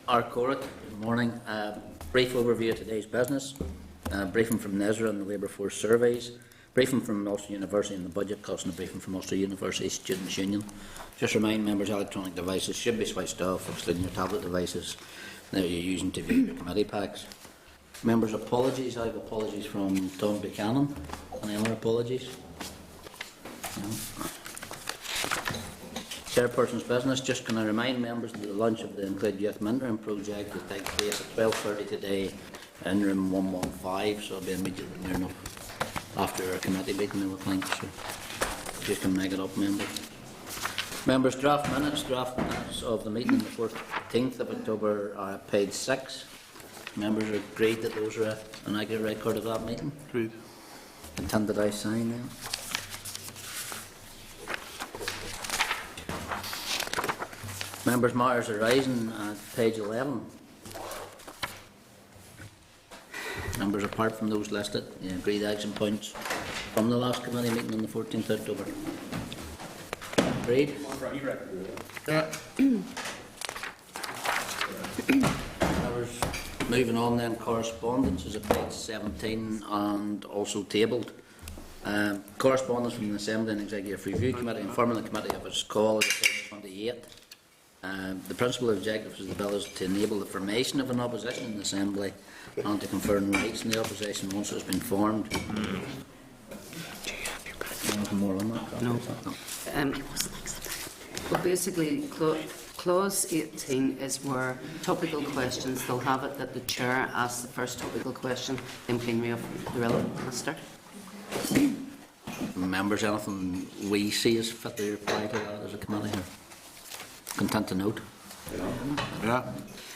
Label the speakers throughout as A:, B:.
A: Arcora, good morning. Brief overview of today's business. Briefing from NESRA and the Labour Force surveys. Briefing from Ulster University and the budget cost, and a briefing from Ulster University Students' Union. Just remind members electronic devices should be switched off, excluding your tablet devices that you're using to view your committee packs. Members' apologies. I have apologies from Tom Buchanan. Any other apologies? No. Chairperson's business. Just can I remind members that the launch of the Include Youth Mentoring project will take place at 12:30 today in room 115, so it'll be immediately near enough after our committee meeting, I would think. So you can make it up, members. Members, draft minutes of the meeting on the 14th of October are at page 6. Members are agreed that those are an accurate record of that meeting.
B: Agreed.
A: Intend that I sign them. Members' matters arising at page 11. Members, apart from those listed, agreed action points from the last committee meeting on the 14th of October. Agreed? Members, moving on then, correspondence is at page 17 and also tabled. Correspondence from the Assembly and Executive Review Committee informing the committee of its call is at page 28. The principal objective of the bill is to enable the formation of an opposition in the Assembly and to confer rights in the opposition once it has been formed. Anything more on that?
C: No. Well, basically, clause 18 is where topical questions, they'll have it that the chair asks the first topical question in plenary of the relevant minister.
A: Members, anything we see as fit to reply to that as a committee here? Content to note.
B: Yeah.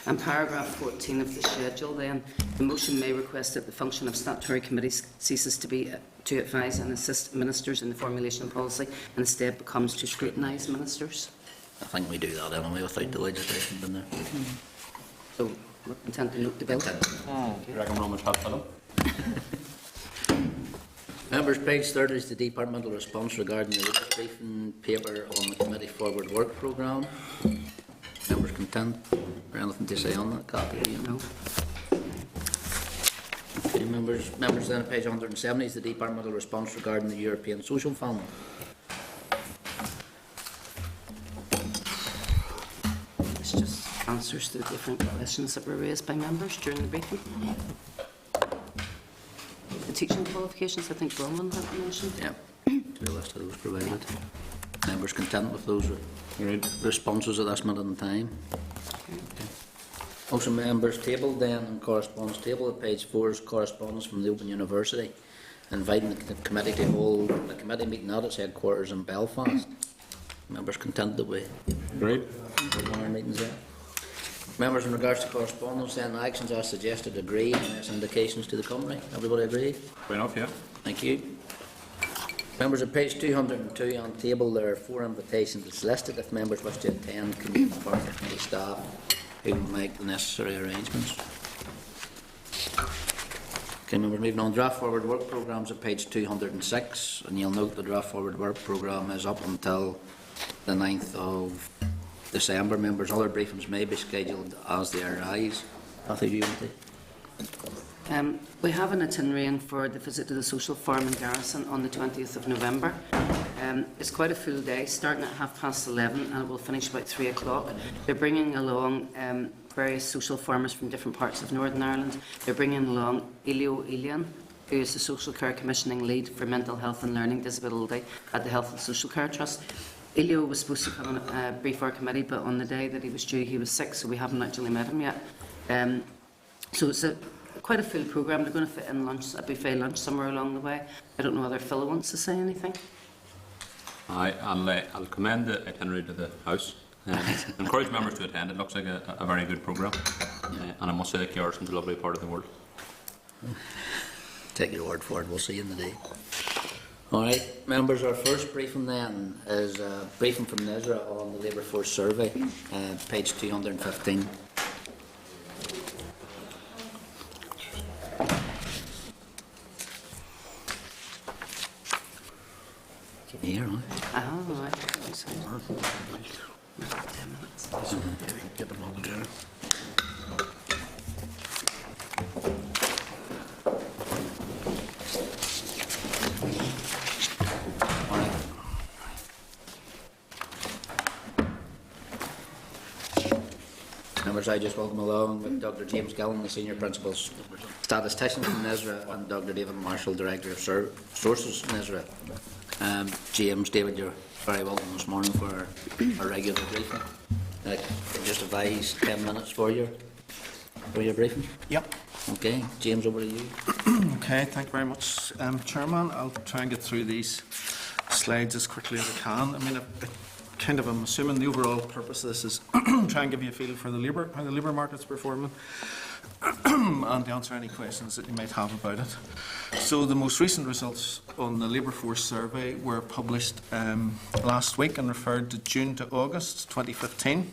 C: And paragraph 14 of the schedule then, the motion may request that the function of statutory committees ceases to be to advise and assist ministers in the formulation of policy and instead becomes to scrutinise ministers.
A: I think we do that anyway without the legislation in there.
C: So, we're content to note the bill.
B: You reckon Roman top for them?
A: Members, page 30 is the departmental response regarding the briefing paper on the committee forward work programme. Members content? Or anything to say on that copy?
C: No.
A: Okay, members then at page 170 is the departmental response regarding the European Social Fund.
C: It's just answers to the different questions that were raised by members during the briefing. The teaching qualifications, I think Bronwyn had mentioned.
A: Yeah, to be list of those provided. Members content with those responses at this minute in time. Okay. Also, members tabled then and correspondence table at page 4 is correspondence from the Open University inviting the committee to hold a committee meeting at its headquarters in Belfast. Members content that we
B: Agreed.
A: our meetings there. Members, in regards to correspondence, then actions are suggested agreed and there's indications to the company. Everybody agreed?
B: Fair enough, yeah.
A: Thank you. Members, at page 202 on table there are 4 invitations listed. If members wish to attend, can you inform the committee staff who will make the necessary arrangements? Okay, members, moving on. Draft forward work programmes at page 206, and you'll note the draft forward work programme is up until the 9th of December. Members, other briefings may be scheduled as they arise. Kathy, do you want to?
C: We have an itinerary for the visit to the social forum in Garrison on the 20th of November. It's quite a full day, starting at 11:30 and it will finish about 3 o'clock. They're bringing along various social formers from different parts of Northern Ireland. They're bringing along Elio Elian, who is the Social Care Commissioning Lead for Mental Health and Learning Disability at the Health and Social Care Trust. Elio was supposed to come and brief our committee, but on the day that he was due, he was sick, so we haven't actually met him yet. So it's quite a full programme. They're going to fit in lunch, a buffet lunch somewhere along the way. I don't know whether Phil wants to say anything.
D: I'll commend the itinerary to the House. Encourage members to attend. It looks like a very good programme. And I must say that Garrison's a lovely part of the world.
A: Take your word for it. We'll see you in the day. All right, members, our first briefing then is a briefing from NESRA on the Labour Force survey, page 215. Here, right?
C: Right.
B: 10 minutes. Get them all together.
A: Members, I just welcome along with Dr. James Gillen, the Senior Principal Statistician from NISRA, and Dr. David Marshall, Director of Sources NISRA. James, David, you're very welcome this morning for our regular briefing. Just advise 10 minutes for your briefing.
E: Yep.
A: Okay, James, over to you.
E: Okay, thank you very much, Chairman. I'll try and get through these slides as quickly as I can. I mean, I'm assuming the overall purpose of this is try and give you a feel for how the labour market's performing and to answer any questions that you might have about it. So the most recent results on the labour force survey were published last week and referred to June to August 2015.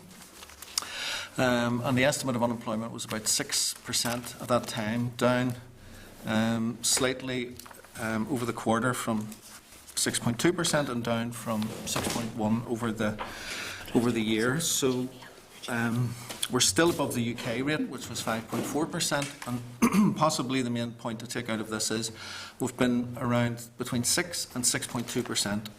E: And the estimate of unemployment was about 6% at that time, down slightly over the quarter from 6.2% and down from 6.1% over the year. So we're still above the UK rate, which was 5.4%, and possibly the main point to take out of this is we've been around between 6 and 6.2%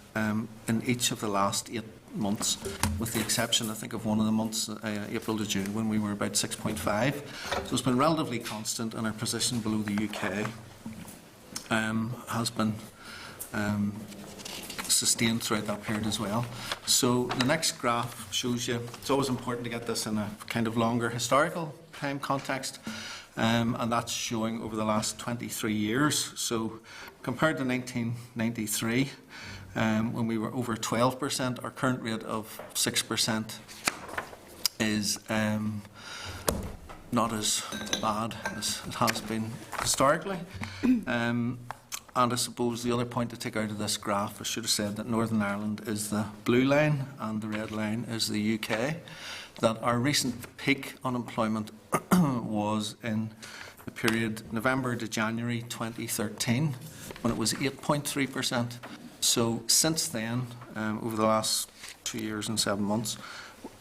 E: in each of the last 8 months, with the exception, I think, of one of the months, April to June, when we were about 6.5. So it's been relatively constant, and our position below the UK has been sustained throughout that period as well. So the next graph shows you, it's always important to get this in a kind of longer historical time context, and that's showing over the last 23 years. So compared to 1993, when we were over 12%, our current rate of 6% is not as bad as it has been historically. And I suppose the other point to take out of this graph, I should have said that Northern Ireland is the blue line and the red line is the UK, that our recent peak unemployment was in the period November to January 2013, when it was 8.3%. So since then, over the last 2 years and 7 months,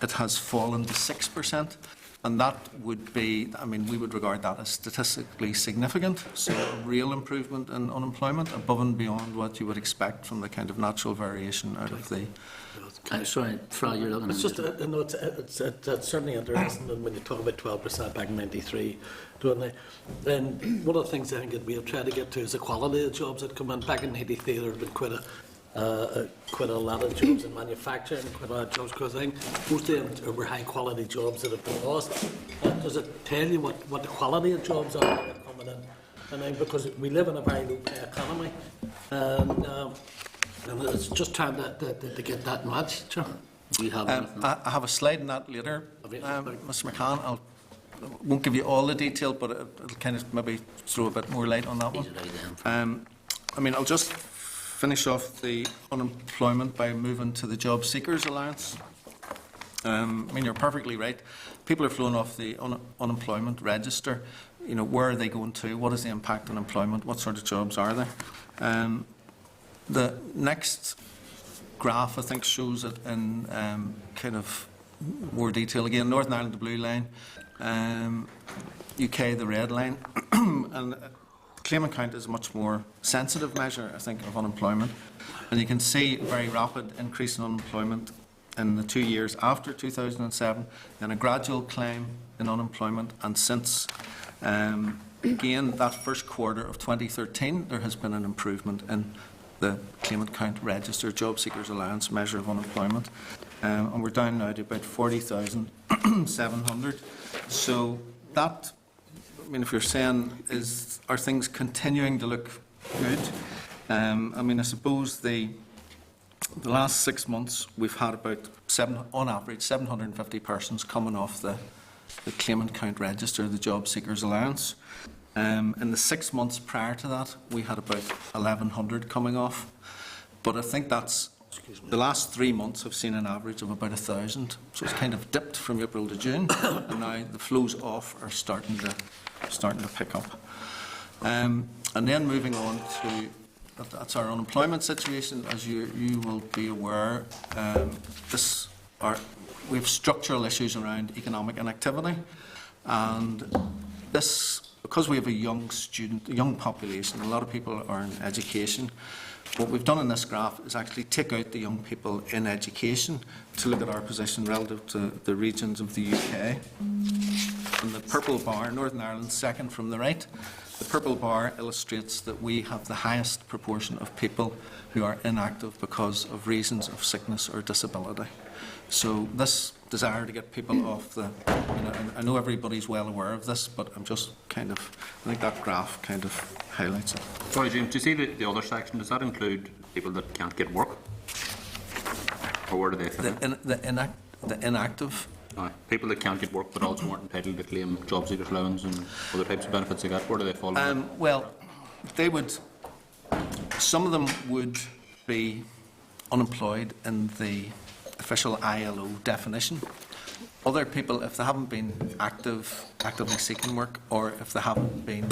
E: it has fallen to 6%. And that would be, I mean, we would regard that as statistically significant, so a real improvement in unemployment above and beyond what you would expect from the kind of natural variation out of the...
A: Sorry, Fran, you're looking
F: It's just, it's certainly interesting when you talk about 12% back in '93, don't they? Then one of the things I think that we have tried to get to is the quality of jobs that come in. Back in '93, there had been quite a lot of jobs in manufacturing, quite a lot of jobs, because I think most of them were high quality jobs that have been lost. Does it tell you what the quality of jobs are that are coming in? And then, because we live in a very low pay economy, and it's just trying to get that match. Sure.
A: You have
E: I have a slide on that later, Mr McCann. I won't give you all the detail, but it'll kind of maybe throw a bit more light on that one. I mean, I'll just finish off the unemployment by moving to the Job Seekers Allowance. I mean, you're perfectly right. People are flowing off the unemployment register. You know, where are they going to? What is the impact on employment? What sort of jobs are there? The next graph, I think, shows it in kind of more detail. Again, Northern Ireland, the blue line, UK, the red line. And claimant count is a much more sensitive measure, I think, of unemployment. And you can see a very rapid increase in unemployment in the 2 years after 2007, then a gradual climb in unemployment, and since, again, that first quarter of 2013, there has been an improvement in the claimant count registered Job Seekers Allowance measure of unemployment. And we're down now to about 40,700. So that, I mean, if you're saying, are things continuing to look good? I mean, I suppose the last 6 months we've had about on average 750 persons coming off the claimant count register, the Job Seekers Allowance. In the 6 months prior to that, we had about 1,100 coming off. But I think that's, the last 3 months have seen an average of about 1,000. So it's kind of dipped from April to June, and now the flows off are starting to pick up. And then moving on to, that's our unemployment situation. As you will be aware, we have structural issues around economic inactivity, and this, because we have a young population, a lot of people are in education, what we've done in this graph is actually take out the young people in education to look at our position relative to the regions of the UK. And the purple bar, Northern Ireland second from the right, the purple bar illustrates that we have the highest proportion of people who are inactive because of reasons of sickness or disability. So this desire to get people off the, I know everybody's well aware of this, but I'm just kind of, I think that graph kind of highlights it.
D: Sorry, James, do you see the other section? Does that include people that can't get work? Or where do they fit in?
E: The inactive.
D: Aye. People that can't get work but also aren't entitled to claim job seekers allowance and other types of benefits they get, where do they fall in?
E: Well, they would, some of them would be unemployed in the official ILO definition. Other people, if they haven't been actively seeking work, or if they haven't been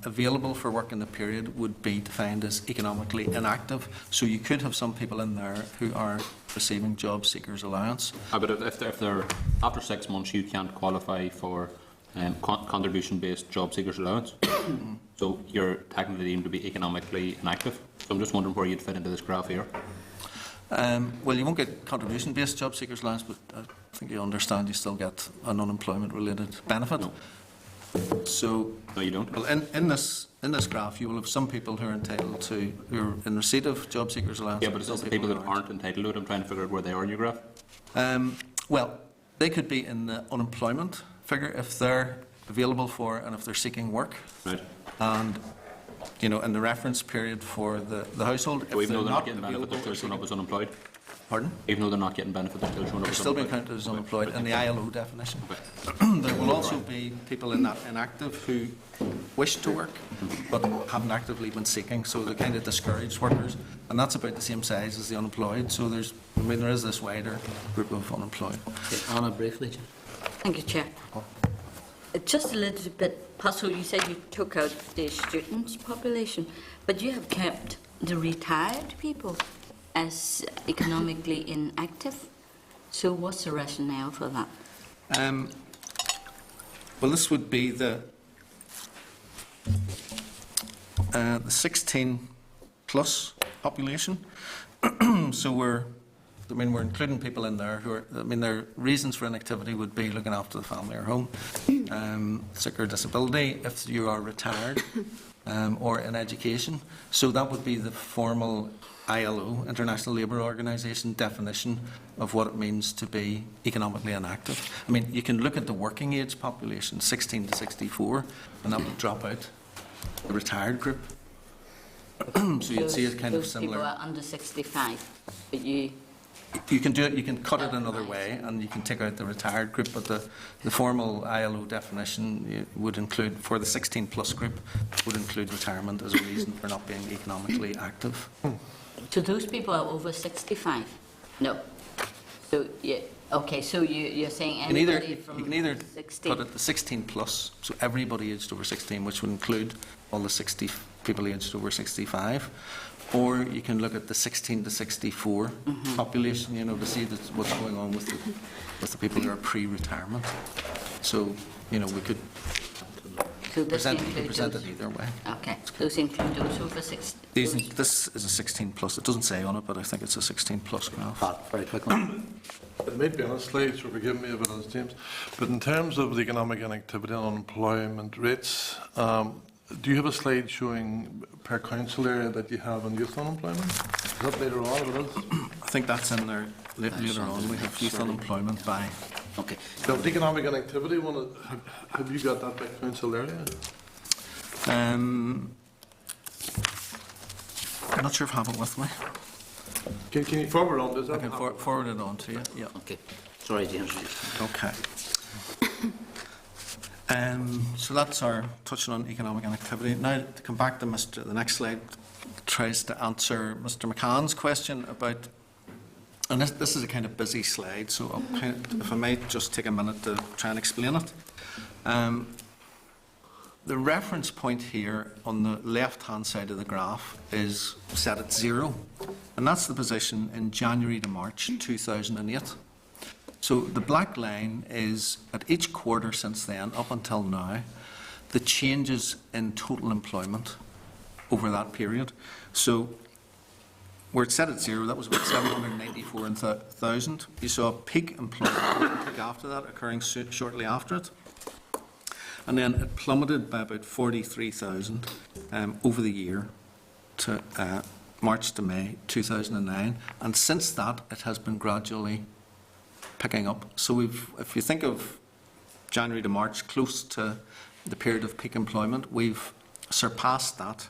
E: available for work in the period, would be defined as economically inactive. So you could have some people in there who are receiving job seekers allowance.
D: But if they're after 6 months, you can't qualify for contribution-based job seekers allowance. So you're technically deemed to be economically inactive. So I'm just wondering where you'd fit into this graph here.
E: Well, you won't get contribution-based job seekers allowance, but I think you understand you still get an unemployment-related benefit.
D: No.
E: So,
D: No, you don't.
E: well, in this graph, you will have some people who are entitled to, who are in receipt of job seekers allowance.
D: Yeah, but it's just the people that aren't entitled to it. I'm trying to figure out where they are in your graph.
E: Well, they could be in the unemployment figure if they're available for and if they're seeking work.
D: Right.
E: And, in the reference period for the household,
D: So
E: if
D: even though
E: they're
D: they're
E: not
D: not getting benefit, they're still
E: available,
D: showing up as unemployed.
E: pardon?
D: Even though they're not getting benefit, they're still showing up
E: They're
D: as
E: still being
D: unemployed.
E: counted as unemployed in the ILO definition.
D: Okay.
E: There will also be people in that inactive who wish to work but haven't actively been seeking, so they're kind of discouraged workers, and that's about the same size as the unemployed. So there is this wider group of unemployed.
A: Okay, Anna, briefly.
G: Thank you, Chair. Just a little bit puzzled. You said you took out the students' population, but you have kept the retired people as economically inactive. So what's the rationale for that?
E: Well, this would be the 16 plus population. So we're including people in there who are, their reasons for inactivity would be looking after the family or home, sick or disability, if you are retired, or in education. So that would be the formal ILO, International Labour Organization, definition of what it means to be economically inactive. You can look at the working age population, 16 to 64, and that would drop out the retired group. So you'd see it kind of
G: Those
E: similar.
G: people are under 65, but you...
E: You can do it. You can cut it another way, and you can take out the retired group. But the formal ILO definition would include, for the 16 plus group, would include retirement as a reason for not being economically active.
G: So those people are over 65? No. So, yeah, okay, so you're saying
E: You can either
G: anybody from
E: you can either
G: 60?
E: cut it the 16 plus, so everybody aged over 16, which would include all the 60 people aged over 65. Or you can look at the 16 to 64 population, to see what's going on with the people who are pre-retirement. So, we could
G: So this
E: present
G: includes
E: it
G: those?
E: either way.
G: Okay, those include those over 60?
E: This is a 16 plus. It doesn't say on it, but I think it's a 16 plus graph.
A: Pat, very quickly.
H: It may be on a slide, so forgive me if it is, James. But in terms of the economic inactivity and unemployment rates, do you have a slide showing per council area that you have in youth unemployment? Is that later on? If it is?
E: I think that's in there later on. We have youth unemployment by.
A: Okay.
H: The economic inactivity one, have you got that by council area?
E: I'm not sure if I have it with me.
H: Can you forward on this?
E: I can forward it on to you. Yeah.
A: Okay. Sorry, James.
E: Okay. So that's our touching on economic inactivity. Now to come back to the next slide tries to answer Mr. McCann's question about, and this is a kind of busy slide, so if I might just take a minute to try and explain it. The reference point here on the left-hand side of the graph is set at 0, and that's the position in January to March 2008. So the black line is, at each quarter since then, up until now, the changes in total employment over that period. So where it set at zero, that was about 794,000. You saw peak employment peak after that occurring shortly after it. And then it plummeted by about 43,000 over the year to March to May 2009. And since that, it has been gradually picking up. So if you think of January to March, close to the period of peak employment, we've surpassed that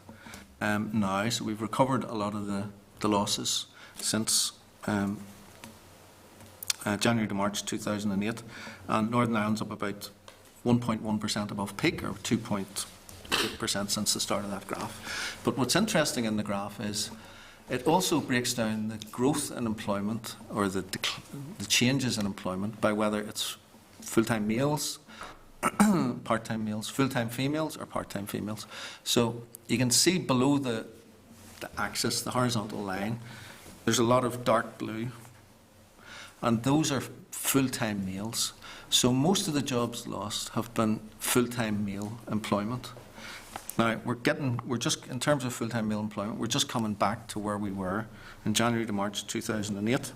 E: now. So we've recovered a lot of the losses since January to March 2008. And Northern Ireland's up about 1.1% above peak, or 2.8% since the start of that graph. But what's interesting in the graph is it also breaks down the growth in employment, or the changes in employment, by whether it's full-time males, part-time males, full-time females, or part-time females. So you can see below the axis, the horizontal line, there's a lot of dark blue, and those are full-time males. So most of the jobs lost have been full-time male employment. Now, we're just, in terms of full-time male employment, we're just coming back to where we were in January to March 2008.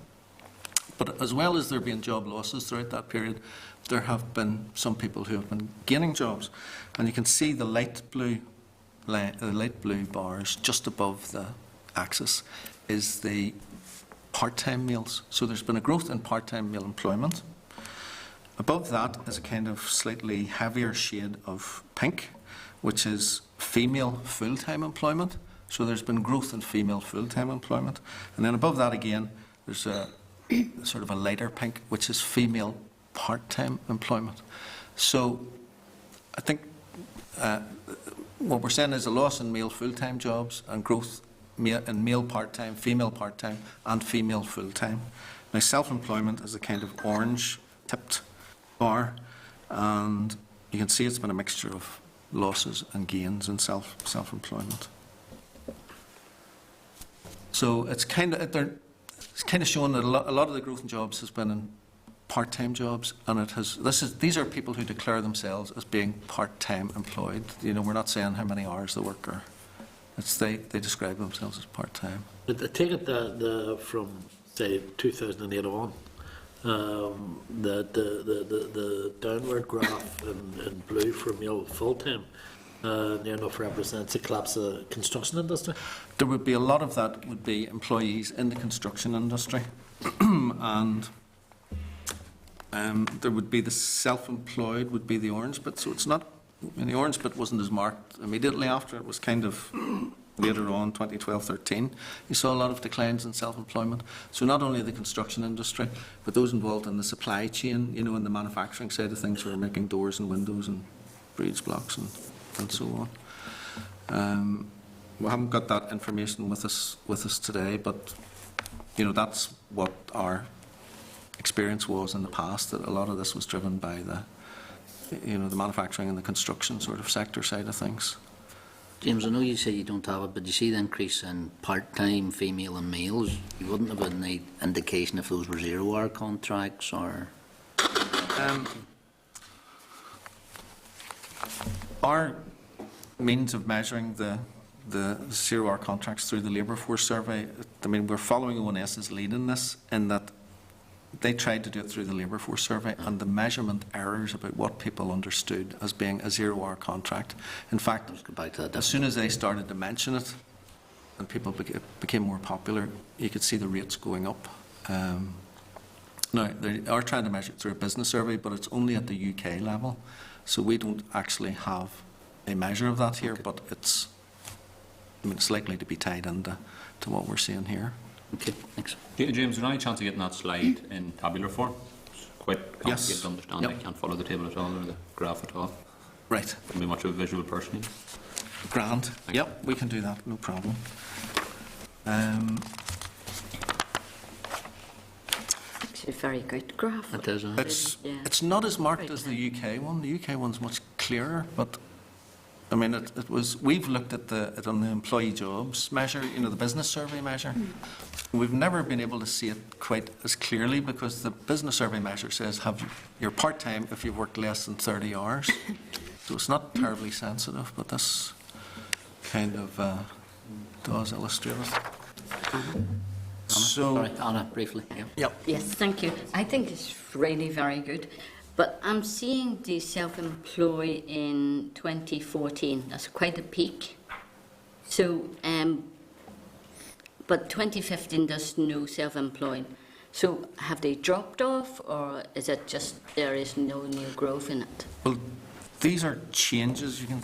E: But as well as there being job losses throughout that period, there have been some people who have been gaining jobs. And you can see the light blue bars just above the axis is the part-time males. So there's been a growth in part-time male employment. Above that is a kind of slightly heavier shade of pink, which is female full-time employment. So there's been growth in female full-time employment. And then above that again, there's a sort of a lighter pink, which is female part-time employment. So I think what we're saying is a loss in male full-time jobs and growth in male part-time, female part-time, and female full-time. Now, self-employment is a kind of orange-tipped bar, and you can see it's been a mixture of losses and gains in self-employment. So it's kind of showing that a lot of the growth in jobs has been in part-time jobs, and these are people who declare themselves as being part-time employed. You know, we're not saying how many hours they work, or they describe themselves as part-time.
F: But I take it from say 2008 on, the downward graph in blue for male full-time near enough represents a collapse of the construction industry.
E: There would be a lot of that would be employees in the construction industry, and there would be the self-employed would be the orange bit. So it's not, the orange bit wasn't as marked immediately after. It was kind of later on, 2012-13. You saw a lot of declines in self-employment. So not only the construction industry, but those involved in the supply chain, you know, in the manufacturing side of things, who are making doors and windows and bridge blocks and so on. We haven't got that information with us today, but you know, that's what our experience was in the past, that a lot of this was driven by the manufacturing and the construction sort of sector side of things.
A: James, I know you say you don't have it, but you see the increase in part-time female and males. You wouldn't have any indication if those were zero-hour contracts, or?
E: Our means of measuring the zero-hour contracts through the labour force survey, I mean, we're following ONS's lead in this, in that they tried to do it through the labour force survey, and the measurement errors about what people understood as being a zero-hour contract. In fact,
A: Let's go back to that.
E: as soon as they started to mention it and people became more popular, you could see the rates going up. Now, they are trying to measure it through a business survey, but it's only at the UK level, so we don't actually have a measure of that here, but it's likely to be tied into what we're seeing here.
A: Okay, thanks.
D: James, is there any chance of getting that slide in tabular form? It's quite complicated
E: Yes.
D: to understand.
E: Yep.
D: I can't follow the table at all, or the graph at all.
E: Right.
D: Wouldn't be much of a visual person.
E: Grand. Yep, we can do that, no problem.
G: Actually, a very good graph.
A: It is,
G: Yeah.
E: It's not as marked as the UK one. The UK one's much clearer, but I mean, it was. We've looked at it on the employee jobs measure, you know, the business survey measure. We've never been able to see it quite as clearly, because the business survey measure says you're part-time if you've worked less than 30 hours. So it's not terribly sensitive, but this kind of does illustrate it. So,
A: Sorry, Anna, briefly. Yeah.
E: yep.
G: Yes, thank you. I think it's really very good. But I'm seeing the self-employed in 2014. That's quite a peak. So, but 2015 there's no self-employed. So have they dropped off, or is it just there is no new growth in it?
E: Well, these are changes. You can.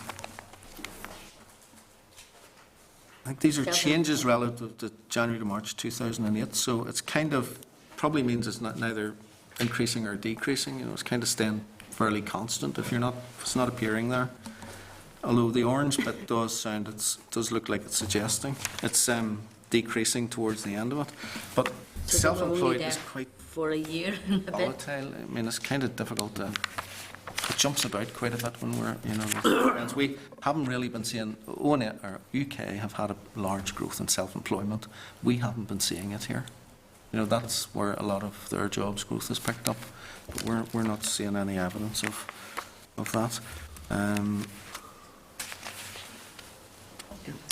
E: I think these are changes relative to January to March 2008. So it's kind of probably means it's not neither increasing or decreasing. You know, it's kind of staying fairly constant if it's not appearing there. Although the orange bit does look like it's suggesting it's decreasing towards the end of it. But
G: So
E: self-employed is quite
G: for a year and a bit.
E: volatile. I mean, it's kind of difficult to. It jumps about quite a bit when we're, with we haven't really been seeing. ONA or UK have had a large growth in self-employment. We haven't been seeing it here. You know, that's where a lot of their jobs growth has picked up, but we're not seeing any evidence of that. And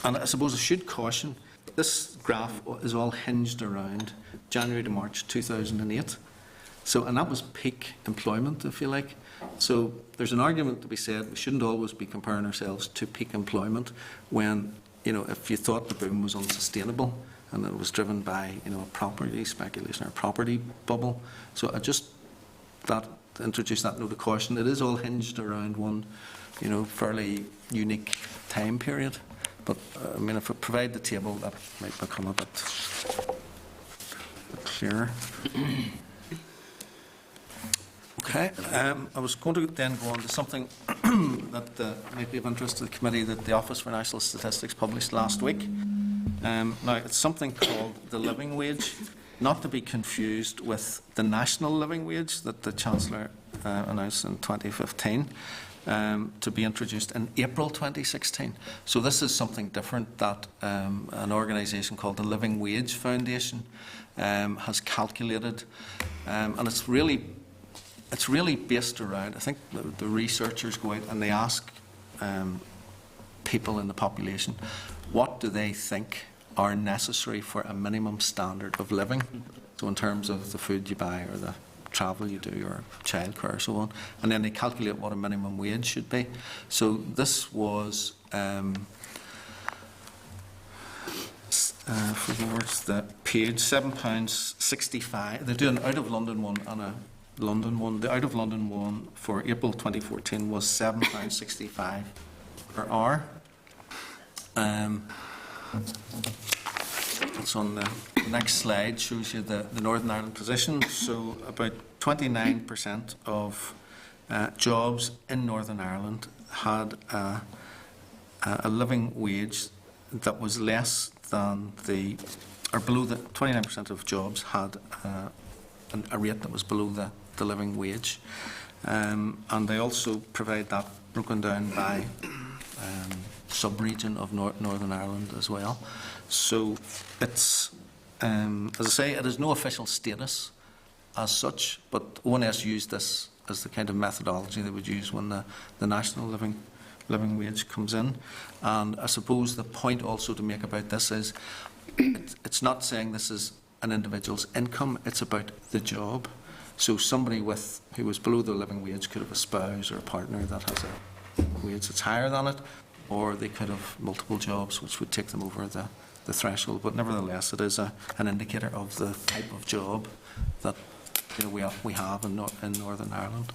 E: I suppose I should caution, this graph is all hinged around January to March 2008. So, and that was peak employment, if you like. So there's an argument to be said, we shouldn't always be comparing ourselves to peak employment when, if you thought the boom was unsustainable and it was driven by, a property speculation or a property bubble. So I just introduce that note of caution. It is all hinged around one, fairly unique time period. But, if I provide the table, that might become a bit clearer. Okay, I was going to then go on to something that might be of interest to the committee that the Office for National Statistics published last week. Now, it's something called the living wage, not to be confused with the national living wage that the Chancellor announced in 2015. To be introduced in April 2016. So this is something different that an organisation called the Living Wage Foundation has calculated, and it's really based around. I think the researchers go out and they ask people in the population what do they think are necessary for a minimum standard of living. So in terms of the food you buy or the travel you do or childcare or so on, and then they calculate what a minimum wage should be. So this was the page £7.65. They do an out of London one and a London one. The out of London one for April 2014 was £7.65 per hour. It's on the next slide, shows you the Northern Ireland position. So about 29% of jobs in Northern Ireland had a living wage that was less than or below the 29% of jobs had a rate that was below the living wage. And they also provide that broken down by sub-region of Northern Ireland as well. So it's, as I say, it has no official status as such, but ONS used this as the kind of methodology they would use when the national living wage comes in. And I suppose the point also to make about this is it's not saying this is an individual's income, it's about the job. So somebody who was below the living wage could have a spouse or a partner that has a wage that's higher than it, or they could have multiple jobs which would take them over the threshold. But nevertheless, it is an indicator of the type of job that we have in Northern Ireland.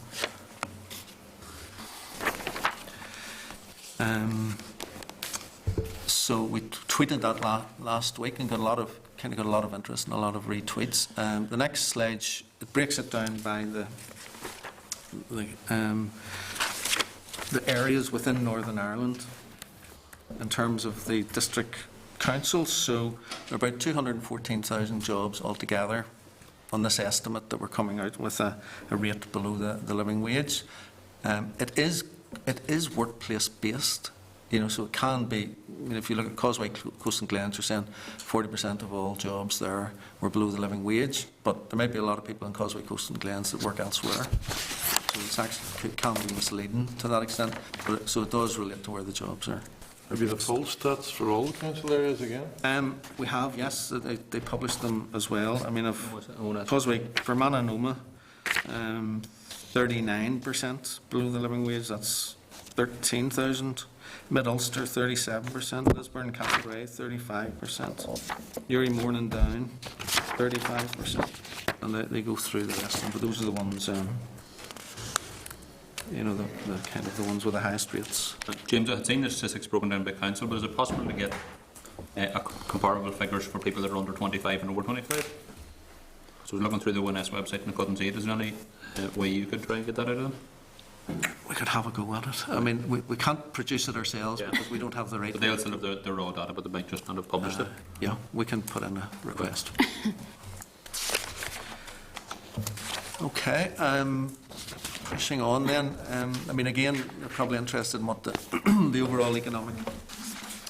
E: So we tweeted that last week and got a lot of interest and a lot of retweets. The next slide it breaks it down by the areas within Northern Ireland in terms of the district councils. So there are about 214,000 jobs altogether on this estimate that we're coming out with a rate below the living wage. It is workplace based, so it can be. If you look at Causeway, Coast and Glens, you're saying 40% of all jobs there were below the living wage, but there might be a lot of people in Causeway, Coast and Glens that work elsewhere. So it can be misleading to that extent, so it does relate to where the jobs are
H: Have you the full stats for all the council areas again?
E: We have, yes, they published them as well. I mean,
D: Oh, that's-
E: Causeway, for Mananoma, 39% below the living wage, that's 13,000. Mid-Ulster, 37%. Lisburn, Castlereagh, 35%. Uri, Morning Down, 35%. And they go through the rest of them, but those are the ones, you know, the kind of the ones with the highest rates.
D: James, I had seen the statistics broken down by council, but is it possible to get comparable figures for people that are under 25 and over 25? So I was looking through the ONS website and I couldn't see it. Is there any way you could try and get that out of them?
E: We could have a go at it. I mean, we can't produce it ourselves
D: Yeah.
E: because we don't have the right.
D: But they'll still have the raw data, but they might just not have published it.
E: Yeah, we can put in a request. Okay, pushing on then. I mean, again, you're probably interested in what the, the overall economic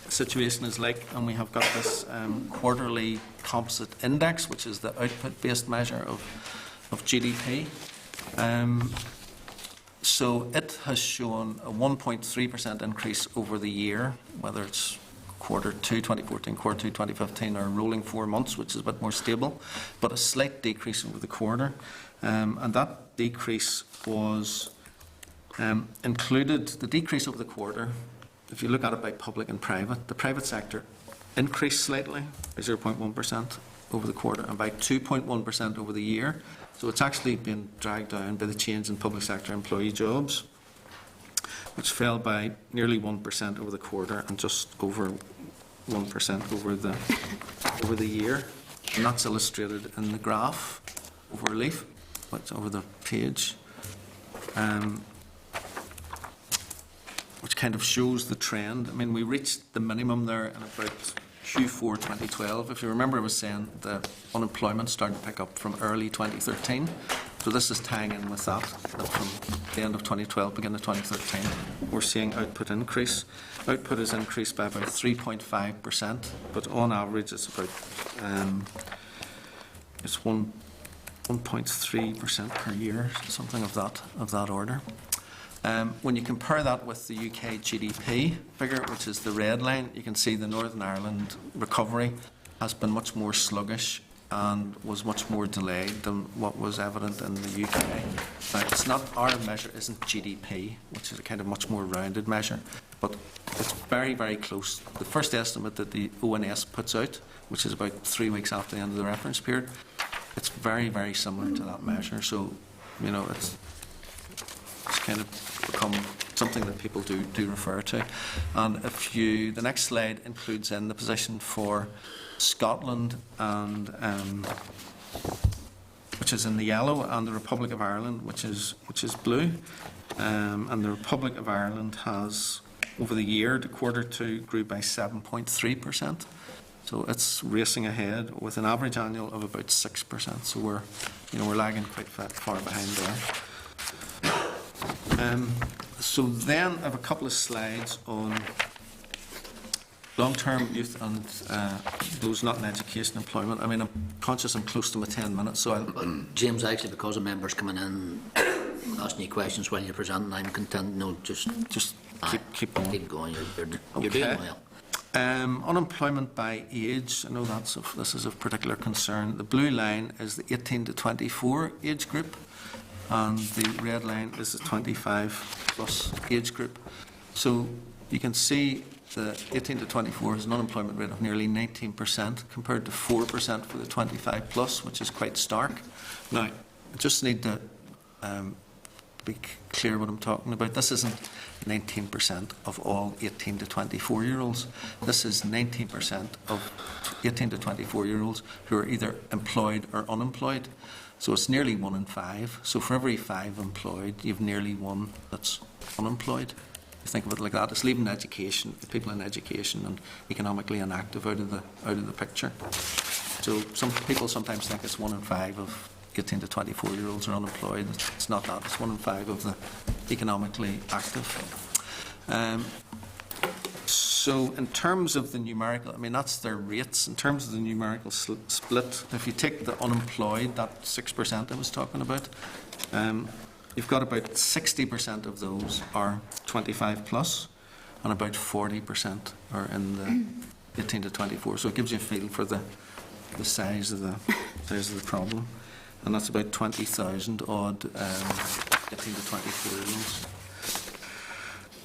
E: situation is like, and we have got this quarterly composite index, which is the output-based measure of GDP. So it has shown a 1.3% increase over the year, whether it's quarter 2 2014, quarter 2 2015, or rolling 4 months, which is a bit more stable, but a slight decrease over the quarter. And that decrease was included, the decrease over the quarter, if you look at it by public and private, the private sector increased slightly by 0.1% over the quarter and by 2.1% over the year. So it's actually been dragged down by the change in public sector employee jobs, which fell by nearly 1% over the quarter and just over 1% over the year. And that's illustrated in the graph over leaf, what's over the page, which kind of shows the trend. I mean, we reached the minimum there in about Q4 2012. If you remember, I was saying that unemployment started to pick up from early 2013. So this is tying in with that from the end of 2012, beginning of 2013. We're seeing output increase. Output is increased by about 3.5%, but on average it's about it's 1.3% per year, something of that order. When you compare that with the UK GDP figure, which is the red line, you can see the Northern Ireland recovery has been much more sluggish and was much more delayed than what was evident in the UK. Now, it's not, our measure isn't GDP, which is a kind of much more rounded measure, but it's very, very close. The first estimate that the ONS puts out, which is about 3 weeks after the end of the reference period, it's very, very similar to that measure. So, you know, it's kind of become something that people do refer to. And if you, the next slide includes in the position for Scotland and which is in the yellow, and the Republic of Ireland, which is blue. And the Republic of Ireland has, over the year, the quarter 2 grew by 7.3%. So it's racing ahead with an average annual of about 6%. So we're lagging quite far behind there. So then I have a couple of slides on long-term youth and those not in education employment. I mean, I'm conscious I'm close to my 10 minutes, so I'll...
A: James, actually, because of members coming in, asking you questions while you're presenting, I'm content, no, just
E: keep going.
A: Keep going, you're doing well.
E: Unemployment by age, I know this is of particular concern. The blue line is the 18 to 24 age group, and the red line is the 25 plus age group. So you can see the 18 to 24 has an unemployment rate of nearly 19% compared to 4% for the 25 plus, which is quite stark. Now, I just need to be clear what I'm talking about. This isn't 19% of all 18 to 24-year-olds. This is 19% of 18 to 24-year-olds who are either employed or unemployed. So it's nearly 1 in 5. So for every 5 employed, you've nearly 1 that's unemployed. You think of it like that. It's leaving education, people in education and economically inactive out of the picture. So some people sometimes think it's 1 in 5 of 18 to 24-year-olds are unemployed. It's not that. It's 1 in 5 of the economically active. So in terms of the numerical, I mean, that's their rates. In terms of the numerical split, if you take the unemployed, that 6% I was talking about, you've got about 60% of those are 25 plus, and about 40% are in the 18 to 24. So it gives you a feel for the size of the problem, and that's about 20,000 odd 18 to 24-year-olds.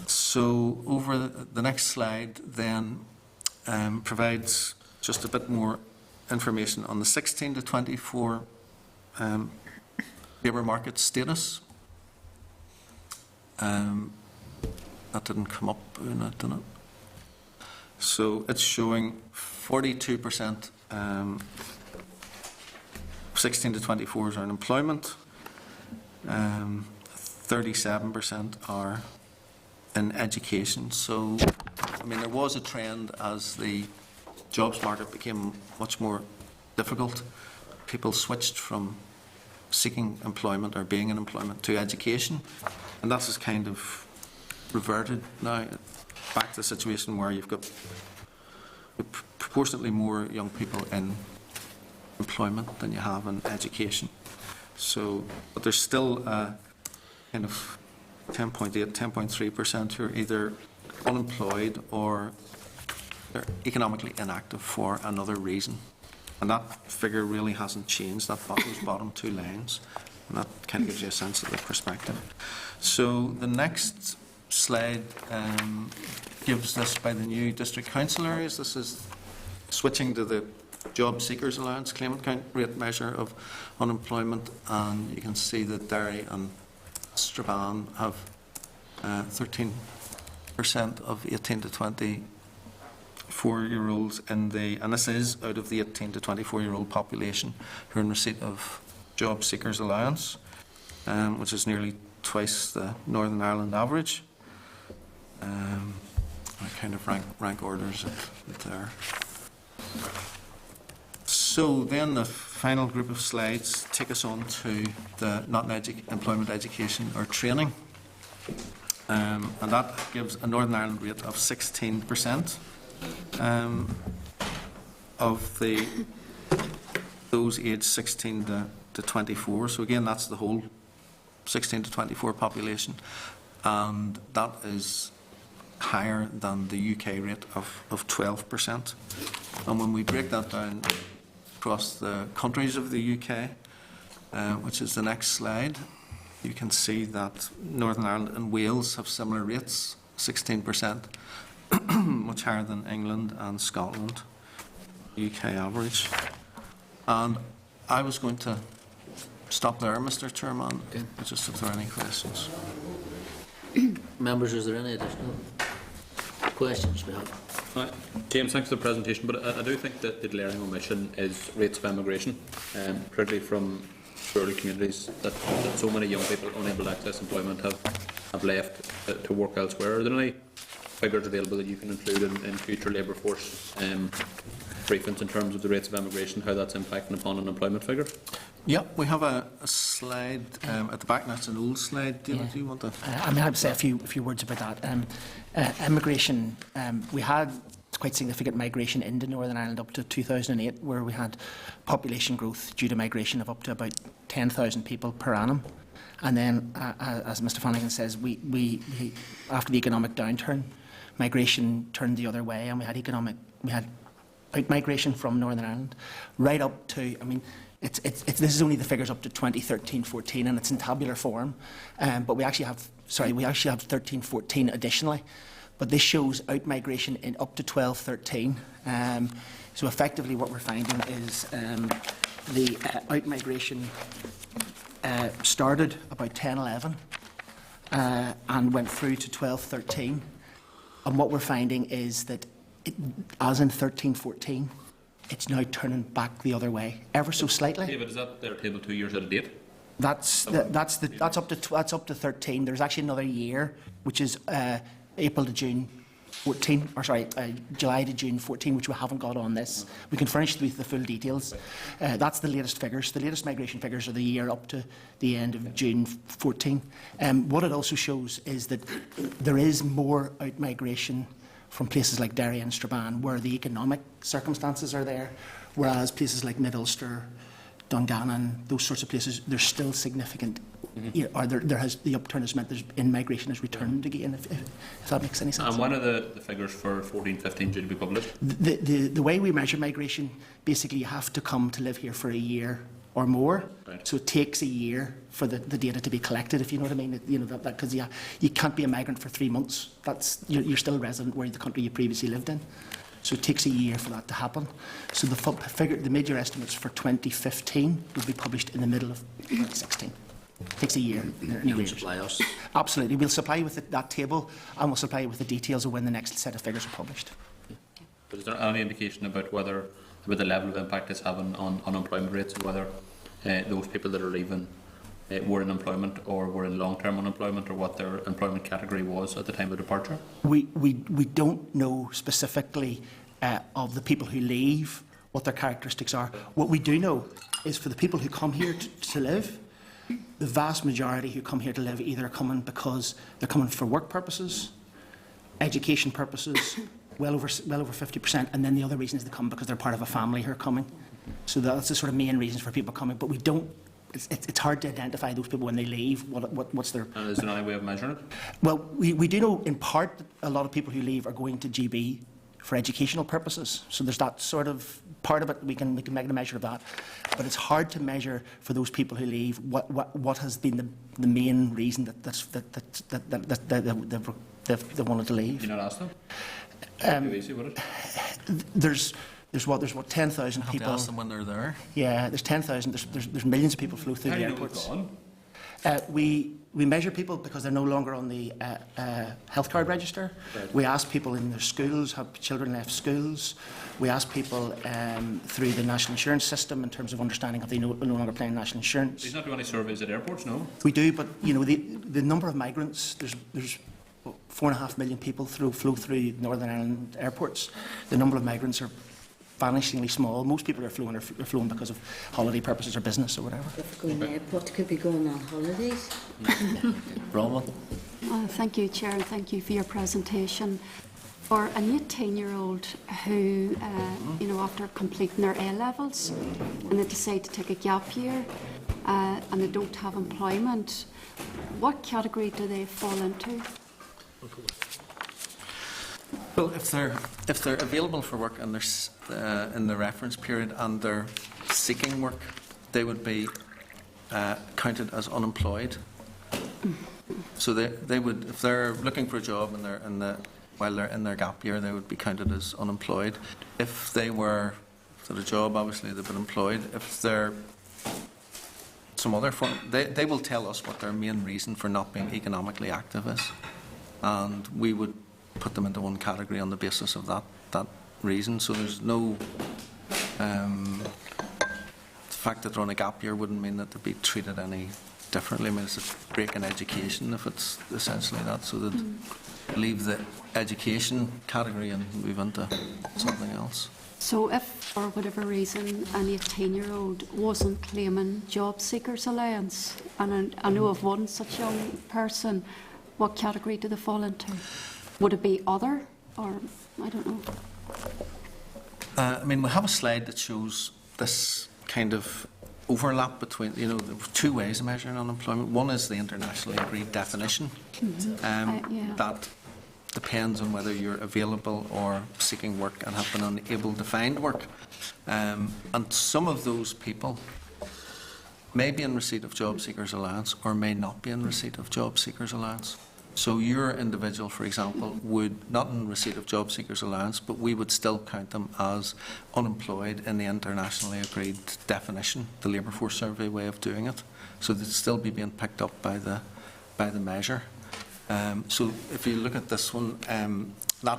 E: So over the next slide then provides just a bit more information on the 16 to 24 labour market status. That didn't come up, did it? So it's showing 42% 16 to 24s are in employment, 37% are in education. So, I mean, there was a trend as the jobs market became much more difficult. People switched from seeking employment or being in employment to education, and that has kind of reverted now back to the situation where you've got proportionately more young people in employment than you have in education. So, but there's still kind of 10.8, 10.3% who are either unemployed or they're economically inactive for another reason. And that figure really hasn't changed, those bottom two lines. And that kind of gives you a sense of the perspective. So the next slide gives this by the new district council areas. This is switching to the job seekers allowance claimant count rate measure of unemployment, and you can see that Derry and Strabane have 13% of 18 to 24-year-olds in the, and this is out of the 18 to 24-year-old population who are in receipt of job seekers allowance, which is nearly twice the Northern Ireland average. I kind of rank orders it there. So then the final group of slides take us on to the not in employment, education or training. And that gives a Northern Ireland rate of 16% of those aged 16 to 24. So again, that's the whole 16 to 24 population, and that is higher than the UK rate of 12%. And when we break that down across the countries of the UK, which is the next slide, you can see that Northern Ireland and Wales have similar rates, 16%, much higher than England and Scotland, UK average. And I was going to stop there, Mr. Chairman, just if there are any questions.
A: Members, is there any additional questions we have?
D: James, thanks for the presentation, but I do think that the glaring omission is rates of emigration, particularly from rural communities, that so many young people unable to access employment have left to work elsewhere. Are there any figures available that you can include in future labour force briefings in terms of the rates of emigration, how that's impacting upon unemployment figures?
E: Yeah, we have a slide at the back. That's an old slide. Do you want to?
I: I mean, I'd say a few words about that. Immigration, we had quite significant migration into Northern Ireland up to 2008, where we had population growth due to migration of up to about 10,000 people per annum. And then, as Mr. Flanagan says, we after the economic downturn, migration turned the other way, and we had out-migration from Northern Ireland, right up to, I mean, this is only the figures up to 2013-14, and it's in tabular form. But we actually have 13-14 additionally. But this shows out-migration in up to 12-13. So effectively, what we're finding is the out-migration started about 10-11 and went through to 12-13. And what we're finding is that, as in 13-14, it's now turning back the other way, ever so slightly.
D: David, is that their table 2 years out of date?
I: That's up to 13. There's actually another year, which is April to June 14, or sorry, July to June 14, which we haven't got on this. We can furnish with the full details. That's the latest figures. The latest migration figures are the year up to the end of June 14. What it also shows is that there is more out-migration from places like Derry and Strabane, where the economic circumstances are there, whereas places like Mid-Ulster, Dungannon, those sorts of places, there's still significant you know, or there has the upturn has meant there's in-migration has returned again, if that makes any sense.
D: And when are the figures for 14-15 due to be published?
I: The way we measure migration, basically you have to come to live here for a year or more.
D: Right.
I: So it takes a year for the data to be collected, if you know what I mean. You know that because you can't be a migrant for 3 months. You're still a resident where the country you previously lived in. So it takes a year for that to happen. So the major estimates for 2015 will be published in the middle of 2016. It takes a year.
A: You can supply us.
I: Absolutely. We'll supply you with that table, and we'll supply you with the details of when the next set of figures are published.
D: But is there any indication about the level of impact it's having on unemployment rates, and whether those people that are leaving were in employment or were in long-term unemployment, or what their employment category was at the time of departure?
I: We don't know specifically of the people who leave what their characteristics are. What we do know is for the people who come here to live, the vast majority who come here to live either are coming because they're coming for work purposes, education purposes, well over 50%, and then the other reason is they come because they're part of a family who are coming. So that's the sort of main reasons for people coming. But we don't. It's hard to identify those people when they leave. What's their?
D: And is there any way of measuring it?
I: Well, we do know in part that a lot of people who leave are going to GB for educational purposes. So there's that sort of part of it. We can make a measure of that, but it's hard to measure for those people who leave what has been the main reason that they wanted to leave.
D: Did you not ask them? Too easy, would it?
I: There's 10,000
E: Have to
I: people.
E: ask them when they're there.
I: Yeah, there's 10,000. There's millions of people flow through
D: How
I: the
D: do you know it's
I: airports.
D: gone?
I: We measure people because they're no longer on the health card register.
D: Right.
I: We ask people in their schools, have children left schools. We ask people through the national insurance system in terms of understanding if they no longer paying national insurance.
D: Did you not do any surveys at airports? No.
I: We do, but you know the number of migrants. There's 4.5 million people flow through Northern Ireland airports. The number of migrants are vanishingly small. Most people are flown because of holiday purposes or business or whatever.
G: If we're going to the airport, could be going on holidays.
D: Bronwyn?
J: Thank you, Chair, and thank you for your presentation. For an 18-year-old who, you know, after completing their A-levels and they decide to take a gap year and they don't have employment, what category do they fall into?
E: Well, if they're available for work and they're in the reference period and they're seeking work, they would be counted as unemployed. So they would, if they're looking for a job and while they're in their gap year, they would be counted as unemployed. If they were at a job, obviously they've been employed. If they're some other form, they will tell us what their main reason for not being economically active is, and we would put them into one category on the basis of that reason. So there's no the fact that they're on a gap year wouldn't mean that they'd be treated any differently. I mean, it's a break in education if it's essentially that. So they'd leave the education category and move into something else.
J: So if, for whatever reason, an 18-year-old wasn't claiming job seekers allowance, and I know of one such young person, what category do they fall into? Would it be other, or I don't know?
E: I mean, we have a slide that shows this kind of overlap between, you know, there are two ways of measuring unemployment. One is the internationally agreed definition.
J: Yeah.
E: That depends on whether you're available or seeking work and have been unable to find work. And some of those people may be in receipt of job seekers allowance or may not be in receipt of job seekers allowance. So your individual, for example, would not in receipt of job seekers allowance, but we would still count them as unemployed in the internationally agreed definition, the Labour Force Survey way of doing it. So they'd still be being picked up by the measure. So if you look at this one, that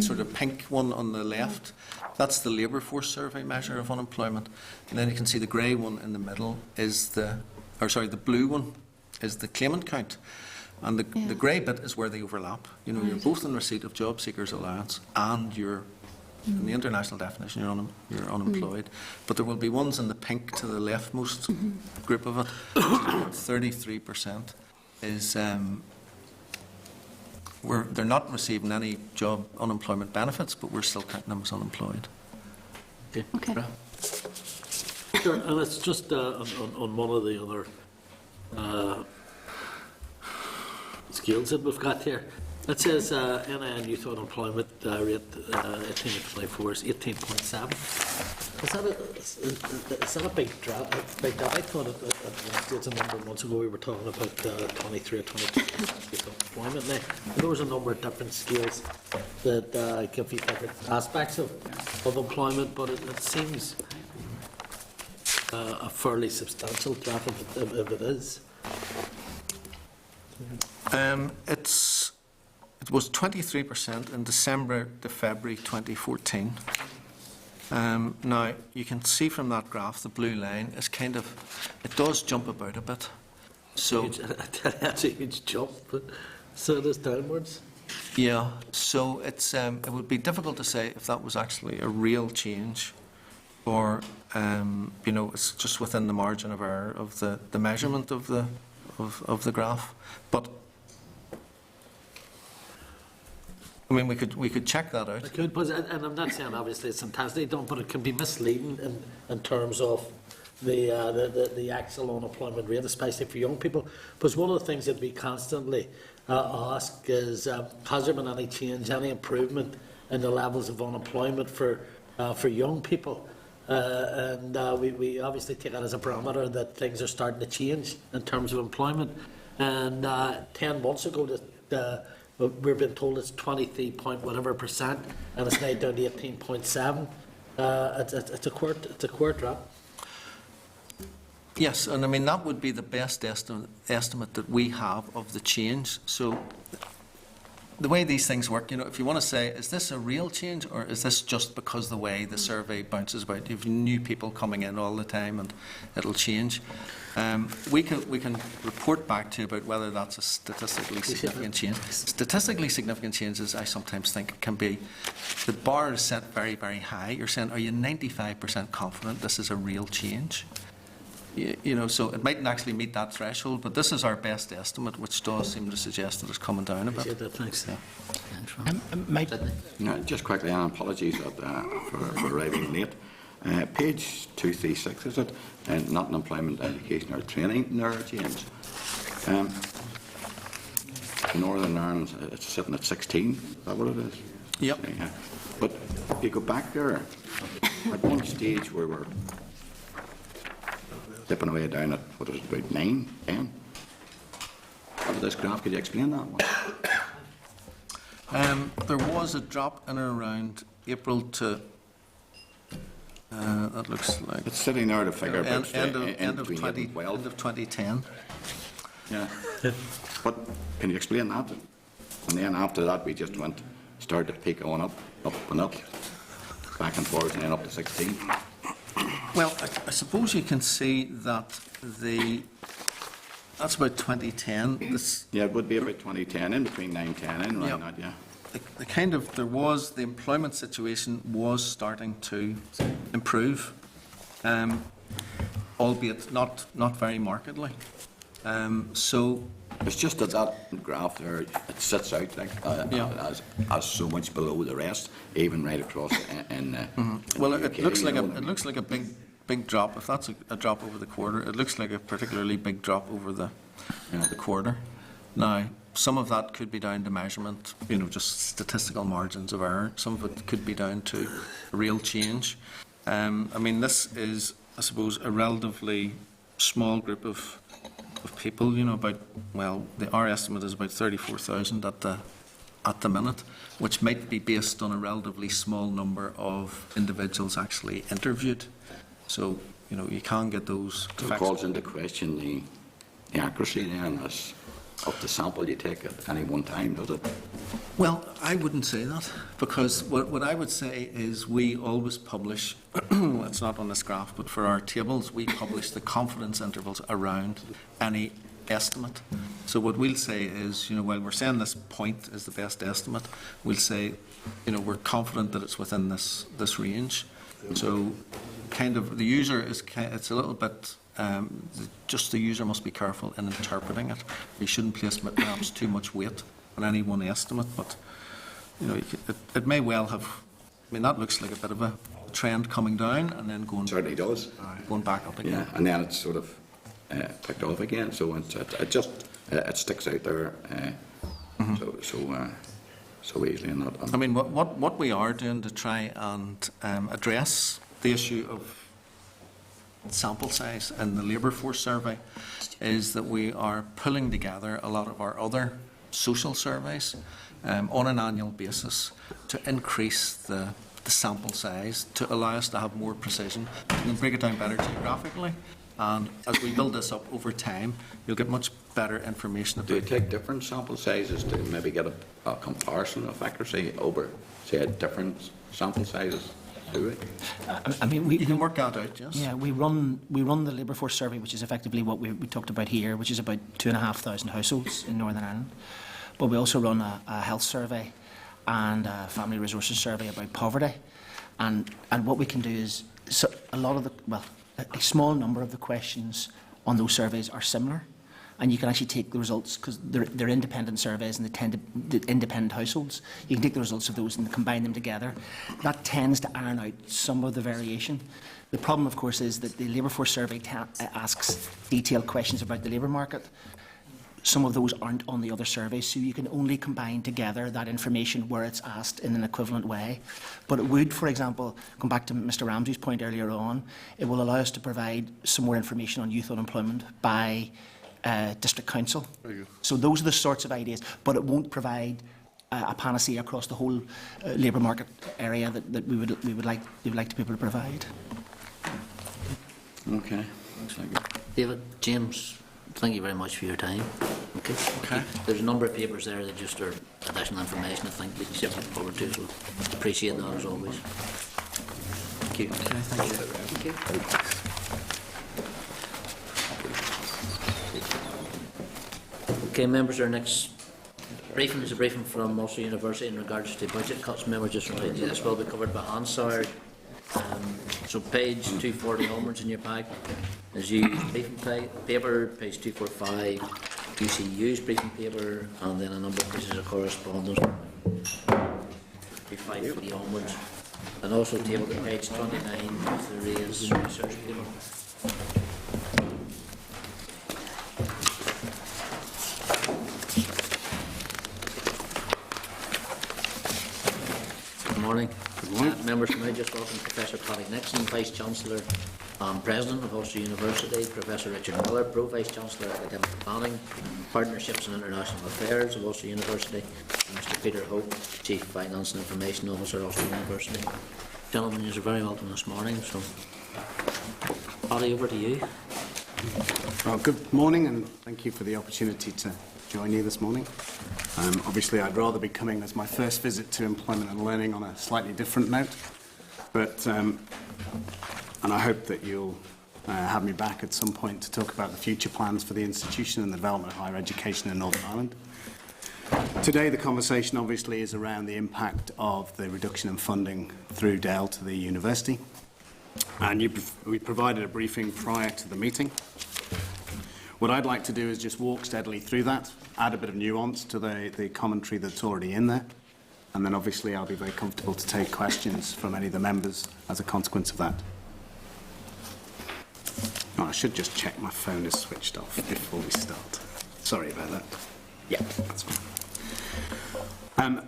E: sort of pink one on the left, that's the Labour Force Survey measure of unemployment. And then you can see the grey one in the middle is the blue one is the claimant count. And the grey bit is where they overlap. You know, you're both in receipt of job seekers allowance and you're, in the international definition, you're unemployed. But there will be ones in the pink to the leftmost group of it. 33% is they're not receiving any job unemployment benefits, but we're still counting them as unemployed.
J: Okay.
F: Sure, and it's just on one of the other scales that we've got here. It says NIN youth unemployment rate 18 to 24 is 18.7. Is that a big drop? I thought it's a number of months ago we were talking about 23 or 22 youth unemployment. Now, there was a number of different scales that give you different aspects of employment, but it seems a fairly substantial drop if it is.
E: It was 23% in December to February 2014. Now, you can see from that graph, the blue line is kind of, it does jump about a bit. So
F: That's a huge jump, but so it is downwards.
E: yeah, so it's it would be difficult to say if that was actually a real change, or you know, it's just within the margin of error of the measurement of the graph. But I mean, we could check that out.
F: I could, but, and I'm not saying obviously it's fantastic, don't, but it can be misleading in terms of the actual unemployment rate, especially for young people. Because one of the things that we constantly ask is, has there been any change, any improvement in the levels of unemployment for young people? And we obviously take that as a barometer that things are starting to change in terms of employment. And 10 months ago, we've been told it's 23% and it's now down to 18.7. It's a queer drop.
E: Yes, and I mean that would be the best estimate that we have of the change. So the way these things work, you know, if you want to say, is this a real change or is this just because the way the survey bounces about? You have new people coming in all the time and it'll change. We can report back to you about whether that's a statistically significant change. Statistically significant changes, I sometimes think, can be, the bar is set very, very high. You're saying, are you 95% confident this is a real change? You know, so it mightn't actually meet that threshold, but this is our best estimate, which does seem to suggest that it's coming down a bit.
F: Thanks.
I: Mike,
K: No, just quickly, and apologies for arriving late. Page 236, is it? Not in employment, education or training, there, James. Northern Ireland, it's sitting at 16, is that what it is?
E: Yep.
K: Yeah. But if you go back there, at one stage we were dipping away down at, what is it, about 9, 10? What is this graph? Could you explain that one?
E: There was a drop in and around April to, that looks like
K: It's sitting there to figure
E: end,
K: about
E: end of
K: between 8 and 12.
E: end of 2010.
K: Yeah. But can you explain that? And then after that, we just started to peak on up and up, back and forth, and then up to 16.
E: Well, I suppose you can see that that's about 2010.
K: Yeah, it would be about 2010, in between 9, 10, and around that, yeah.
E: The employment situation was starting to improve, albeit not very markedly. So
K: It's just that graph there, it sits out like as so much below the rest, even right across in
E: well,
K: the
E: it
K: UK,
E: looks like a big drop. If that's a drop over the quarter, it looks like a particularly big drop over the quarter. Now, some of that could be down to measurement, you know, just statistical margins of error. Some of it could be down to a real change. I mean, this is, I suppose, a relatively small group of people, you know, our estimate is about 34,000 at the minute, which might be based on a relatively small number of individuals actually interviewed. So, you know, you can get those.
K: So it calls into question the accuracy then of the sample you take at any one time, does it?
E: Well, I wouldn't say that, because what I would say is we always publish, it's not on this graph, but for our tables, we publish the confidence intervals around any estimate. So what we'll say is, you know, while we're saying this point is the best estimate, we'll say, you know, we're confident that it's within this range. So kind of the user it's a little bit, just the user must be careful in interpreting it. You shouldn't place perhaps too much weight on any one estimate, but you know, it may well have. I mean, that looks like a bit of a trend coming down and then going.
K: Certainly does.
E: Going back up again.
K: Yeah, and then it's sort of picked off again. So it just it sticks out there so easily. And not,
E: I mean, what we are doing to try and address the issue of sample size in the labour force survey is that we are pulling together a lot of our other social surveys on an annual basis to increase the sample size to allow us to have more precision and break it down better geographically. And as we build this up over time, you'll get much better information about.
K: Do you take different sample sizes to maybe get a comparison of accuracy over, say, different sample sizes? Do we?
I: I mean, we
E: You can work that out, yes?
I: Yeah, we run the labour force survey, which is effectively what we talked about here, which is about 2,500 households in Northern Ireland. But we also run a health survey and a family resources survey about poverty. And what we can do is, so a lot of a small number of the questions on those surveys are similar. And you can actually take the results, because they're independent surveys and they tend to independent households. You can take the results of those and combine them together. That tends to iron out some of the variation. The problem, of course, is that the labour force survey asks detailed questions about the labour market. Some of those aren't on the other surveys, so you can only combine together that information where it's asked in an equivalent way. But it would, for example, come back to Mr Ramsey's point earlier on, it will allow us to provide some more information on youth unemployment by district council. So those are the sorts of ideas, but it won't provide a panacea across the whole labour market area that we would like to be able to provide.
K: Okay. Looks like it.
A: David, James, thank you very much for your time. Okay. There's a number of papers there that just are additional information I think we can look forward to, so appreciate that as always. Thank you.
E: Okay, thank you.
C: Thank you.
A: Okay, members, our next briefing is a briefing from Ulster University in regards to budget cuts. Members, just remind you, this will be covered by Hansard. So page 240 onwards in your pack is used briefing paper, page 245 UCU's briefing paper, and then a number of pieces of correspondence 550 onwards, and also tabled at page 29 of the Ray's research paper. Good morning. Members, may I just welcome Professor Paddy Nixon, Vice-Chancellor and President of Ulster University, Professor Richard Miller, Pro-Vice-Chancellor of Academic Planning, Partnerships and International Affairs of Ulster University, and Mr Peter Hope, Chief Finance and Information Officer of Ulster University. Gentlemen, you are very welcome this morning, so Paddy, over to you.
L: Well, good morning, and thank you for the opportunity to join you this morning. Obviously, I'd rather be coming as my first visit to employment and learning on a slightly different note, but and I hope that you'll have me back at some point to talk about the future plans for the institution and the development of higher education in Northern Ireland. Today, the conversation obviously is around the impact of the reduction in funding through DEL to the university, and we provided a briefing prior to the meeting. What I'd like to do is just walk steadily through that, add a bit of nuance to the commentary that's already in there, and then obviously I'll be very comfortable to take questions from any of the members as a consequence of that. Oh, I should just check my phone is switched off before we start. Sorry about that. Yeah, that's fine.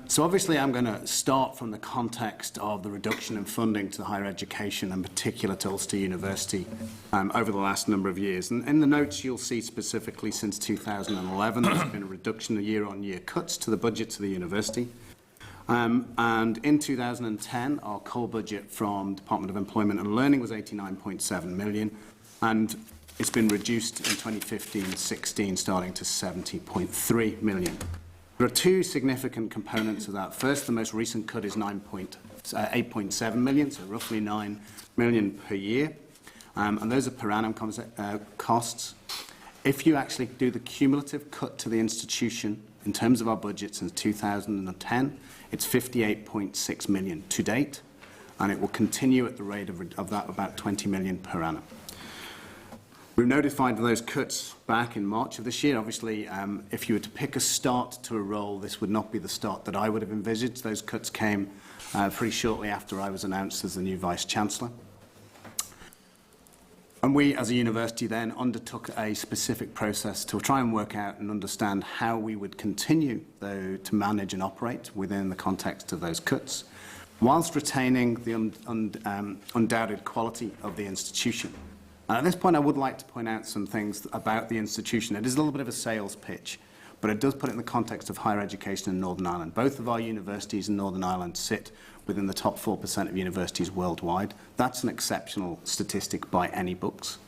L: So obviously I'm going to start from the context of the reduction in funding to higher education, in particular to Ulster University, over the last number of years. And in the notes you'll see specifically since 2011 there's been a reduction of year-on-year cuts to the budget to the university. And in 2010 our core budget from Department of Employment and Learning was 89.7 million, and it's been reduced in 2015-16 starting to 70.3 million. There are two significant components of that. First, the most recent cut is 8.7 million, so roughly 9 million per year. And those are per annum costs. If you actually do the cumulative cut to the institution in terms of our budget since 2010, it's 58.6 million to date, and it will continue at the rate of that about 20 million per annum. We were notified of those cuts back in March of this year. Obviously, if you were to pick a start to a role, this would not be the start that I would have envisaged. Those cuts came pretty shortly after I was announced as the new Vice-Chancellor. And we, as a university, then undertook a specific process to try and work out and understand how we would continue, though, to manage and operate within the context of those cuts, whilst retaining the undoubted quality of the institution. And at this point, I would like to point out some things about the institution. It is a little bit of a sales pitch, but it does put it in the context of higher education in Northern Ireland. Both of our universities in Northern Ireland sit within the top 4% of universities worldwide. That's an exceptional statistic by any books.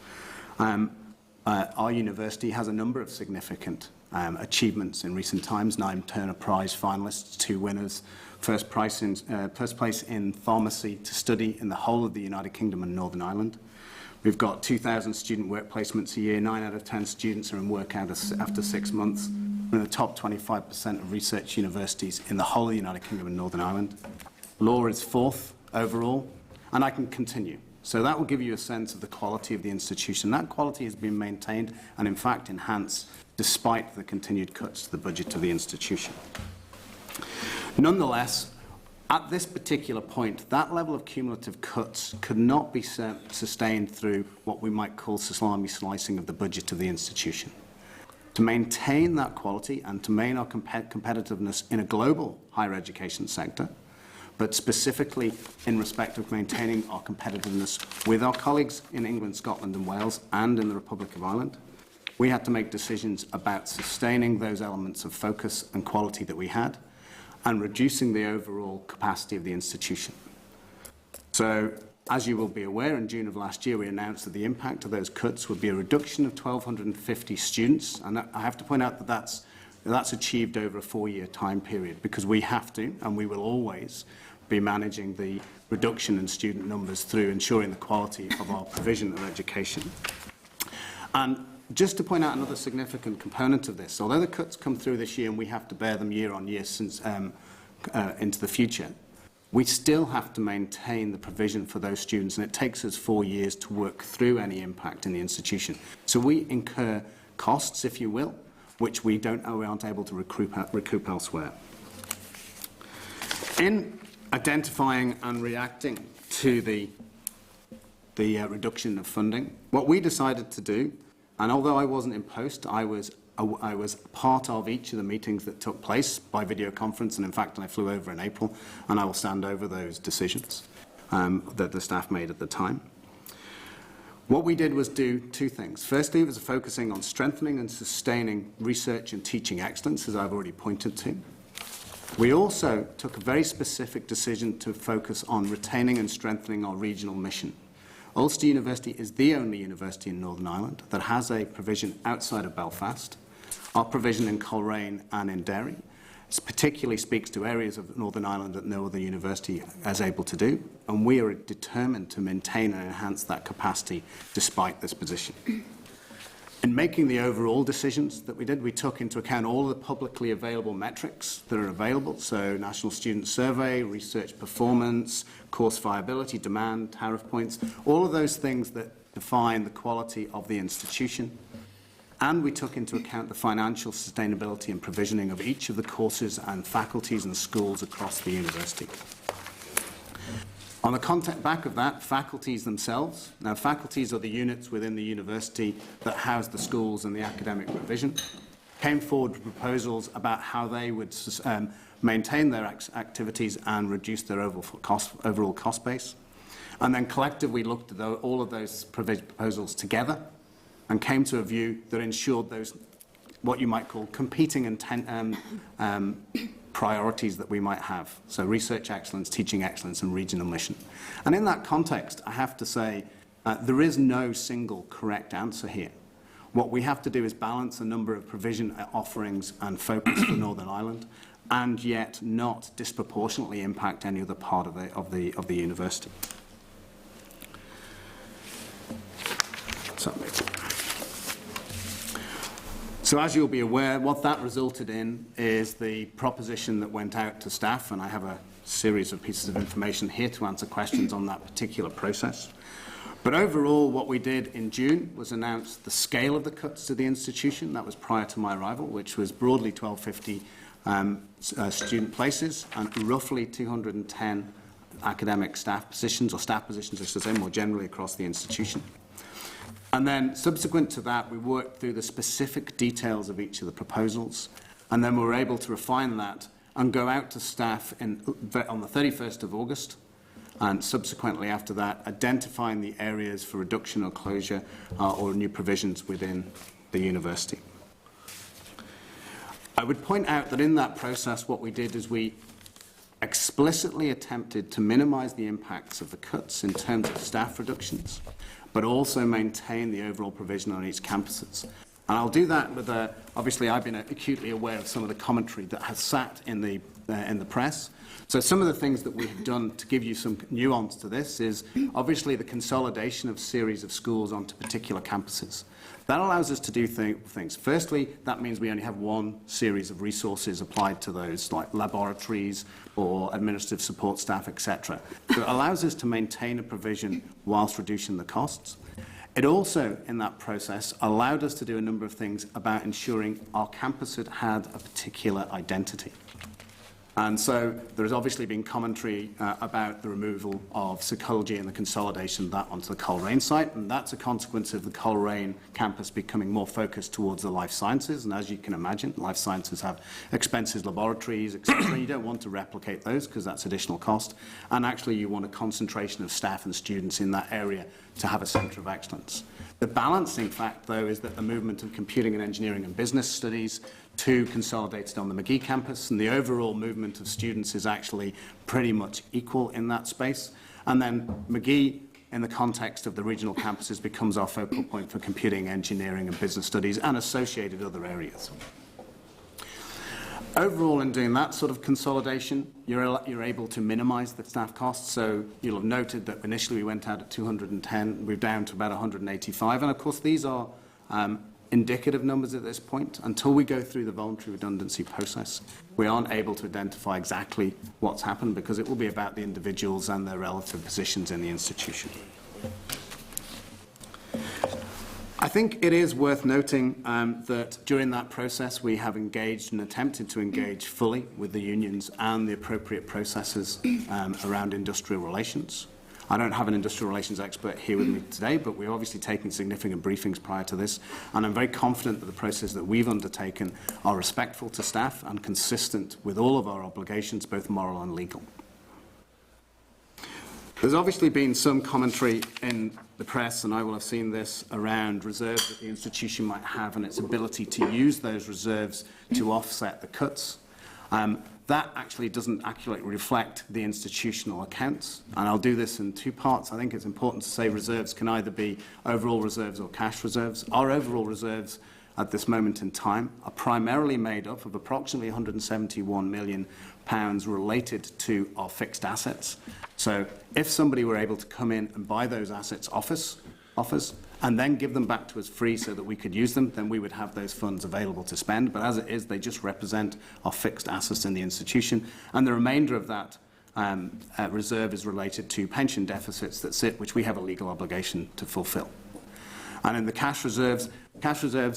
L: Our university has a number of significant achievements in recent times. 9 Turner Prize finalists, 2 winners, first place in pharmacy to study in the whole of the United Kingdom and Northern Ireland. We've got 2,000 student work placements a year. 9 out of 10 students are in work after 6 months. We're in the top 25% of research universities in the whole of the United Kingdom and Northern Ireland. Law is 4th overall, and I can continue. So that will give you a sense of the quality of the institution. That quality has been maintained and, in fact, enhanced despite the continued cuts to the budget of the institution. Nonetheless, at this particular point, that level of cumulative cuts could not be sustained through what we might call salami slicing of the budget of the institution. To maintain that quality and to maintain our competitiveness in a global higher education sector, but specifically in respect of maintaining our competitiveness with our colleagues in England, Scotland and Wales and in the Republic of Ireland, we had to make decisions about sustaining those elements of focus and quality that we had and reducing the overall capacity of the institution. So, as you will be aware, in June of last year, we announced that the impact of those cuts would be a reduction of 1,250 students, and I have to point out that that's achieved over a 4-year time period, because we have to, and we will always be managing the reduction in student numbers through ensuring the quality of our provision of education. And just to point out another significant component of this, although the cuts come through this year and we have to bear them year on year since into the future, we still have to maintain the provision for those students, and it takes us 4 years to work through any impact in the institution. So we incur costs, if you will, which we aren't able to recoup elsewhere. In identifying and reacting to the reduction of funding, what we decided to do, and although I wasn't in post, I was part of each of the meetings that took place by video conference, and in fact I flew over in April, and I will stand over those decisions that the staff made at the time. What we did was do 2 things. Firstly, it was focusing on strengthening and sustaining research and teaching excellence, as I've already pointed to. We also took a very specific decision to focus on retaining and strengthening our regional mission. Ulster University is the only university in Northern Ireland that has a provision outside of Belfast. Our provision in Coleraine and in Derry particularly speaks to areas of Northern Ireland that no other university is able to do, and we are determined to maintain and enhance that capacity despite this position. In making the overall decisions that we did, we took into account all of the publicly available metrics that are available, so National Student Survey, research performance, course viability, demand, tariff points, all of those things that define the quality of the institution. And we took into account the financial sustainability and provisioning of each of the courses and faculties and schools across the university. On the back of that, faculties themselves. Now, faculties are the units within the university that house the schools and the academic provision, came forward with proposals about how they would maintain their activities and reduce their overall cost base. And then collectively looked at all of those proposals together and came to a view that ensured those, what you might call, competing priorities that we might have. So research excellence, teaching excellence, and regional mission. And in that context, I have to say, there is no single correct answer here. What we have to do is balance a number of provision offerings and focus for Northern Ireland, and yet not disproportionately impact any other part of the university. So as you'll be aware, what that resulted in is the proposition that went out to staff, and I have a series of pieces of information here to answer questions on that particular process. But overall, what we did in June was announce the scale of the cuts to the institution. That was prior to my arrival, which was broadly 1,250 student places and roughly 210 academic staff positions, or staff positions, I should say, more generally across the institution. And then subsequent to that, we worked through the specific details of each of the proposals, and then we were able to refine that and go out to staff on the 31st of August, and subsequently after that, identifying the areas for reduction or closure or new provisions within the university. I would point out that in that process, what we did is we explicitly attempted to minimise the impacts of the cuts in terms of staff reductions, but also maintain the overall provision on each campuses. And I'll do that with obviously I've been acutely aware of some of the commentary that has sat in the press. So some of the things that we've done to give you some nuance to this is obviously the consolidation of series of schools onto particular campuses. That allows us to do things. Firstly, that means we only have one series of resources applied to those, like laboratories or administrative support staff, etc. So it allows us to maintain a provision whilst reducing the costs. It also, in that process, allowed us to do a number of things about ensuring our campus had a particular identity. And so there has obviously been commentary about the removal of psychology and the consolidation of that onto the Coleraine site, and that's a consequence of the Coleraine campus becoming more focused towards the life sciences. And as you can imagine, life sciences have expensive laboratories, etc. You don't want to replicate those because that's additional cost. And actually, you want a concentration of staff and students in that area to have a centre of excellence. The balancing fact, though, is that the movement of computing and engineering and business studies to consolidated on the Magee campus, and the overall movement of students is actually pretty much equal in that space. And then Magee, in the context of the regional campuses, becomes our focal point for computing, engineering and business studies and associated other areas. Overall, in doing that sort of consolidation, you're able to minimise the staff costs. So you'll have noted that initially we went out at 210, we're down to about 185. And of course, these are indicative numbers at this point. Until we go through the voluntary redundancy process, we aren't able to identify exactly what's happened because it will be about the individuals and their relative positions in the institution. I think it is worth noting that during that process we have engaged and attempted to engage fully with the unions and the appropriate processes around industrial relations. I don't have an industrial relations expert here with me today, but we're obviously taking significant briefings prior to this, and I'm very confident that the processes that we've undertaken are respectful to staff and consistent with all of our obligations, both moral and legal. There's obviously been some commentary in the press, and I will have seen this, around reserves that the institution might have and its ability to use those reserves to offset the cuts. That actually doesn't accurately reflect the institutional accounts, and I'll do this in two parts. I think it's important to say reserves can either be overall reserves or cash reserves. Our overall reserves at this moment in time are primarily made up of approximately £171 million related to our fixed assets. So if somebody were able to come in and buy those assets offers and then give them back to us free so that we could use them, then we would have those funds available to spend. But as it is, they just represent our fixed assets in the institution. And the remainder of that reserve is related to pension deficits that sit, which we have a legal obligation to fulfil. And in the cash reserves,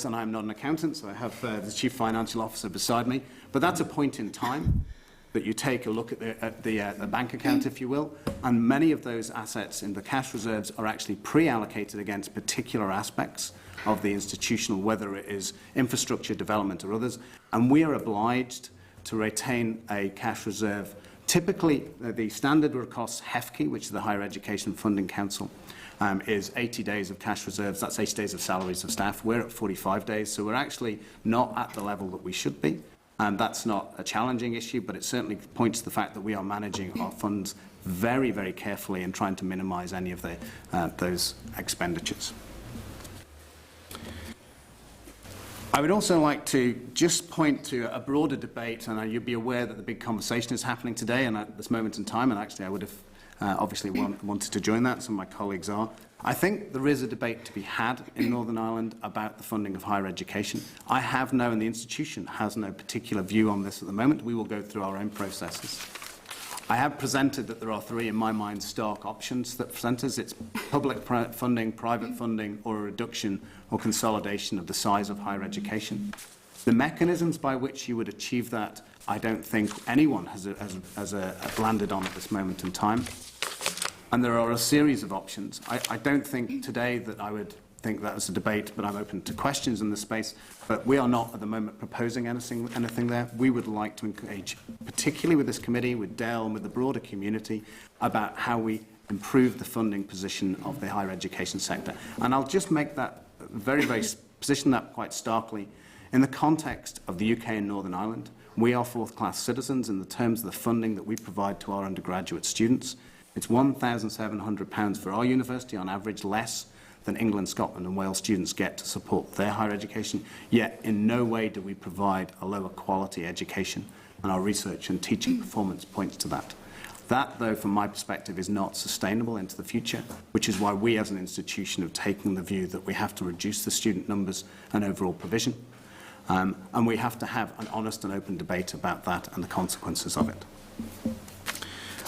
L: and I'm not an accountant, so I have the Chief Financial Officer beside me, but that's a point in time that you take a look at the bank account, if you will, and many of those assets in the cash reserves are actually pre-allocated against particular aspects of the institutional, whether it is infrastructure development or others, and we are obliged to retain a cash reserve. Typically, the standard costs HEFCE, which is the Higher Education Funding Council, is 80 days of cash reserves. That's 80 days of salaries of staff. We're at 45 days, so we're actually not at the level that we should be. And that's not a challenging issue, but it certainly points to the fact that we are managing our funds very, very carefully and trying to minimise any of those expenditures. I would also like to just point to a broader debate, and you'll be aware that the big conversation is happening today and at this moment in time, and actually I would have obviously wanted to join that, some of my colleagues are. I think there is a debate to be had in Northern Ireland about the funding of higher education. I have no, and the institution has no particular view on this at the moment. We will go through our own processes. I have presented that there are three, in my mind, stark options that present us. It's public funding, private funding, or a reduction or consolidation of the size of higher education. The mechanisms by which you would achieve that, I don't think anyone has landed on at this moment in time. And there are a series of options. I don't think today that I would think that was a debate, but I'm open to questions in this space. But we are not at the moment proposing anything there. We would like to engage, particularly with this committee, with Dell and with the broader community, about how we improve the funding position of the higher education sector. And I'll just make that position that quite starkly. In the context of the UK and Northern Ireland, we are fourth-class citizens in the terms of the funding that we provide to our undergraduate students. It's £1,700 for our university, on average less than England, Scotland and Wales students get to support their higher education, yet in no way do we provide a lower quality education, and our research and teaching performance points to that. That, though, from my perspective, is not sustainable into the future, which is why we as an institution have taken the view that we have to reduce the student numbers and overall provision, and we have to have an honest and open debate about that and the consequences of it.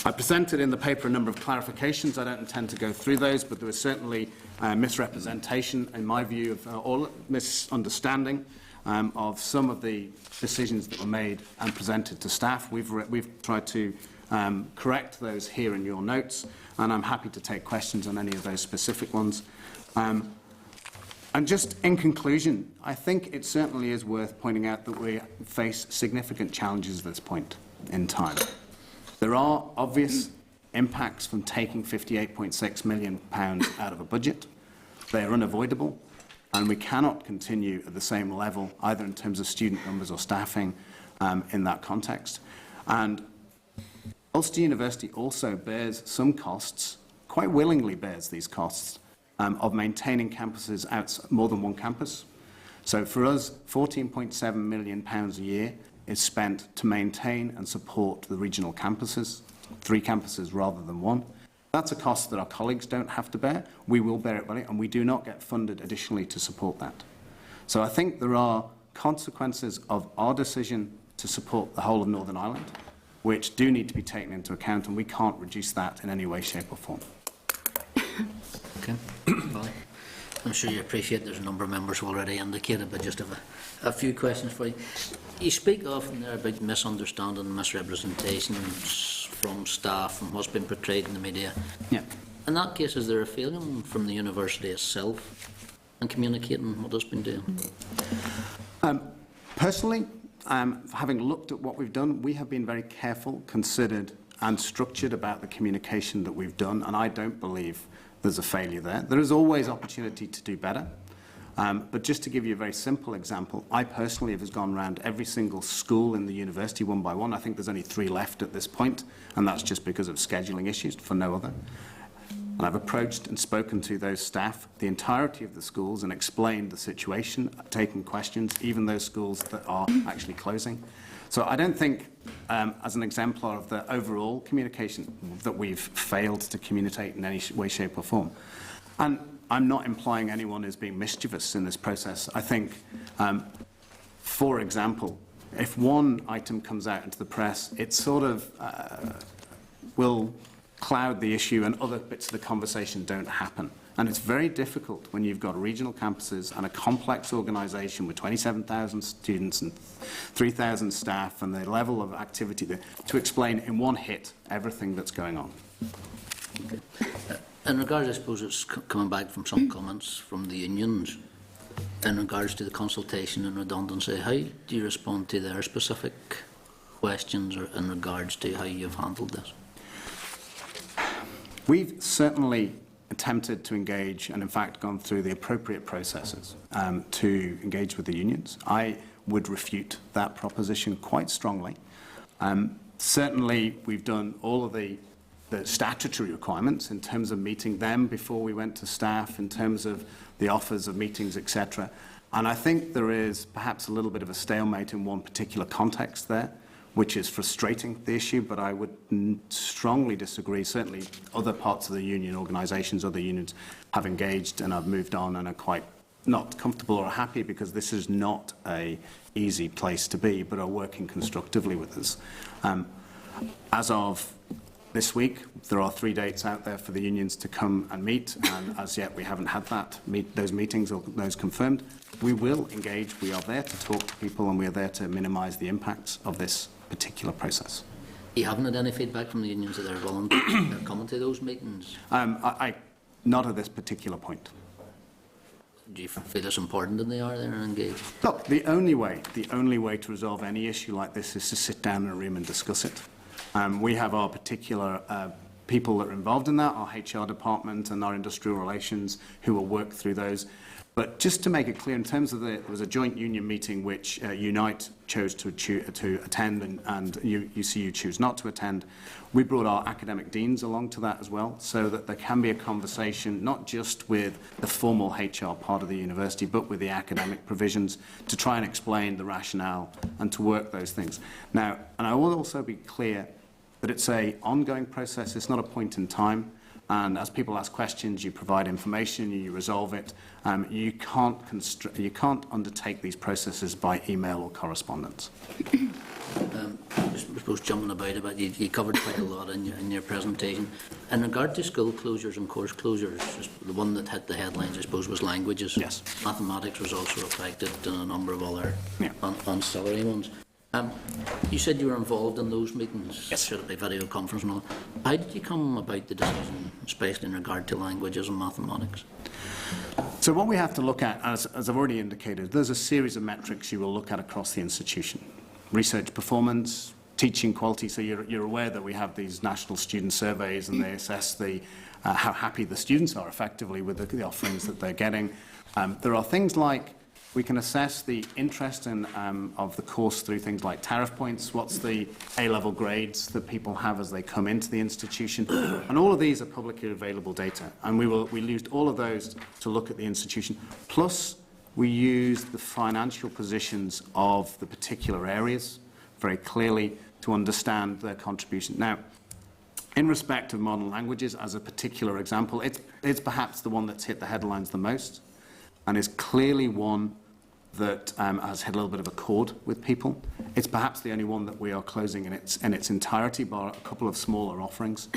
L: I presented in the paper a number of clarifications. I don't intend to go through those, but there was certainly misrepresentation, in my view, or misunderstanding of some of the decisions that were made and presented to staff. We've tried to correct those here in your notes, and I'm happy to take questions on any of those specific ones. And just in conclusion, I think it certainly is worth pointing out that we face significant challenges at this point in time. There are obvious impacts from taking £58.6 million out of a budget. They are unavoidable, and we cannot continue at the same level, either in terms of student numbers or staffing, in that context. And Ulster University also bears some costs, quite willingly bears these costs, of maintaining campuses outside more than one campus. So for us, £14.7 million a year is spent to maintain and support the regional campuses, 3 campuses rather than 1. That's a cost that our colleagues don't have to bear. We will bear it, and we do not get funded additionally to support that. So I think there are consequences of our decision to support the whole of Northern Ireland, which do need to be taken into account, and we can't reduce that in any way, shape or form.
A: Okay. Well, I'm sure you appreciate there's a number of members who already indicated, but just have a few questions for you. You speak often there about misunderstanding and misrepresentations from staff and what's been portrayed in the media.
L: Yeah.
A: In that case, is there a failure from the university itself in communicating what it's been doing?
L: Personally, having looked at what we've done, we have been very careful, considered and structured about the communication that we've done, and I don't believe there's a failure there. There is always opportunity to do better. But just to give you a very simple example, I personally have gone around every single school in the university one by one. I think there's only 3 left at this point, and that's just because of scheduling issues, for no other. And I've approached and spoken to those staff, the entirety of the schools, and explained the situation, taken questions, even those schools that are actually closing. So I don't think, as an exemplar of the overall communication, that we've failed to communicate in any way, shape or form. And I'm not implying anyone is being mischievous in this process. I think, for example, if one item comes out into the press, it sort of will cloud the issue and other bits of the conversation don't happen. And it's very difficult when you've got regional campuses and a complex organisation with 27,000 students and 3,000 staff and the level of activity there to explain in one hit everything that's going on.
A: Okay. In regards, I suppose it's coming back from some comments from the unions in regards to the consultation and redundancy. How do you respond to their specific questions or in regards to how you've handled this?
L: We've certainly attempted to engage and in fact gone through the appropriate processes to engage with the unions. I would refute that proposition quite strongly. Certainly we've done all of the statutory requirements in terms of meeting them before we went to staff, in terms of the offers of meetings, etc. And I think there is perhaps a little bit of a stalemate in one particular context there, which is frustrating the issue, but I would strongly disagree. Certainly other parts of the union organisations, other unions have engaged and have moved on and are quite not comfortable or happy because this is not an easy place to be, but are working constructively with us. As of this week, there are 3 dates out there for the unions to come and meet, and as yet we haven't had those meetings or those confirmed. We will engage. We are there to talk to people, and we are there to minimise the impacts of this particular process.
A: You haven't had any feedback from the unions that they're willing to come to those meetings?
L: Not at this particular point.
A: do you feel it's important that they are there and engaged?
L: Look, the only way to resolve any issue like this is to sit down in a room and discuss it. We have our particular people that are involved in that, our HR department and our industrial relations, who will work through those. But just to make it clear, in terms of there was a joint union meeting which Unite chose to attend and UCU choose not to attend. We brought our academic deans along to that as well, so that there can be a conversation not just with the formal HR part of the university, but with the academic provisions to try and explain the rationale and to work those things. Now, and I will also be clear that it's an ongoing process, it's not a point in time. And as people ask questions, you provide information, you resolve it. You can't undertake these processes by email or correspondence.
A: I suppose jumping about a bit, you covered quite a lot in your presentation. In regard to school closures and course closures, the one that hit the headlines, I suppose, was languages.
L: Yes.
A: Mathematics was also affected, and a number of other
L: Yeah.
A: ancillary ones. You said you were involved in those meetings,
L: yes,
A: should it be video conference and all. How did you come about the decision, especially in regard to languages and mathematics?
L: So what we have to look at, as I've already indicated, there's a series of metrics you will look at across the institution. Research performance, teaching quality, so you're aware that we have these national student surveys and they assess how happy the students are effectively with the offerings that they're getting. There are things like we can assess the interest of the course through things like tariff points. What's the A-level grades that people have as they come into the institution? And all of these are publicly available data. And we used all of those to look at the institution. Plus, we used the financial positions of the particular areas very clearly to understand their contribution. Now, in respect of modern languages, as a particular example, it's perhaps the one that's hit the headlines the most and is clearly one that has hit a little bit of a chord with people. It's perhaps the only one that we are closing in its entirety, bar a couple of smaller offerings.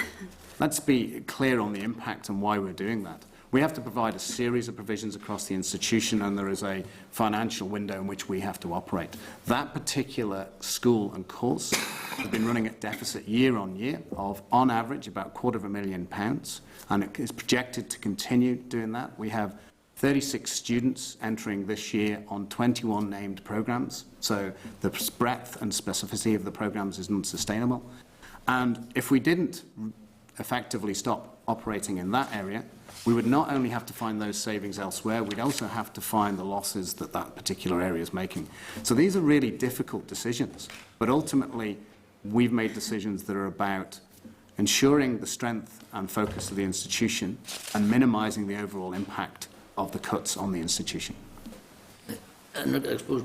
L: Let's be clear on the impact and why we're doing that. We have to provide a series of provisions across the institution, and there is a financial window in which we have to operate. That particular school and course has been running at deficit year on year of, on average, about £250,000, and it is projected to continue doing that. We have 36 students entering this year on 21 named programs, so the breadth and specificity of the programs is unsustainable. And if we didn't effectively stop operating in that area, we would not only have to find those savings elsewhere, we'd also have to find the losses that that particular area is making. So these are really difficult decisions, but ultimately we've made decisions that are about ensuring the strength and focus of the institution and minimising the overall impact of the cuts on the institution.
A: And I suppose,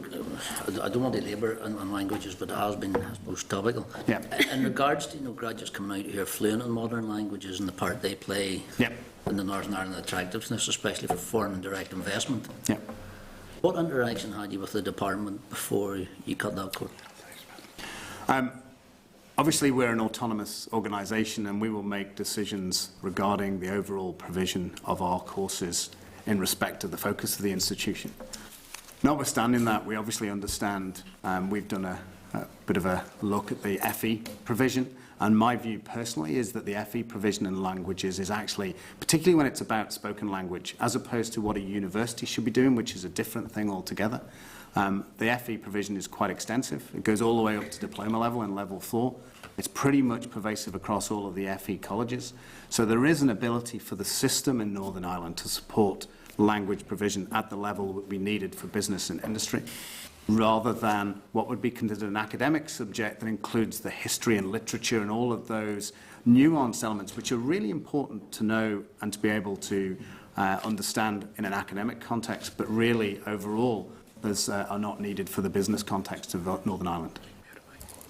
A: I don't want to labour on languages, but it has been, I suppose, topical.
L: Yeah.
A: In regards to graduates coming out here fluent in modern languages and the part they play in the Northern Ireland attractiveness, especially for foreign and direct investment, what interaction had you with the department before you cut that cord?
L: Obviously, we're an autonomous organisation and we will make decisions regarding the overall provision of our courses in respect of the focus of the institution. Notwithstanding that, we obviously understand we've done a bit of a look at the FE provision, and my view personally is that the FE provision in languages is actually, particularly when it's about spoken language, as opposed to what a university should be doing, which is a different thing altogether. The FE provision is quite extensive. It goes all the way up to diploma level and level 4. It's pretty much pervasive across all of the FE colleges. So there is an ability for the system in Northern Ireland to support language provision at the level that would be needed for business and industry, rather than what would be considered an academic subject that includes the history and literature and all of those nuanced elements which are really important to know and to be able to understand in an academic context, but really overall are not needed for the business context of Northern Ireland.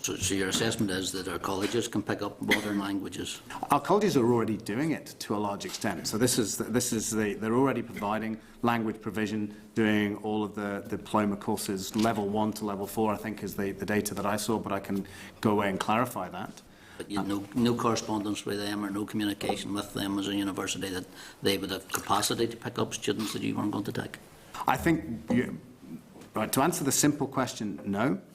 A: So your assessment is that our colleges can pick up modern languages?
L: Our colleges are already doing it to a large extent. So they're already providing language provision, doing all of the diploma courses, level 1 to level 4, I think is the data that I saw, but I can go away and clarify that.
A: But you had no correspondence with them or no communication with them as a university that they would have capacity to pick up students that you weren't going to take?
L: I think right, to answer the simple question,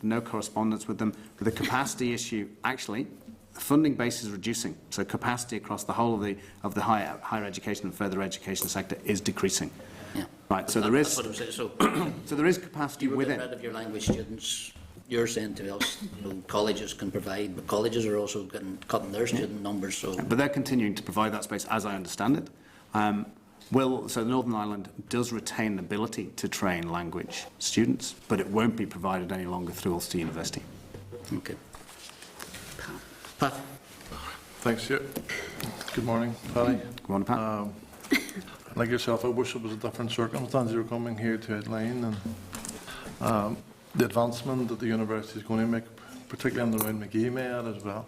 L: no correspondence with them. For the capacity issue, actually, the funding base is reducing. So capacity across the whole of the higher education and further education sector is decreasing.
A: Yeah.
L: Right, so there
A: That's
L: is,
A: what I'm saying. So
L: so there is capacity
A: you were getting
L: within.
A: rid of your language students. You're saying to us, colleges can provide, but colleges are also cutting their student numbers. So
L: But they're continuing to provide that space, as I understand it. So Northern Ireland does retain the ability to train language students, but it won't be provided any longer through Ulster University.
A: okay. Pat.
H: Thanks, Stuart. Good morning, Paddy.
L: Good morning, Pat.
H: Like yourself, I wish it was a different circumstance you were coming here to outline, and the advancement that the university is going to make, particularly on the round McGee may add as well,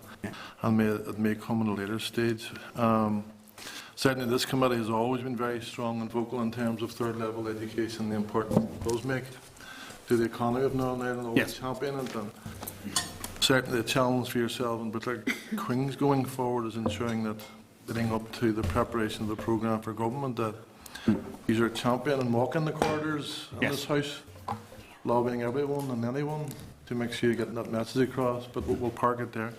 H: and it may come at a later stage. Certainly this committee has always been very strong and vocal in terms of third level education, the importance it does make to the economy of Northern Ireland, always championing it. And certainly the challenge for yourself and particularly Queen's going forward is ensuring that leading up to the preparation of the programme for government that these are champion and walking the corridors in this house, lobbying everyone and anyone to make sure you're getting that message across, but we'll park it there.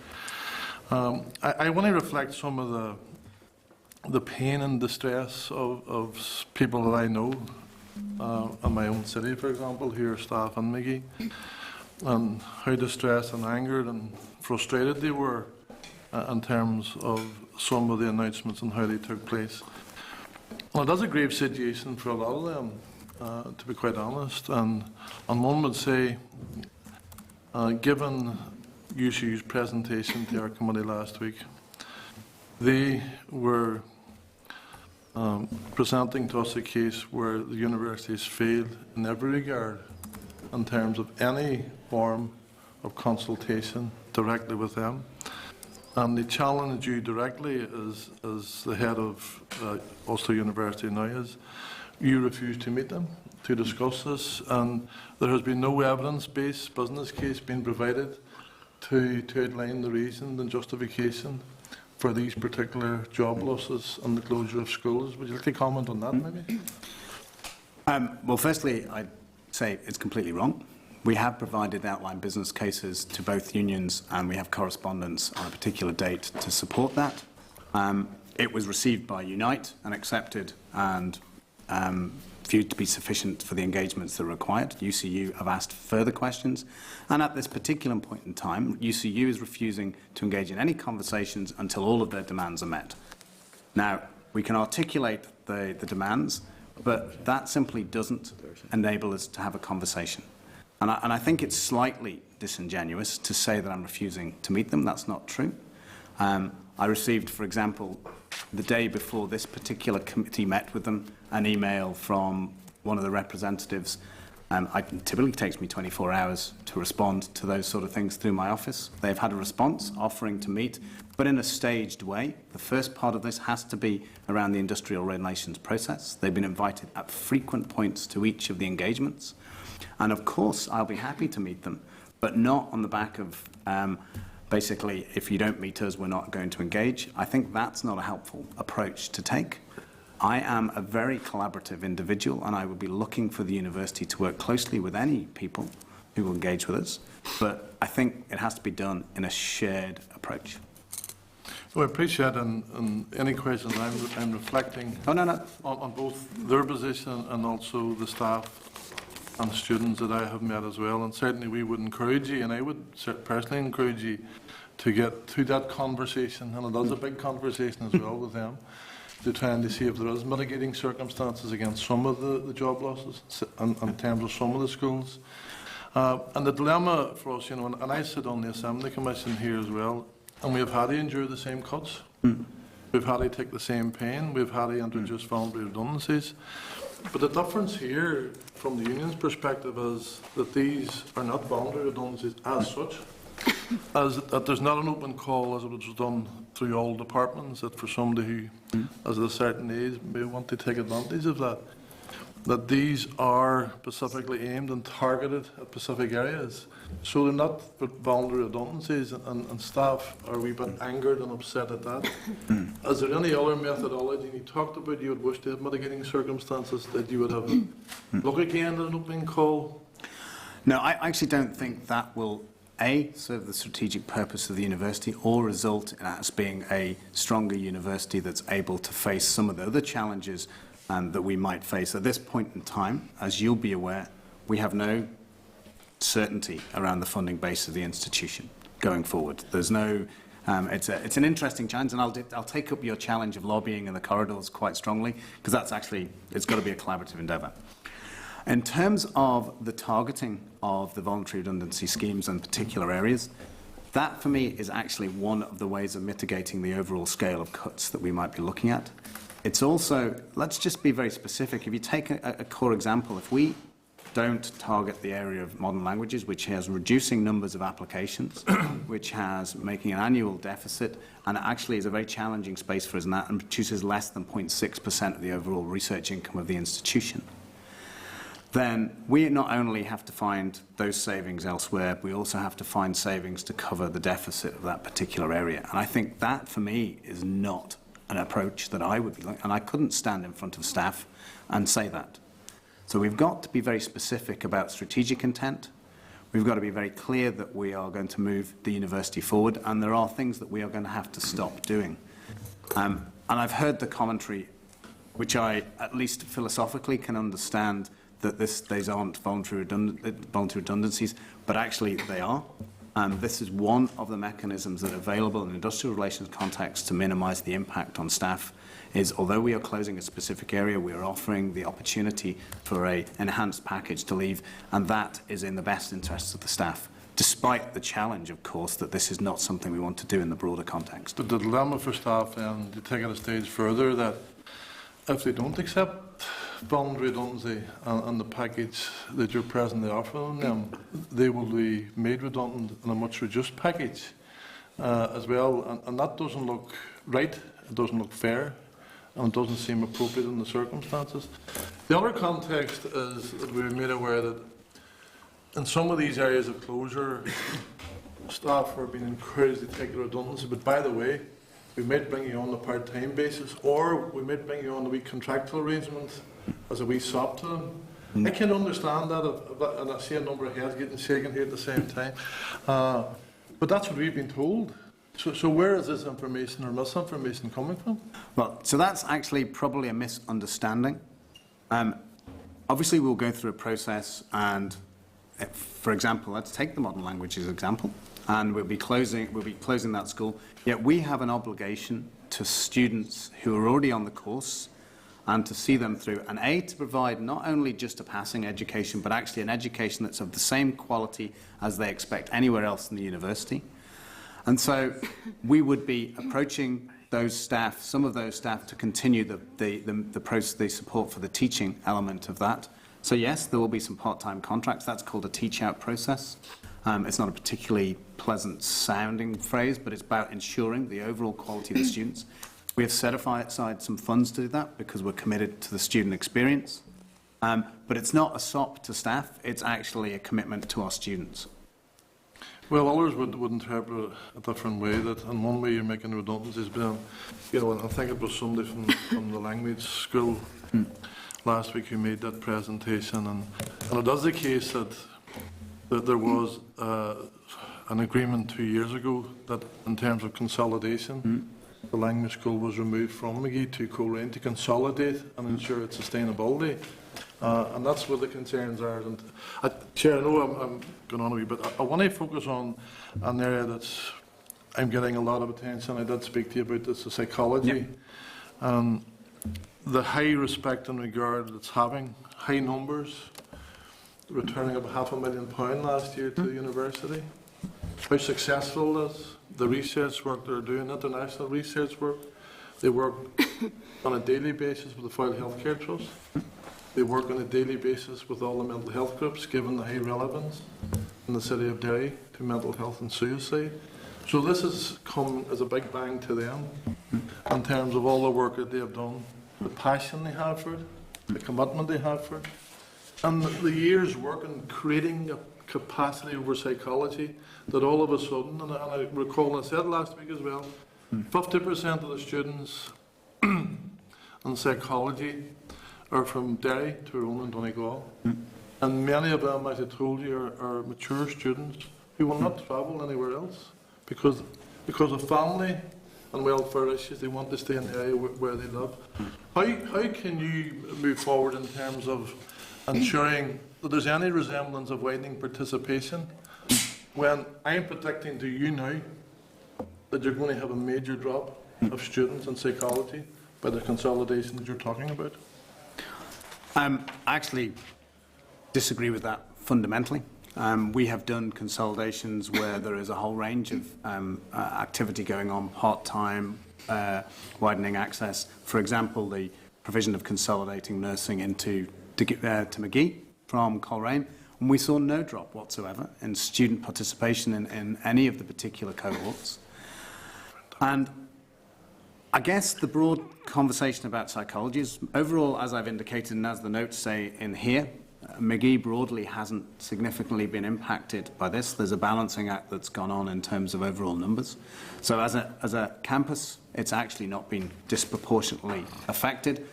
H: I want to reflect some of the pain and distress of people that I know in my own city, for example, who are staff in McGee, and how distressed and angered and frustrated they were in terms of some of the announcements and how they took place. Well, it is a grave situation for a lot of them, to be quite honest, and one would say, given UCU's presentation to our committee last week, they were presenting to us a case where the universities failed in every regard in terms of any form of consultation directly with them. And they challenge you directly as the head of Ulster University now is, you refuse to meet them to discuss this, and there has been no evidence-based business case being provided to outline the reason and justification for these particular job losses and the closure of schools. Would you like to comment on that, maybe?
L: Well, firstly, I'd say it's completely wrong. We have provided outline business cases to both unions, and we have correspondence on a particular date to support that. It was received by Unite and accepted and viewed to be sufficient for the engagements that are required. UCU have asked further questions, and at this particular point in time, UCU is refusing to engage in any conversations until all of their demands are met. Now, we can articulate the demands, but that simply doesn't enable us to have a conversation. And I think it's slightly disingenuous to say that I'm refusing to meet them. That's not true. I received, for example, the day before this particular committee met with them, an email from one of the representatives. It typically takes me 24 hours to respond to those sort of things through my office. They've had a response offering to meet, but in a staged way. The first part of this has to be around the industrial relations process. They've been invited at frequent points to each of the engagements. And of course, I'll be happy to meet them, but not on the back of basically, if you don't meet us, we're not going to engage. I think that's not a helpful approach to take. I am a very collaborative individual, and I would be looking for the university to work closely with any people who will engage with us. But I think it has to be done in a shared approach.
H: Well, I appreciate and any questions I'm reflecting on both their position and also the staff and students that I have met as well. And certainly we would encourage you, and I would personally encourage you to get to that conversation, and it is a big conversation as well with them, to try and to see if there is mitigating circumstances against some of the job losses in terms of some of the schools. And the dilemma for us, and I sit on the Assembly Commission here as well, and we have had to endure the same cuts. We've had to take the same pain. We've had to introduce voluntary redundancies. But the difference here, from the union's perspective, is that these are not voluntary redundancies as such, as that there's not an open call as it was done through all departments, that for somebody who, as at a certain age, may want to take advantage of that these are specifically aimed and targeted at specific areas. So they're not voluntary redundancies, and staff are a wee bit angered and upset at that. Is there any other methodology you talked about you would wish to have mitigating circumstances that you would have look again at an opening call?
L: No, I actually don't think that will, A, serve the strategic purpose of the university, or result in us being a stronger university that's able to face some of the other challenges that we might face. At this point in time, as you'll be aware, we have no certainty around the funding base of the institution going forward. There's no, it's an interesting challenge, and I'll take up your challenge of lobbying in the corridors quite strongly, because that's actually, it's got to be a collaborative endeavour. In terms of the targeting of the voluntary redundancy schemes in particular areas, that for me is actually one of the ways of mitigating the overall scale of cuts that we might be looking at. It's also, let's just be very specific. If you take a core example, if we don't target the area of modern languages, which has reducing numbers of applications, which has making an annual deficit, and actually is a very challenging space for us, and that produces less than 0.6% of the overall research income of the institution, then we not only have to find those savings elsewhere, we also have to find savings to cover the deficit of that particular area. And I think that, for me, is not an approach that I would be looking, and I couldn't stand in front of staff and say that. So we've got to be very specific about strategic intent. We've got to be very clear that we are going to move the university forward, and there are things that we are going to have to stop doing. And I've heard the commentary, which I, at least philosophically, can understand, that these aren't voluntary redundancies, but actually they are. This is one of the mechanisms that are available in industrial relations context to minimise the impact on staff. Is although we are closing a specific area, we are offering the opportunity for an enhanced package to leave, and that is in the best interests of the staff, despite the challenge, of course, that this is not something we want to do in the broader context.
H: But the dilemma for staff, then, to take it a stage further, that if they don't accept voluntary redundancy and the package that you're presently offering them, they will be made redundant in a much reduced package as well, and that doesn't look right, it doesn't look fair, and it doesn't seem appropriate in the circumstances. The other context is that we're made aware that in some of these areas of closure, staff are being encouraged to take the redundancy, but by the way, we might bring you on a part-time basis, or we might bring you on a wee contractual arrangement as a wee sop to them. I can understand that, and I see a number of heads getting shaken here at the same time. But that's what we've been told. So where is this information or misinformation coming from?
L: Well, so that's actually probably a misunderstanding. Obviously, we'll go through a process, and for example, let's take the modern languages example, and we'll be closing that school. Yet we have an obligation to students who are already on the course, and to see them through, and to provide not only just a passing education, but actually an education that's of the same quality as they expect anywhere else in the university. And so we would be approaching those staff, some of those staff, to continue the support for the teaching element of that. So yes, there will be some part-time contracts. That's called a teach-out process. It's not a particularly pleasant sounding phrase, but it's about ensuring the overall quality of the students. We have set aside some funds to do that because we're committed to the student experience. But it's not a sop to staff, it's actually a commitment to our students.
H: Well, others would interpret it a different way, that in one way you're making redundancies, but I think it was somebody from the language school last week who made that presentation, and it is the case that there was an agreement 2 years ago that in terms of consolidation, the language school was removed from Magee to Coleraine to consolidate and ensure its sustainability. And that's where the concerns are. And Chair, I know I'm going on a wee bit. I want to focus on an area that's I'm getting a lot of attention. I did speak to you about this, the psychology. Yep. The high respect and regard it's having, high numbers, returning of £500,000 last year to the university. How successful it is, the research work they're doing, international research work. They work on a daily basis with the Foyle Healthcare Trust. They work on a daily basis with all the mental health groups, given the high relevance in the city of Derry to mental health and suicide. So this has come as a big bang to them in terms of all the work that they have done, the passion they have for it, the commitment they have for it, and the years work in creating a capacity over psychology that all of a sudden, and I recall I said last week as well, 50% of the students in psychology are from Derry, Tyrone and Donegal. And many of them, as I told you, are mature students who will not travel anywhere else because of family and welfare issues. They want to stay in the area where they live. How can you move forward in terms of ensuring that there's any resemblance of widening participation when I'm predicting to you now that you're going to have a major drop of students in psychology by the consolidation that you're talking about?
L: I actually disagree with that fundamentally. We have done consolidations where there is a whole range of activity going on, part-time, widening access. For example, the provision of consolidating nursing to Magee from Coleraine, and we saw no drop whatsoever in student participation in any of the particular cohorts. And I guess the broad conversation about psychology is, overall, as I've indicated and as the notes say in here, Magee broadly hasn't significantly been impacted by this. There's a balancing act that's gone on in terms of overall numbers. So as a campus, it's actually not been disproportionately affected,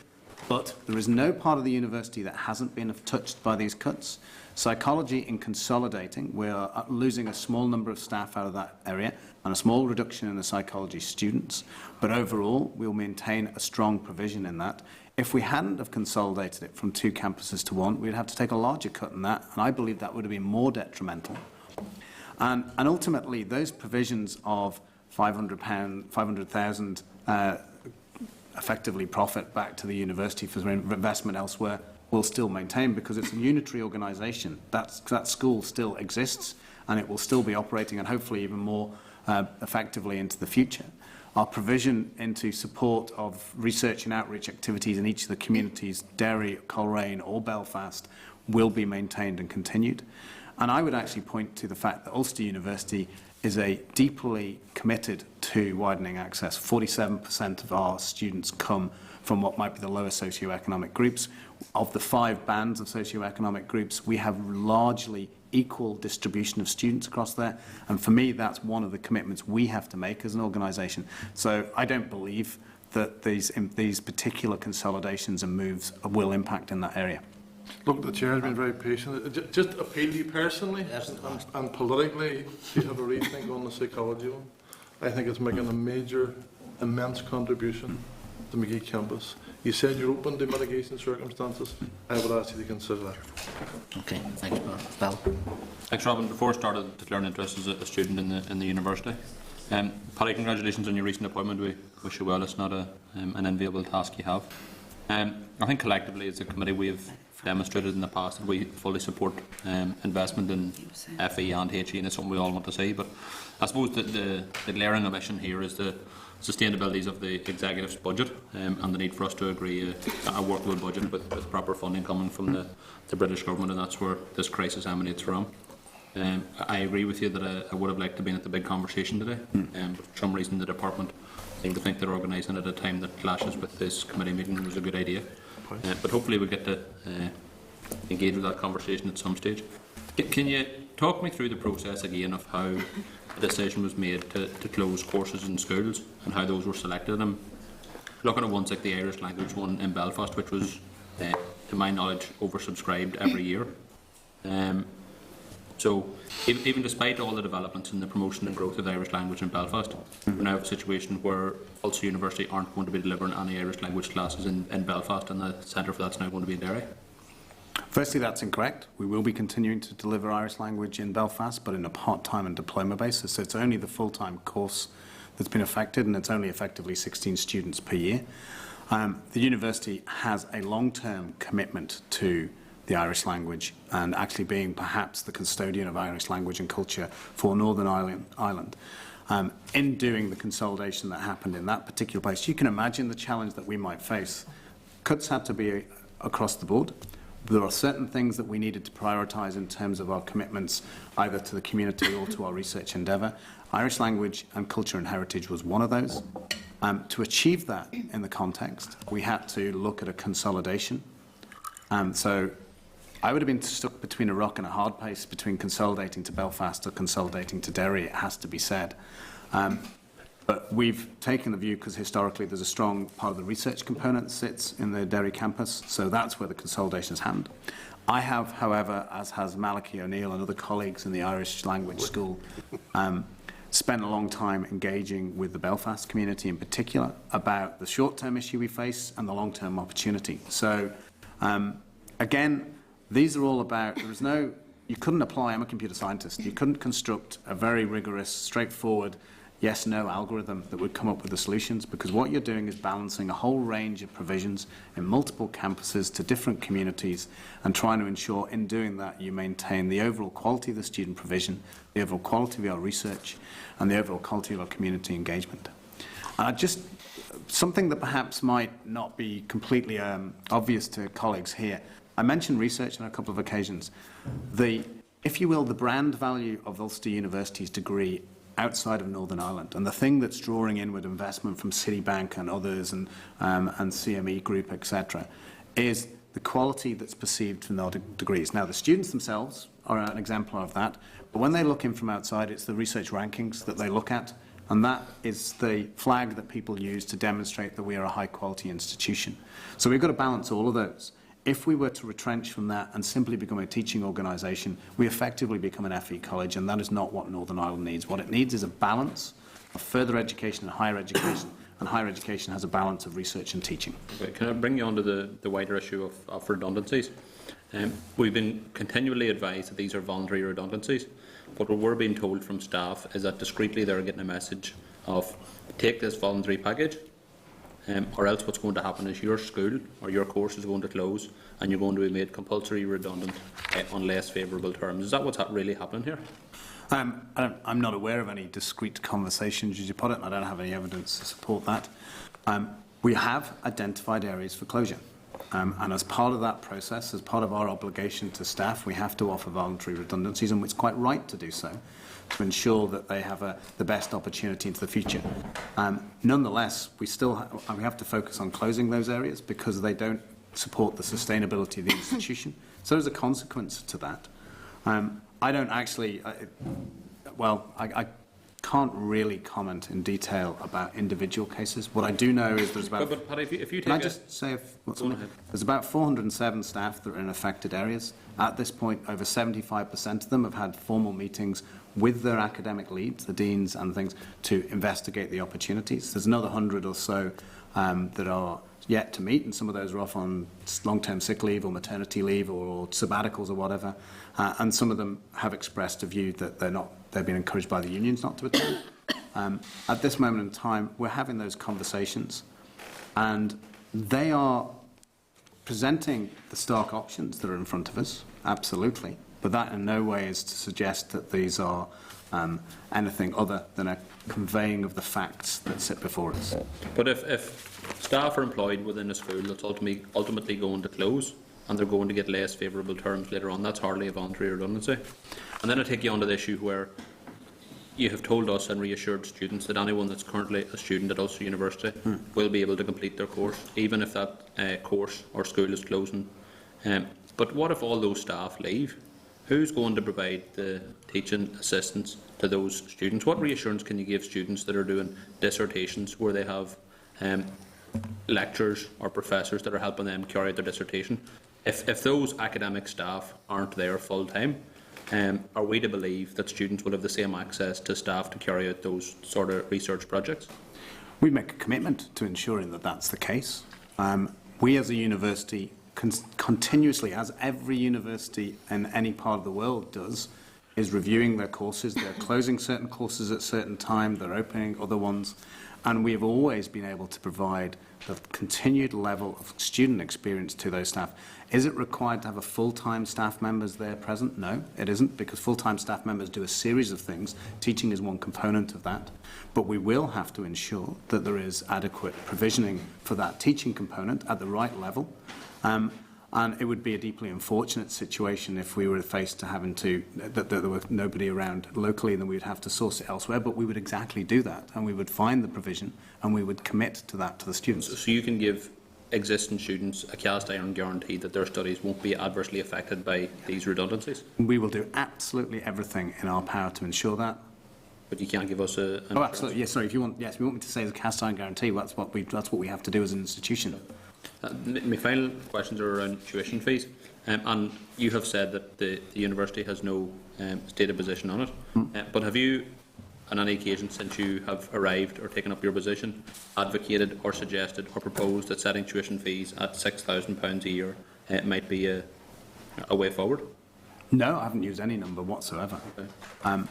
L: but there is no part of the university that hasn't been touched by these cuts. Psychology, in consolidating, we are losing a small number of staff out of that area and a small reduction in the psychology students, but overall we'll maintain a strong provision in that. If we hadn't have consolidated it from 2 campuses to 1, we'd have to take a larger cut in that, and I believe that would have been more detrimental. And ultimately, those provisions of £500,000 effectively profit back to the university for investment elsewhere will still maintain, because it's a unitary organisation. That school still exists, and it will still be operating, and hopefully even more effectively into the future. Our provision into support of research and outreach activities in each of the communities, Derry, Coleraine or Belfast, will be maintained and continued. And I would actually point to the fact that Ulster University is deeply committed to widening access. 47% of our students come from what might be the lower socioeconomic groups. Of the 5 bands of socioeconomic groups, we have largely equal distribution of students across there, and for me that's one of the commitments we have to make as an organisation. So I don't believe that these particular consolidations and moves will impact in that area.
H: Look, the Chair has been very patient. Just appeal to you personally and politically to have a rethink on the psychology one. I think it's making a major, immense contribution to Magee campus. You said you're open to mitigation circumstances. I would ask you to consider that.
A: Okay, thanks, Val.
D: Thanks, Robin. Before I started declaring interest as a student in the university, Paddy, congratulations on your recent appointment. We wish you well. It's not an enviable task you have. I think collectively as a committee we have demonstrated in the past that we fully support investment in FE and HE, and it's something we all want to see. But I suppose the glaring omission here is the sustainability of the executive's budget and the need for us to agree a workable budget with proper funding coming from the British government, and that's where this crisis emanates from. I agree with you that I would have liked to have been at the big conversation today, but for some reason the department seem to think they're organising at a time that clashes with this committee meeting was a good idea. But hopefully we'll get to engage with that conversation at some stage. Can you talk me through the process again of how the decision was made to close courses in schools and how those were selected? I'm looking at ones like the Irish language one in Belfast, which was, to my knowledge, oversubscribed every year. So even despite all the developments in the promotion and growth of the Irish language in Belfast, we now have a situation where Ulster University aren't going to be delivering any Irish language classes in Belfast, and the centre for that's now going to be in Derry.
L: Firstly, that's incorrect. We will be continuing to deliver Irish language in Belfast, but in a part-time and diploma basis. So it's only the full-time course that's been affected, and it's only effectively 16 students per year. The university has a long-term commitment to the Irish language and actually being perhaps the custodian of Irish language and culture for Northern Ireland. In doing the consolidation that happened in that particular place, you can imagine the challenge that we might face. Cuts had to be across the board. There are certain things that we needed to prioritise in terms of our commitments either to the community or to our research endeavour. Irish language and culture and heritage was one of those. To achieve that in the context, we had to look at a consolidation. So I would have been stuck between a rock and a hard place between consolidating to Belfast or consolidating to Derry, it has to be said. But we've taken the view, because historically there's a strong part of the research component sits in the Derry campus, so that's where the consolidation is happened. I have, however, as has Malachy O'Neill and other colleagues in the Irish Language School, spent a long time engaging with the Belfast community in particular about the short-term issue we face and the long-term opportunity. So, again, these are all about, you couldn't apply, I'm a computer scientist, you couldn't construct a very rigorous, straightforward yes-no algorithm that would come up with the solutions, because what you're doing is balancing a whole range of provisions in multiple campuses to different communities and trying to ensure in doing that you maintain the overall quality of the student provision, the overall quality of our research and the overall quality of our community engagement. Just something that perhaps might not be completely obvious to colleagues here. I mentioned research on a couple of occasions. If you will, the brand value of Ulster University's degree outside of Northern Ireland, and the thing that's drawing inward investment from Citibank and others and CME Group, etc., is the quality that's perceived from their degrees. Now, the students themselves are an exemplar of that, but when they look in from outside, it's the research rankings that they look at, and that is the flag that people use to demonstrate that we are a high-quality institution. So we've got to balance all of those. If we were to retrench from that and simply become a teaching organisation, we effectively become an FE college, and that is not what Northern Ireland needs. What it needs is a balance of further education and higher education has a balance of research and teaching.
D: Okay, can I bring you on to the wider issue of redundancies? We've been continually advised that these are voluntary redundancies, but what we're being told from staff is that discreetly they're getting a message of take this voluntary package, or else what's going to happen is your school or your course is going to close and you're going to be made compulsory redundant on less favourable terms. Is that what's really happening here?
L: I'm not aware of any discrete conversations, as you put it, and I don't have any evidence to support that. We have identified areas for closure. And as part of that process, as part of our obligation to staff, we have to offer voluntary redundancies, and it's quite right to do so, to ensure that they have the best opportunity into the future. Nonetheless, we have to focus on closing those areas because they don't support the sustainability of the institution. So there's a consequence to that. I don't actually, I can't really comment in detail about individual cases. What I do know is there's about...
D: But Paddy, if you
L: Can I just say there's about 407 staff that are in affected areas. At this point, over 75% of them have had formal meetings with their academic leads, the deans and things, to investigate the opportunities. There's another 100 or so that are yet to meet, and some of those are off on long-term sick leave or maternity leave or sabbaticals or whatever. And some of them have expressed a view that they've been encouraged by the unions not to attend. At this moment in time, we're having those conversations, and they are presenting the stark options that are in front of us, absolutely. But that in no way is to suggest that these are anything other than a conveying of the facts that sit before us.
D: But if staff are employed within a school that's ultimately going to close and they're going to get less favourable terms later on, that's hardly a voluntary redundancy. And then I take you on to the issue where you have told us and reassured students that anyone that's currently a student at Ulster University will be able to complete their course, even if that course or school is closing. But what if all those staff leave? Who's going to provide the teaching assistance to those students? What reassurance can you give students that are doing dissertations where they have lecturers or professors that are helping them carry out their dissertation? If those academic staff aren't there full time, are we to believe that students will have the same access to staff to carry out those sort of research projects?
L: We make a commitment to ensuring that that's the case. We as a university continuously, as every university in any part of the world does, is reviewing their courses. They're closing certain courses at certain time, they're opening other ones, and we have always been able to provide the continued level of student experience to those staff. Is it required to have a full-time staff members there present? No, it isn't, because full-time staff members do a series of things. Teaching is one component of that. But we will have to ensure that there is adequate provisioning for that teaching component at the right level. And it would be a deeply unfortunate situation if we were faced to having to, that there were nobody around locally, and then we would have to source it elsewhere. But we would exactly do that, and we would find the provision, and we would commit to that to the students.
D: So you can give existing students a cast iron guarantee that their studies won't be adversely affected by these redundancies?
L: We will do absolutely everything in our power to ensure that.
D: But you can't give us a...
L: Oh, absolutely. Yes, sorry. If you want, yes, we want me to say as a cast iron guarantee. That's what we have to do as an institution.
D: My final questions are around tuition fees, and you have said that the university has no stated position on it. But have you on any occasion since you have arrived or taken up your position, advocated or suggested or proposed that setting tuition fees at £6,000 a year might be a way forward?
L: No, I haven't used any number whatsoever.
D: Okay.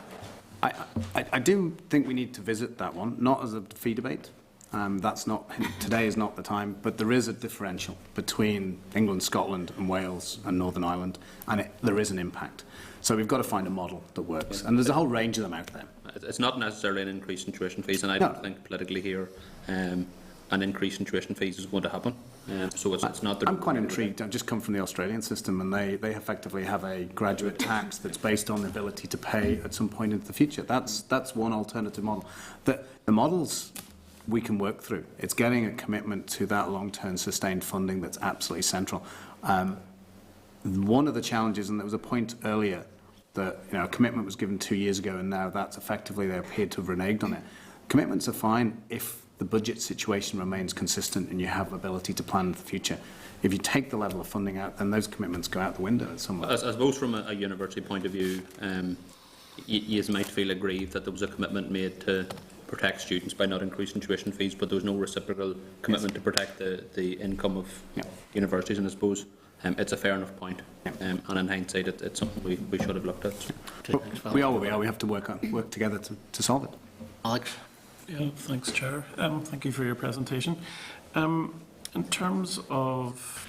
L: I do think we need to visit that one, not as a fee debate. That's not, today is not the time, but there is a differential between England, Scotland and Wales and Northern Ireland, and there is an impact. So we've got to find a model that works, and there's a whole range of them out there.
D: It's not necessarily an increase in tuition fees, and I don't think politically here an increase in tuition fees is going to happen. So it's not the...
L: I'm quite intrigued. I've just come from the Australian system, and they effectively have a graduate tax that's based on the ability to pay at some point into the future. That's one alternative model. The models we can work through. It's getting a commitment to that long-term sustained funding that's absolutely central. One of the challenges, and there was a point earlier that a commitment was given 2 years ago, and now that's effectively they appeared to have reneged on it. Commitments are fine if the budget situation remains consistent and you have ability to plan for the future. If you take the level of funding out, then those commitments go out the window at some point.
D: I suppose from a university point of view, you might feel aggrieved that there was a commitment made to protect students by not increasing tuition fees, but there was no reciprocal commitment to protect the income of universities, and I suppose it's a fair enough point. And in hindsight, it's something we should have looked at.
L: We are where we are. We have to work together to solve it.
A: Alex?
F: Yeah, thanks, Chair. Thank you for your presentation. In terms of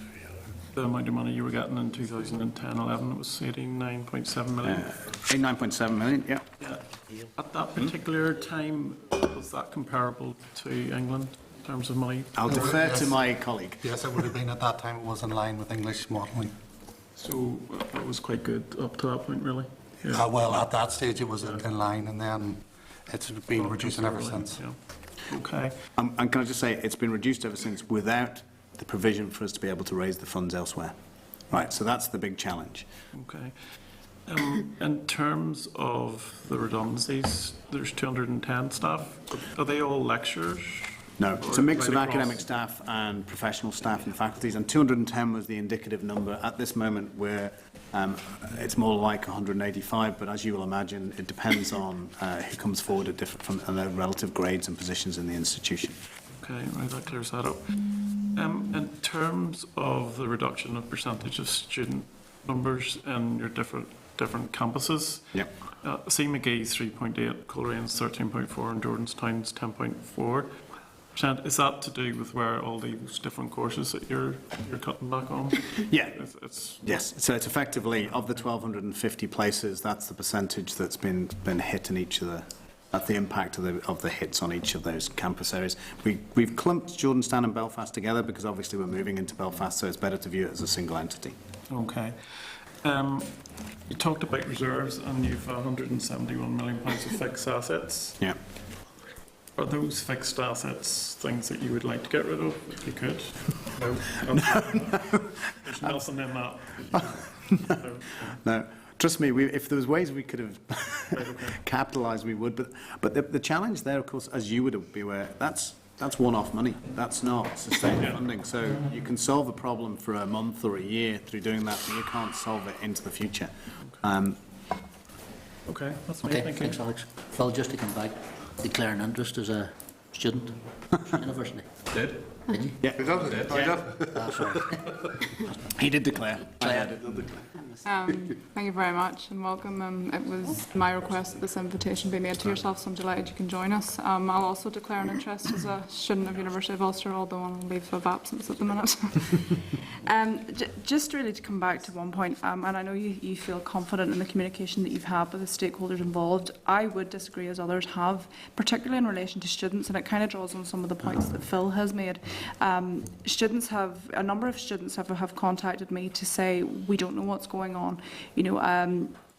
F: the amount of money you were getting in 2010-11, it was 89.7 million.
L: 89.7 million, yeah.
F: At that particular time, was that comparable to England in terms of money?
L: I'll defer to my colleague.
M: Yes, it would have been at that time. It was in line with English modelling.
F: So it was quite good up to that point, really? Yeah.
M: Well, at that stage it was in line, and then it's been reducing ever since.
F: Yeah. Okay.
L: And can I just say, it's been reduced ever since without the provision for us to be able to raise the funds elsewhere. Right, so that's the big challenge.
F: Okay. In terms of the redundancies, there's 210 staff. Are they all lecturers?
L: No, it's a mix of
F: right
L: academic staff and professional staff and faculties, and 210 was the indicative number. At this moment, it's more like 185, but as you will imagine, it depends on who comes forward at from their relative grades and positions in the institution.
F: Okay, right, that clears that up. In terms of the reduction of percentage of student numbers in your different campuses, C. McGee's 3.8, Colerane's 13.4, and Jordanstown's 10.4%. Is that to do with where all these different courses that you're cutting back on?
L: Yeah. Yes. So it's effectively of the 1,250 places, that's the percentage that's been hit in each of the. That's the impact of the hits on each of those campus areas. We've clumped Jordanstown and Belfast together because obviously we're moving into Belfast, so it's better to view it as a single entity.
F: Okay. You talked about reserves, and you've £171 million of fixed assets.
L: Yeah.
F: Are those fixed assets things that you would like to get rid of, if you could? No. There's nothing in that.
L: No. Trust me, if there was ways we could have capitalised, we would. But the challenge there, of course, as you would be aware, that's one-off money. That's not sustained funding. So you can solve a problem for a month or a year through doing that, but you can't solve it into the future.
F: Okay, that's me.
A: Okay,
F: Thank
A: thanks,
F: you.
A: Alex. Phil, just to come back, declaring interest as a student at university.
D: Did
A: you?
L: Yeah.
A: Sorry.
L: He did declare.
N: Thank you very much and welcome. It was my request that this invitation be made to yourself, so I'm delighted you can join us. I'll also declare an interest as a student of University of Ulster, although on leave of absence at the minute. Just really to come back to one point, and I know you feel confident in the communication that you've had with the stakeholders involved. I would disagree, as others have, particularly in relation to students, and it kind of draws on some of the points that Phil has made. A number of students have contacted me to say, we don't know what's going on.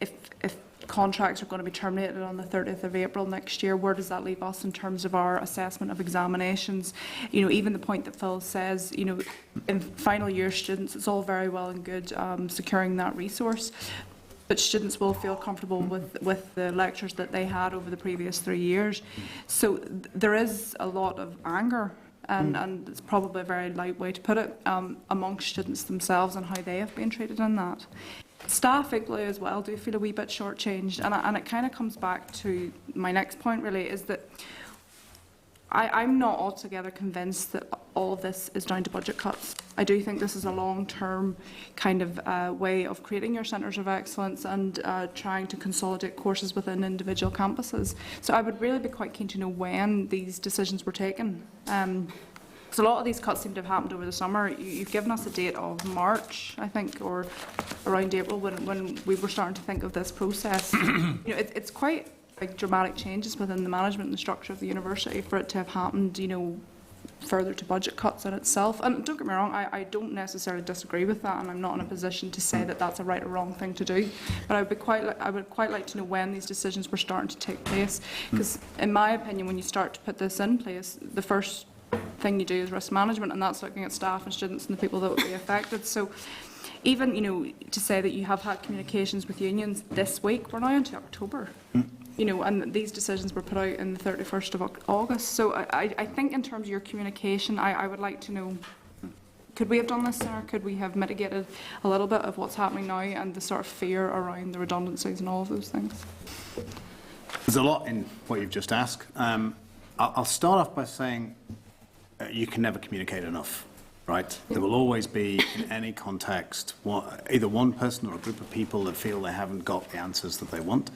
N: If contracts are going to be terminated on the 30th of April next year, where does that leave us in terms of our assessment of examinations? Even the point that Phil says, in final year students, it's all very well and good securing that resource, but students will feel comfortable with the lectures that they had over the previous 3 years. So there is a lot of anger, and it's probably a very light way to put it, amongst students themselves and how they have been treated in that. Staff equally as well do feel a wee bit shortchanged, and it kind of comes back to my next point really, is that I'm not altogether convinced that all of this is down to budget cuts. I do think this is a long-term kind of way of creating your centres of excellence and trying to consolidate courses within individual campuses. So I would really be quite keen to know when these decisions were taken. So a lot of these cuts seem to have happened over the summer. You've given us a date of March, I think, or around April when we were starting to think of this process. It's quite big dramatic changes within the management and the structure of the university for it to have happened, further to budget cuts in itself. And don't get me wrong, I don't necessarily disagree with that, and I'm not in a position to say that that's a right or wrong thing to do. But I would quite like to know when these decisions were starting to take place, because in my opinion, when you start to put this in place, the first thing you do is risk management, and that's looking at staff and students and the people that would be affected. So even, to say that you have had communications with unions this week, we're now into October. And these decisions were put out in the 31st of August. So I think in terms of your communication, I would like to know, could we have done this sooner? Could we have mitigated a little bit of what's happening now and the sort of fear around the redundancies and all of those things?
L: There's a lot in what you've just asked. I'll start off by saying you can never communicate enough, right? There will always be, in any context, either one person or a group of people that feel they haven't got the answers that they want.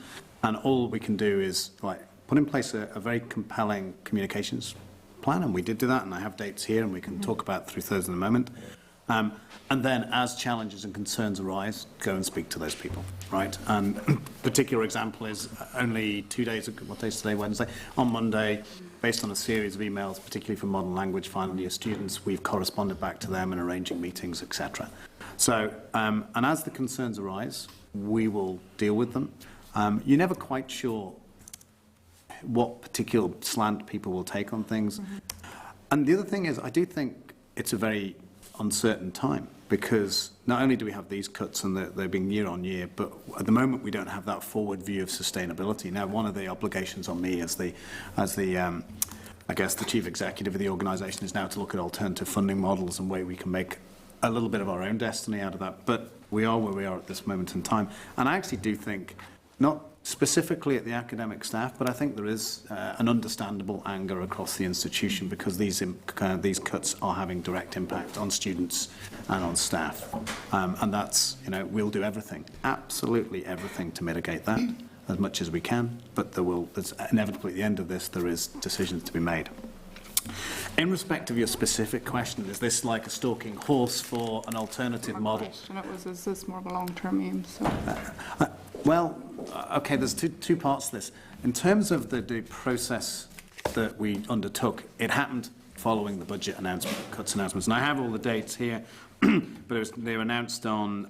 L: And all we can do is put in place a very compelling communications plan, and we did do that, and I have dates here, and we can talk about through those in a moment. And then, as challenges and concerns arise, go and speak to those people, right? And a particular example is only 2 days ago, what day is today, Wednesday? On Monday, based on a series of emails, particularly from modern language final year students, we've corresponded back to them and arranging meetings, etc. So, and as the concerns arise, we will deal with them. You're never quite sure what particular slant people will take on things. And the other thing is, I do think it's a very uncertain time, because not only do we have these cuts and they're being year on year, but at the moment we don't have that forward view of sustainability. Now, one of the obligations on me as the I guess the chief executive of the organisation is now to look at alternative funding models and way we can make a little bit of our own destiny out of that. But we are where we are at this moment in time. And I actually do think, not specifically at the academic staff, but I think there is an understandable anger across the institution, because these cuts are having direct impact on students and on staff. And that's, we'll do everything, absolutely everything, to mitigate that as much as we can. But there's inevitably at the end of this, there is decisions to be made. In respect of your specific question, is this like a stalking horse for an alternative model?
N: Is this more of a long-term aim? So.
L: Well, okay, there's two parts to this. In terms of the process that we undertook, it happened following the budget announcement, cuts announcements. And I have all the dates here, but they were announced on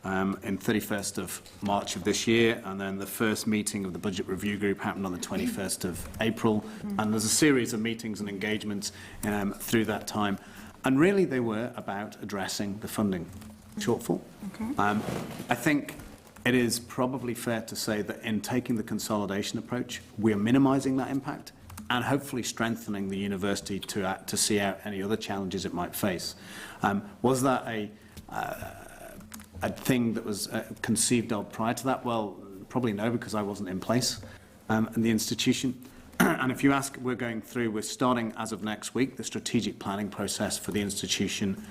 L: in 31st of March of this year, and then the first meeting of the Budget Review Group happened on the 21st of April, and there's a series of meetings and engagements through that time. And really they were about addressing the funding shortfall. Okay. I think it is probably fair to say that in taking the consolidation approach, we're minimising that impact and hopefully strengthening the university to see out any other challenges it might face. Was that a thing that was conceived of prior to that? Well, probably no, because I wasn't in place in the institution. And if you ask, we're starting as of next week the strategic planning process for the institution,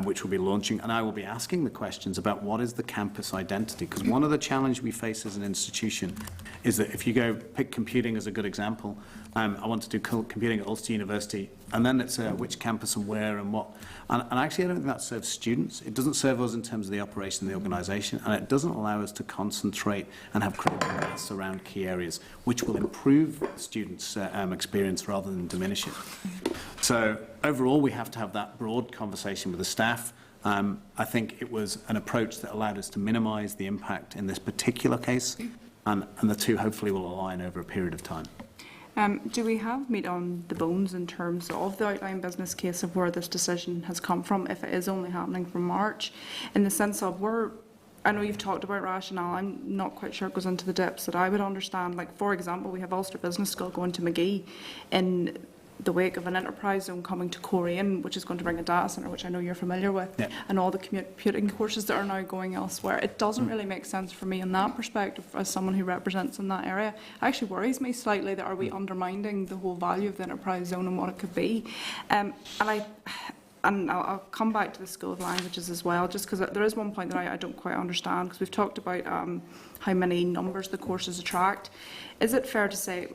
L: which we'll be launching, and I will be asking the questions about what is the campus identity, because one of the challenges we face as an institution is that if you pick computing as a good example, I want to do computing at Ulster University, and then it's which campus and where and what, and actually I don't think that serves students. It doesn't serve us in terms of the operation of the organisation, and it doesn't allow us to concentrate and have critical mass around key areas, which will improve students' experience rather than diminish it. So overall, we have to have that broad conversation with the staff. I think it was an approach that allowed us to minimise the impact in this particular case, and the two hopefully will align over a period of time.
N: Do we have meat on the bones in terms of the outline business case of where this decision has come from, if it is only happening from March, in the sense of I know you've talked about rationale, I'm not quite sure it goes into the depths that I would understand. Like, for example, we have Ulster Business School going to Magee in the wake of an enterprise zone coming to Coleraine, which is going to bring a data centre, which I know you're familiar with,
L: Yeah.
N: and all the computing courses that are now going elsewhere. It doesn't really make sense for me in that perspective as someone who represents in that area. It actually worries me slightly that are we undermining the whole value of the enterprise zone and what it could be. And I'll come back to the School of Languages as well, just because there is one point that I don't quite understand, because we've talked about how many numbers the courses attract. Is it fair to say,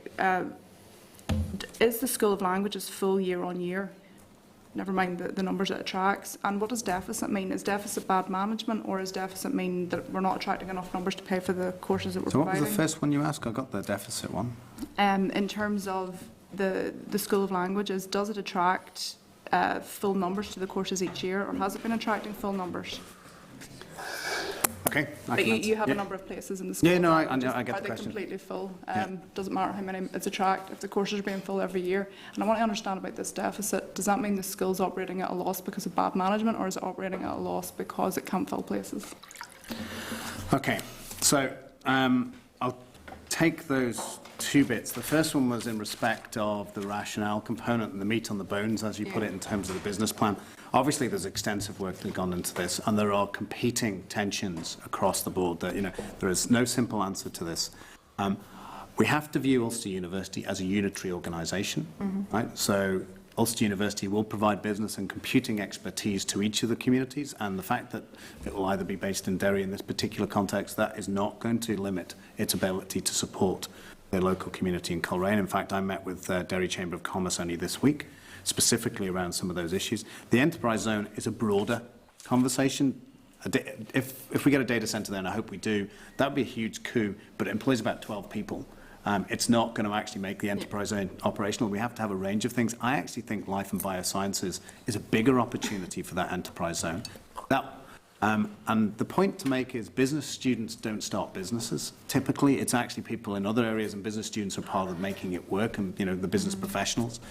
N: is the School of Languages full year on year? Never mind the numbers it attracts. And what does deficit mean? Is deficit bad management, or does deficit mean that we're not attracting enough numbers to pay for the courses that we're
L: So what
N: providing?
L: was the first one you asked? I got the deficit one.
N: In terms of the School of Languages, does it attract full numbers to the courses each year, or has it been attracting full numbers?
L: Okay.
N: But you have a number of places in the school.
L: Yeah, no, I
N: Languages.
L: get the
N: Are they
L: question.
N: completely full?
L: Yeah.
N: Doesn't matter how many it's attract, if the courses are being full every year. And I want to understand about this deficit. Does that mean the school's operating at a loss because of bad management, or is it operating at a loss because it can't fill places?
L: Okay, so I'll take those two bits. The first one was in respect of the rationale component and the meat on the bones, as you put it, in terms of the business plan. Obviously, there's extensive work that's gone into this, and there are competing tensions across the board. That there is no simple answer to this. We have to view Ulster University as a unitary organisation, right? So Ulster University will provide business and computing expertise to each of the communities, and the fact that it will either be based in Derry in this particular context, that is not going to limit its ability to support the local community in Coleraine. In fact, I met with Derry Chamber of Commerce only this week, specifically around some of those issues. The enterprise zone is a broader conversation. If we get a data centre there, and I hope we do, that would be a huge coup, but it employs about 12 people. It's not going to actually make the enterprise zone operational. We have to have a range of things. I actually think life and biosciences is a bigger opportunity for that enterprise zone. And the point to make is business students don't start businesses. Typically, it's actually people in other areas, and business students are part of making it work, and the business professionals.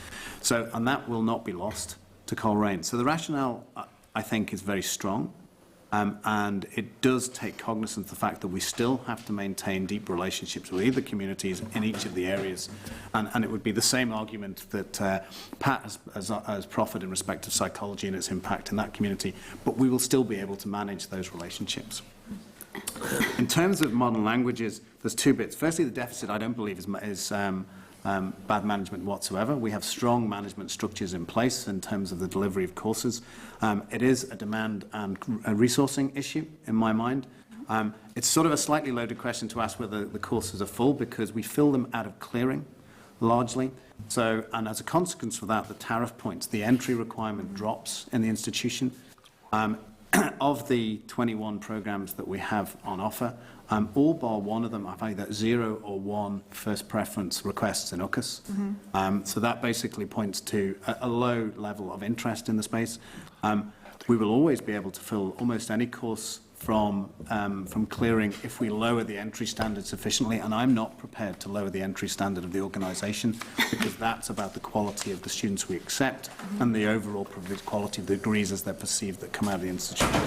L: So, and that will not be lost to Coleraine. So the rationale, I think, is very strong. And it does take cognizance of the fact that we still have to maintain deep relationships with either communities in each of the areas. And it would be the same argument that Pat has proffered in respect of psychology and its impact in that community, but we will still be able to manage those relationships. In terms of modern languages, there's two bits. Firstly, the deficit, I don't believe, is bad management whatsoever. We have strong management structures in place in terms of the delivery of courses. It is a demand and a resourcing issue in my mind. It's sort of a slightly loaded question to ask whether the courses are full, because we fill them out of clearing largely. So, and as a consequence of that, the tariff points, the entry requirement drops in the institution. Of the 21 programmes that we have on offer, all bar one of them have either 0 or 1 first preference requests in UCAS. So that basically points to a low level of interest in the space. We will always be able to fill almost any course from clearing if we lower the entry standard sufficiently, and I'm not prepared to lower the entry standard of the organisation, because that's about the quality of the students we accept and the overall quality of the degrees as they're perceived that come out of the institution.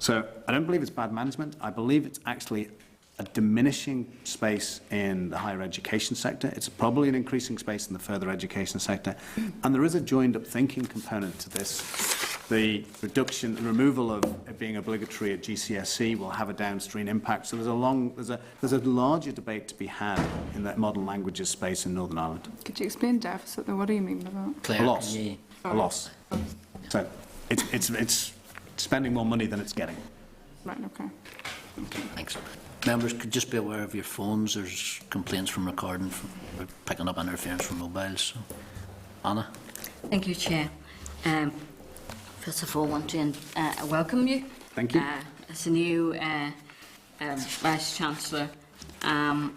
L: So I don't believe it's bad management. I believe it's actually a diminishing space in the higher education sector. It's probably an increasing space in the further education sector, and there is a joined-up thinking component to this. The removal of it being obligatory at GCSE will have a downstream impact. So there's a larger debate to be had in that modern languages space in Northern Ireland.
N: Could you explain deficit, though? What do you mean by that?
A: Claire,
L: A loss.
A: yeah.
L: A loss. So it's spending more money than it's getting.
N: Right, okay.
A: Thanks. Members could just be aware of your phones. There's complaints from recording, we're picking up interference from mobiles. So, Anna.
G: Thank you, Chair. First of all, I want to welcome you.
L: Thank you.
G: As a new Vice-Chancellor. And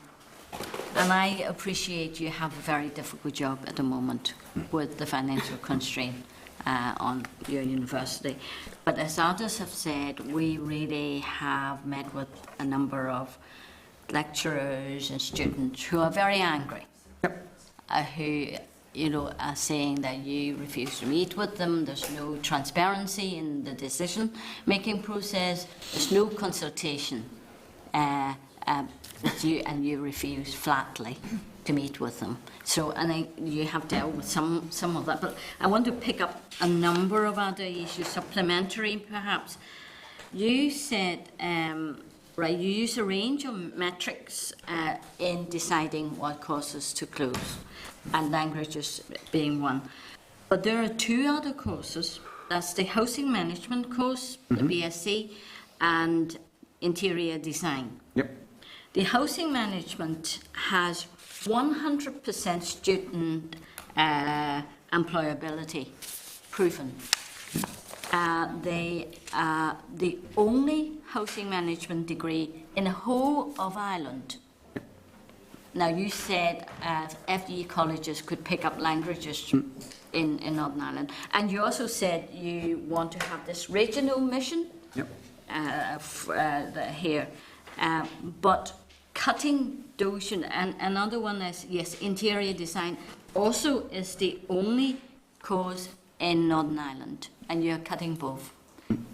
G: I appreciate you have a very difficult job at the moment with the financial constraint on your university. But as others have said, we really have met with a number of lecturers and students who are very angry, who are saying that you refuse to meet with them, there's no transparency in the decision-making process, there's no consultation with you, and you refuse flatly to meet with them. So, and you have dealt with some of that, but I want to pick up a number of other issues, supplementary perhaps. You said, right, you use a range of metrics in deciding what courses to close, and languages being one. But there are two other courses. That's the housing management course, the BSc, and interior design.
L: Yep.
G: The housing management has 100% student employability proven. The only housing management degree in the whole of Ireland. Now, you said FDE colleges could pick up languages in Northern Ireland, and you also said you want to have this regional mission.
L: Yep.
G: Here, but cutting those, and another one is, yes, interior design also is the only course in Northern Ireland, and you're cutting both.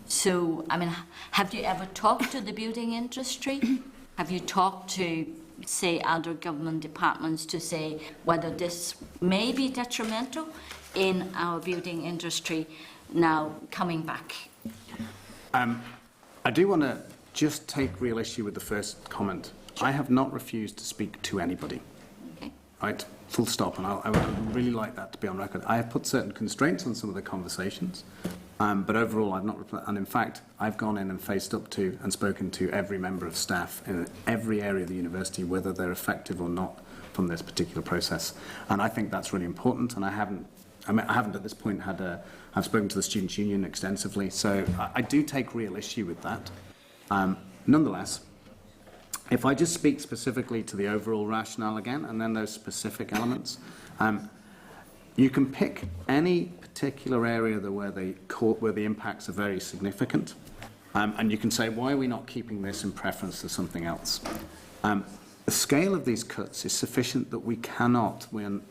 G: So, I mean, have you ever talked to the building industry? Have you talked to, say, other government departments to say whether this may be detrimental in our building industry now coming back?
L: I do want to just take real issue with the first comment. I have not refused to speak to anybody.
G: Okay.
L: Right? Full stop. And I would really like that to be on record. I have put certain constraints on some of the conversations, but overall I've not replied. And in fact, I've gone in and faced up to and spoken to every member of staff in every area of the university, whether they're effective or not from this particular process. And I think that's really important. And I haven't at this point I've spoken to the Students' Union extensively, so I do take real issue with that. Nonetheless, if I just speak specifically to the overall rationale again, and then those specific elements, you can pick any particular area where the impacts are very significant, and you can say, why are we not keeping this in preference to something else? The scale of these cuts is sufficient that we're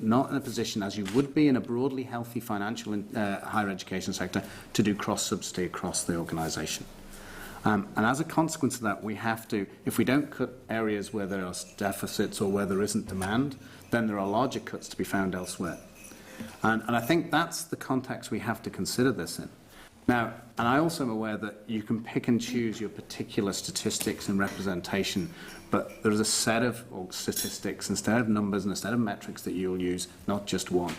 L: not in a position, as you would be in a broadly healthy financial higher education sector, to do cross-subsidy across the organisation. And as a consequence of that, we have to, if we don't cut areas where there are deficits or where there isn't demand, then there are larger cuts to be found elsewhere. And I think that's the context we have to consider this in. Now, and I also am aware that you can pick and choose your particular statistics and representation, but there's a set of statistics instead of numbers and a set of metrics that you'll use, not just one.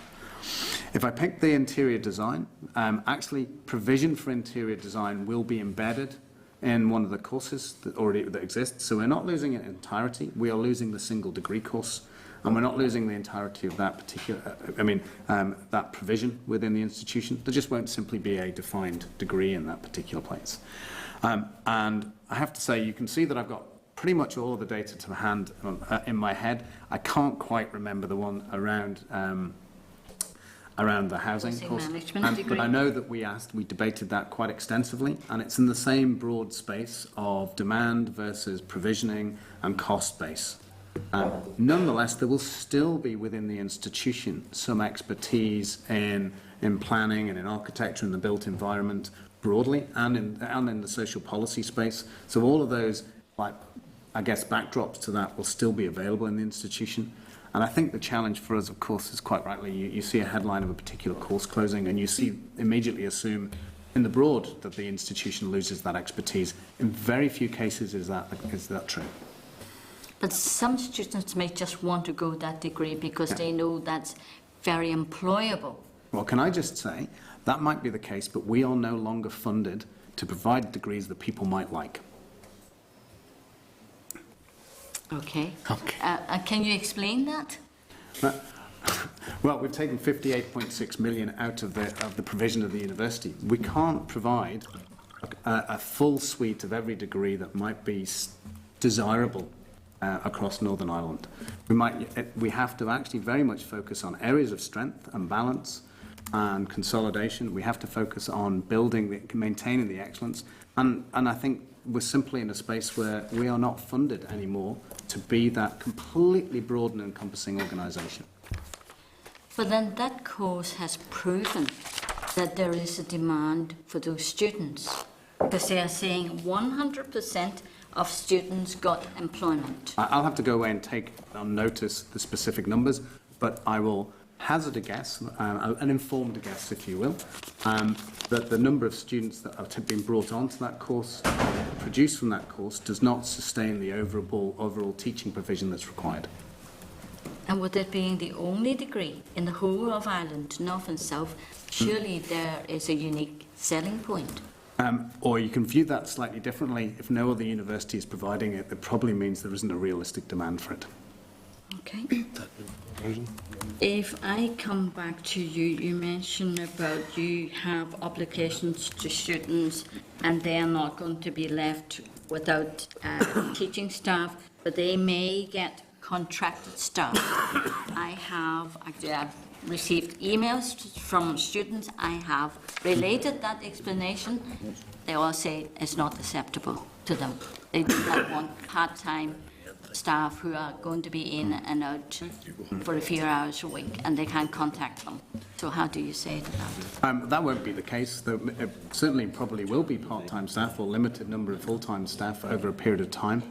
L: If I pick the interior design, actually provision for interior design will be embedded in one of the courses that exist. So we're not losing it in entirety. We are losing the single degree course, and we're not losing the entirety of that particular, that provision within the institution. There just won't simply be a defined degree in that particular place. And I have to say, you can see that I've got pretty much all of the data to hand in my head. I can't quite remember the one around the housing course. But I know that we debated that quite extensively, and it's in the same broad space of demand versus provisioning and cost base. Nonetheless, there will still be within the institution some expertise in planning and in architecture and the built environment broadly, and in the social policy space. So all of those, backdrops to that will still be available in the institution. And I think the challenge for us, of course, is quite rightly, you see a headline of a particular course closing and you immediately assume in the broad that the institution loses that expertise. In very few cases is that true.
G: But some students may just want to go that degree because they know that's very employable.
L: Well, can I just say, that might be the case, but we are no longer funded to provide degrees that people might like.
G: Okay. Can you explain that?
L: Well, we've taken 58.6 million out of the provision of the university. We can't provide a full suite of every degree that might be desirable across Northern Ireland. We have to actually very much focus on areas of strength and balance and consolidation. We have to focus on maintaining the excellence, and I think we're simply in a space where we are not funded anymore to be that completely broad and encompassing organisation.
G: But then that course has proven that there is a demand for those students, because they are saying 100% of students got employment?
L: I'll have to go away and take on notice the specific numbers, but I will hazard a guess, an informed guess, if you will, that the number of students that have been brought onto that course, produced from that course, does not sustain the overall teaching provision that's required.
G: And with it being the only degree in the whole of Ireland, north and south, surely there is a unique selling point.
L: Or you can view that slightly differently. If no other university is providing it, it probably means there isn't a realistic demand for it.
G: Okay. If I come back to you, you mentioned about you have obligations to students and they are not going to be left without teaching staff, but they may get contracted staff. I've received emails from students. I have related that explanation. They all say it's not acceptable to them. They do not want part-time staff who are going to be in and out for a few hours a week, and they can't contact them. So how do you say to that?
L: That won't be the case. There certainly probably will be part-time staff or limited number of full-time staff over a period of time.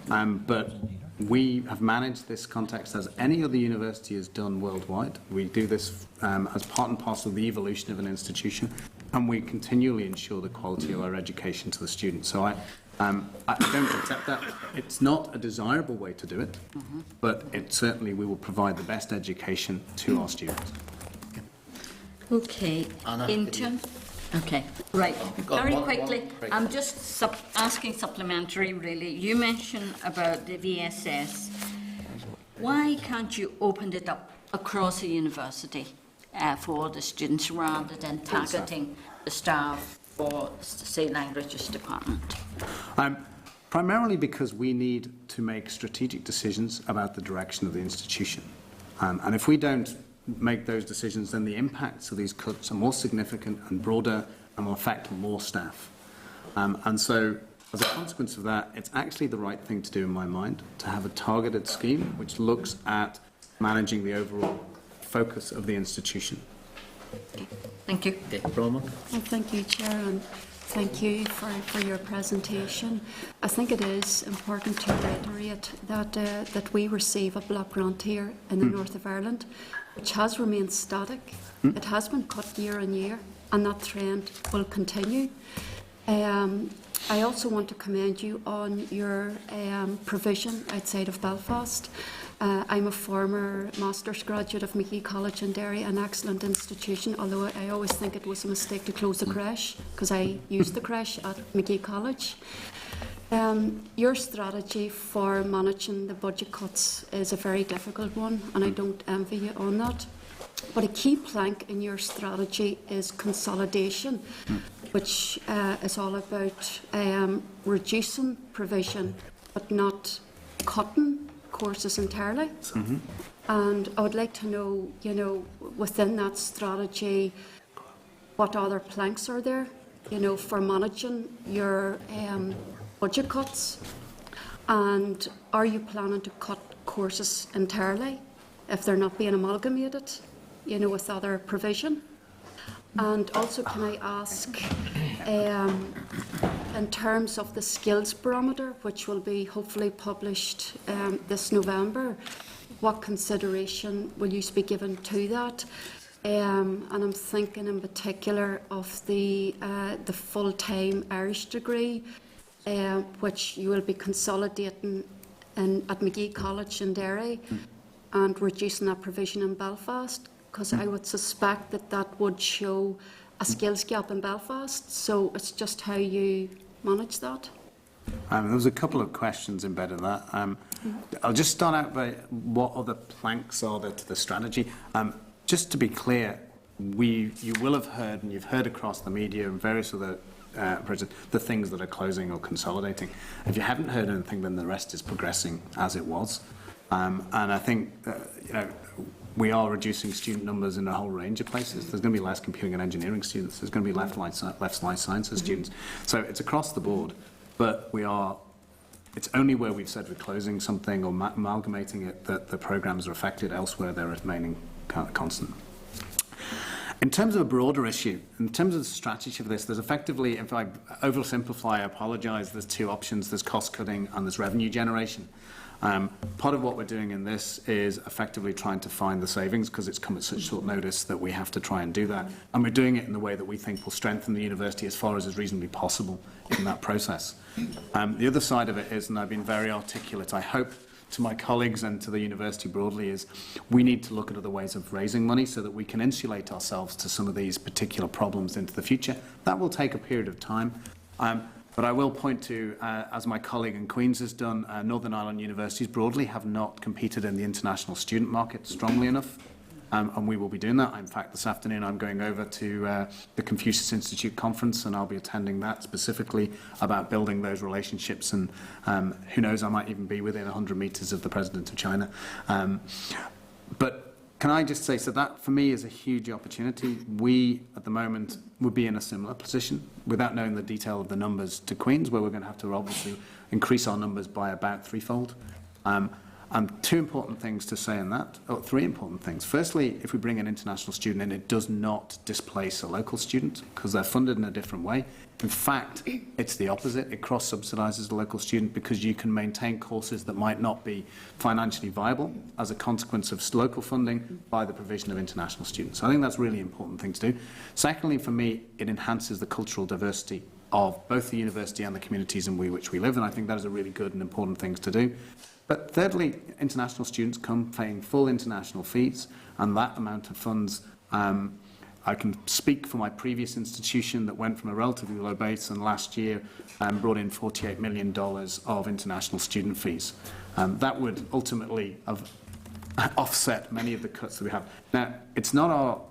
L: But we have managed this context as any other university has done worldwide. We do this as part and parcel of the evolution of an institution, and we continually ensure the quality of our education to the students. So I don't accept that. It's not a desirable way to do it, but certainly we will provide the best education to our students.
G: Okay.
A: Anna,
G: Okay, right. Very
A: one-
G: quickly,
A: right.
G: I'm just asking supplementary, really. You mentioned about the VSS. Why can't you open it up across the university for the students rather than targeting the staff for, say, languages department?
L: Primarily because we need to make strategic decisions about the direction of the institution. And if we don't make those decisions, then the impacts of these cuts are more significant and broader and will affect more staff. And so, as a consequence of that, it's actually the right thing to do in my mind, to have a targeted scheme which looks at managing the overall focus of the institution.
G: Thank you.
J: Well, thank you, Chair, and thank you for your presentation. I think it is important to reiterate that we receive a block grant here in the north of Ireland, which has remained static. It has been cut year on year, and that trend will continue. I also want to commend you on your provision outside of Belfast. I'm a former master's graduate of McGee College in Derry, an excellent institution, although I always think it was a mistake to close the creche, because I used the creche at McGee College. Your strategy for managing the budget cuts is a very difficult one, and I don't envy you on that. But a key plank in your strategy is consolidation, which is all about reducing provision, but not cutting courses entirely. And I would like to know, within that strategy, what other planks are there, for managing your budget cuts? And are you planning to cut courses entirely if they're not being amalgamated, with other provision? And also, can I ask, in terms of the skills barometer, which will be hopefully published this November, what consideration will you be given to that? And I'm thinking in particular of the full-time Irish degree, which you will be consolidating at McGee College in Derry and reducing that provision in Belfast, because I would suspect that would show a skills gap in Belfast. So it's just how you manage that.
L: There was a couple of questions embedded in that. I'll just start out by what other planks are there to the strategy. Just to be clear, you will have heard, and you've heard across the media and various other the things that are closing or consolidating. If you haven't heard anything, then the rest is progressing as it was. And I think we are reducing student numbers in a whole range of places. There's going to be less computing and engineering students. There's going to be less life sciences students. So it's across the board. But it's only where we've said we're closing something or amalgamating it that the programs are affected. Elsewhere, they're remaining constant. In terms of a broader issue, in terms of the strategy for this, there's effectively, if I oversimplify, I apologise, there's two options. There's cost cutting and there's revenue generation. Part of what we're doing in this is effectively trying to find the savings, because it's come at such short notice that we have to try and do that. And we're doing it in the way that we think will strengthen the university as far as is reasonably possible in that process. The other side of it is, and I've been very articulate, I hope, to my colleagues and to the university broadly, is we need to look at other ways of raising money so that we can insulate ourselves to some of these particular problems into the future. That will take a period of time. But I will point to, as my colleague in Queen's has done, Northern Ireland universities broadly have not competed in the international student market strongly enough. And we will be doing that. In fact, this afternoon I'm going over to the Confucius Institute conference, and I'll be attending that specifically about building those relationships. And who knows, I might even be within 100 metres of the President of China. But can I just say, so that for me is a huge opportunity. We, at the moment, would be in a similar position without knowing the detail of the numbers to Queen's, where we're going to have to obviously increase our numbers by about threefold. And two important things to say in that, or three important things. Firstly, if we bring an international student in, it does not displace a local student because they're funded in a different way. In fact, it's the opposite. It cross-subsidises the local student because you can maintain courses that might not be financially viable as a consequence of local funding by the provision of international students. I think that's a really important thing to do. Secondly, for me, it enhances the cultural diversity of both the university and the communities in which we live, and I think that is a really good and important thing to do. But thirdly, international students come paying full international fees, and that amount of funds, I can speak for my previous institution that went from a relatively low base and last year brought in $48 million of international student fees. That would ultimately have offset many of the cuts that we have. Now, it's not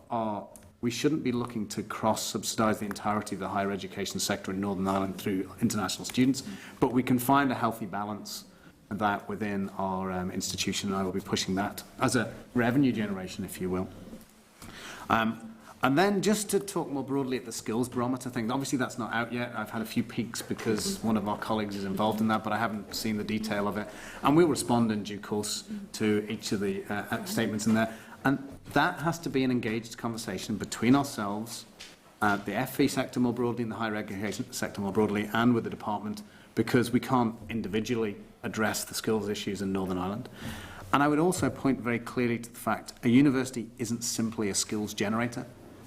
L: we shouldn't be looking to cross-subsidise the entirety of the higher education sector in Northern Ireland through international students, but we can find a healthy balance that within our institution, and I will be pushing that as a revenue generation, if you will. And then just to talk more broadly at the skills barometer thing, obviously that's not out yet. I've had a few peeks because one of our colleagues is involved in that, but I haven't seen the detail of it. And we'll respond in due course to each of the statements in there. And that has to be an engaged conversation between ourselves, the FE sector more broadly, and the higher education sector more broadly, and with the department, because we can't individually address the skills issues in Northern Ireland. And I would also point very clearly to the fact a university isn't simply a skills generator.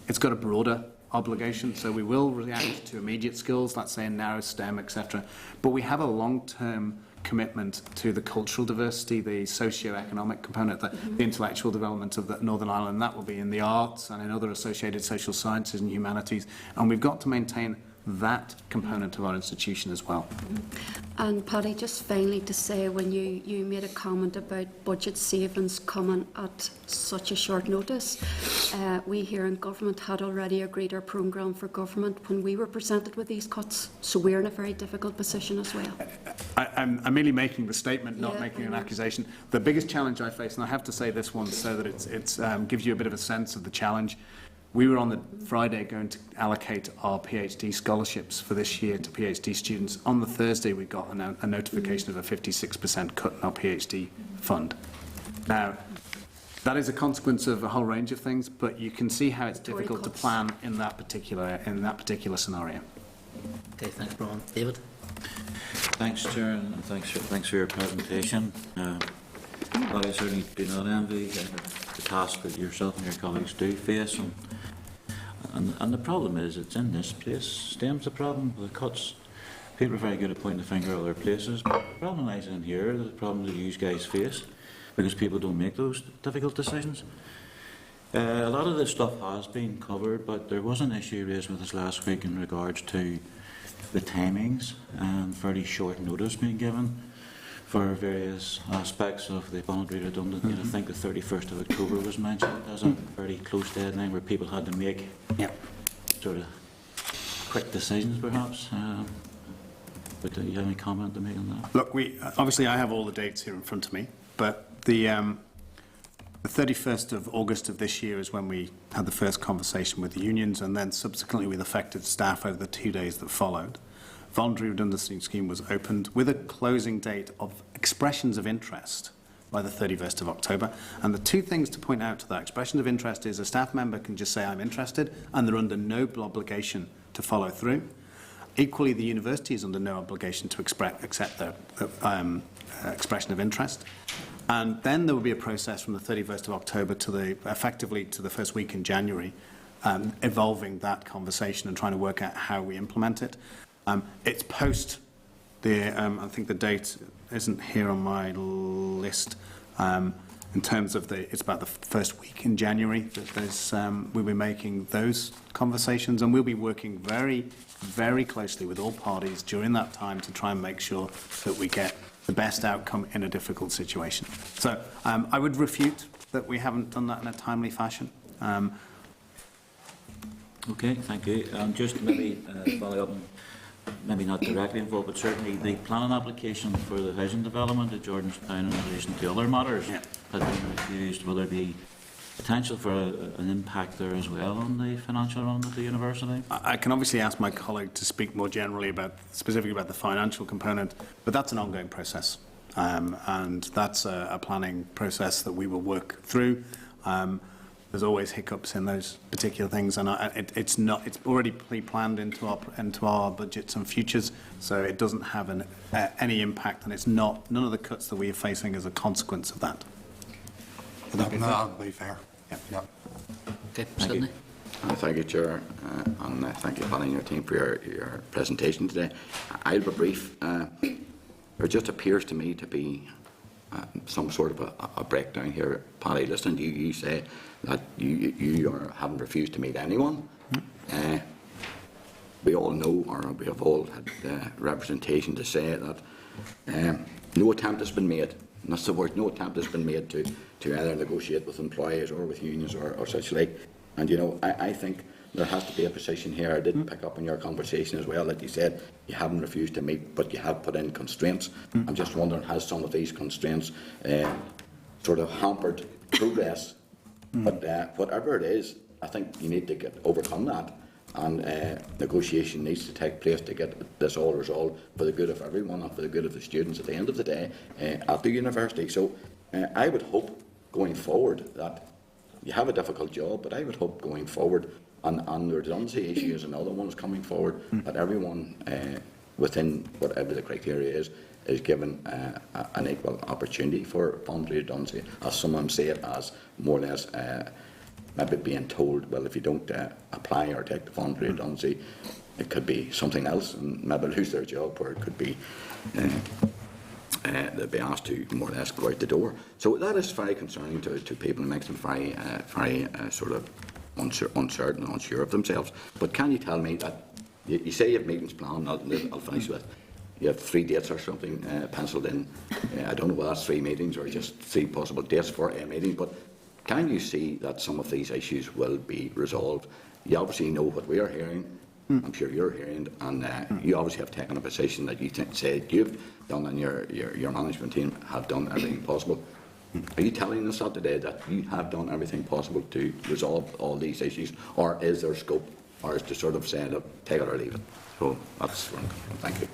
L: It's got a broader obligation, so we will react to immediate skills, let's say in narrow STEM, etc. But we have a long-term commitment to the cultural diversity, the socio-economic component, the intellectual development of Northern Ireland, and that will be in the arts and in other associated social sciences and humanities. And we've got to maintain that component of our institution as well.
J: And Paddy, just finally to say, when you made a comment about budget savings coming at such a short notice, we here in government had already agreed our programme for government when we were presented with these cuts, so we're in a very difficult position as well.
L: I'm merely making the statement, not making an accusation. The biggest challenge I face, and I have to say this one so that it gives you a bit of a sense of the challenge. We were on the Friday going to allocate our PhD scholarships for this year to PhD students. On the Thursday, we got a notification of a 56% cut in our PhD fund. Now, that is a consequence of a whole range of things, but you can see how it's difficult to plan in that particular scenario.
A: Okay, thanks, Brian. David?
O: Thanks, Chair, and thanks for your presentation. Well, I certainly do not envy the task that yourself and your colleagues do face. And the problem is, it's in this place. STEM's the problem. The cuts, people are very good at pointing the finger at other places. But the problem lies in here, the problem that you guys face, because people don't make those difficult decisions. A lot of this stuff has been covered, but there was an issue raised with us last week in regards to the timings and fairly short notice being given for various aspects of the voluntary redundancy. I think the 31st of October was mentioned as a very close deadline where people had to make sort of quick decisions, perhaps. But do you have any comment to make on that?
L: Look, obviously I have all the dates here in front of me, but the 31st of August of this year is when we had the first conversation with the unions, and then subsequently with affected staff over the 2 days that followed. Voluntary redundancy scheme was opened with a closing date of expressions of interest by the 31st of October. And the two things to point out to that expression of interest is a staff member can just say, I'm interested, and they're under no obligation to follow through. Equally, the university is under no obligation to accept their expression of interest. And then there will be a process from the 31st of October to effectively to the first week in January, evolving that conversation and trying to work out how we implement it. It's post I think the date isn't here on my list. In terms of it's about the first week in January that we'll be making those conversations, and we'll be working very, very closely with all parties during that time to try and make sure that we get the best outcome in a difficult situation. So I would refute that we haven't done that in a timely fashion.
O: Okay, thank you. Just to maybe follow up, maybe not directly involved, but certainly the planning application for the housing development at Jordanstown in relation to other matters had been refused. Will there be potential for an impact there as well on the financial run of the university?
L: I can obviously ask my colleague to speak more generally specifically about the financial component, but that's an ongoing process, and that's a planning process that we will work through. There's always hiccups in those particular things, and it's already pre-planned into our budgets and futures, so it doesn't have any impact, and none of the cuts that we are facing as a consequence of that.
M: That would be fair.
L: Yeah.
A: Okay, Sidney.
K: Thank you, Chair, and thank you, Paddy, and your team for your presentation today. I'll be brief. There just appears to me to be some sort of a breakdown here. Paddy, listening to you say that you haven't refused to meet anyone. We all know, or we have all had representation to say that no attempt has been made. And that's the word, no attempt has been made to either negotiate with employers or with unions or such like. And, you know, I think there has to be a position here. I did pick up on your conversation as well that you said you haven't refused to meet, but you have put in constraints. I'm just wondering, has some of these constraints sort of hampered progress? But whatever it is, I think you need to overcome that, and negotiation needs to take place to get this all resolved for the good of everyone and for the good of the students at the end of the day at the university. So I would hope going forward that you have a difficult job, but I would hope going forward, and the redundancy issue is another one is coming forward, that everyone within whatever the criteria is given an equal opportunity for voluntary redundancy. As some say it as more or less maybe being told, well, if you don't apply or take the voluntary redundancy, it could be something else and maybe lose their job, or it could be they'll be asked to more or less go out the door. So that is very concerning to people and makes them very sort of uncertain and unsure of themselves. But can you tell me that you say you have meetings planned? I'll finish with. You have 3 dates or something penciled in. I don't know whether that's 3 meetings or just 3 possible dates for a meeting, but can you see that some of these issues will be resolved? You obviously know what we are hearing. I'm sure you're hearing, and you obviously have taken a position that you say you've done, and your management team have done everything possible. Are you telling us that today, that you have done everything possible to resolve all these issues, or is there scope, or is to sort of say, look, take it or leave it? So that's where I'm coming from. Thank you.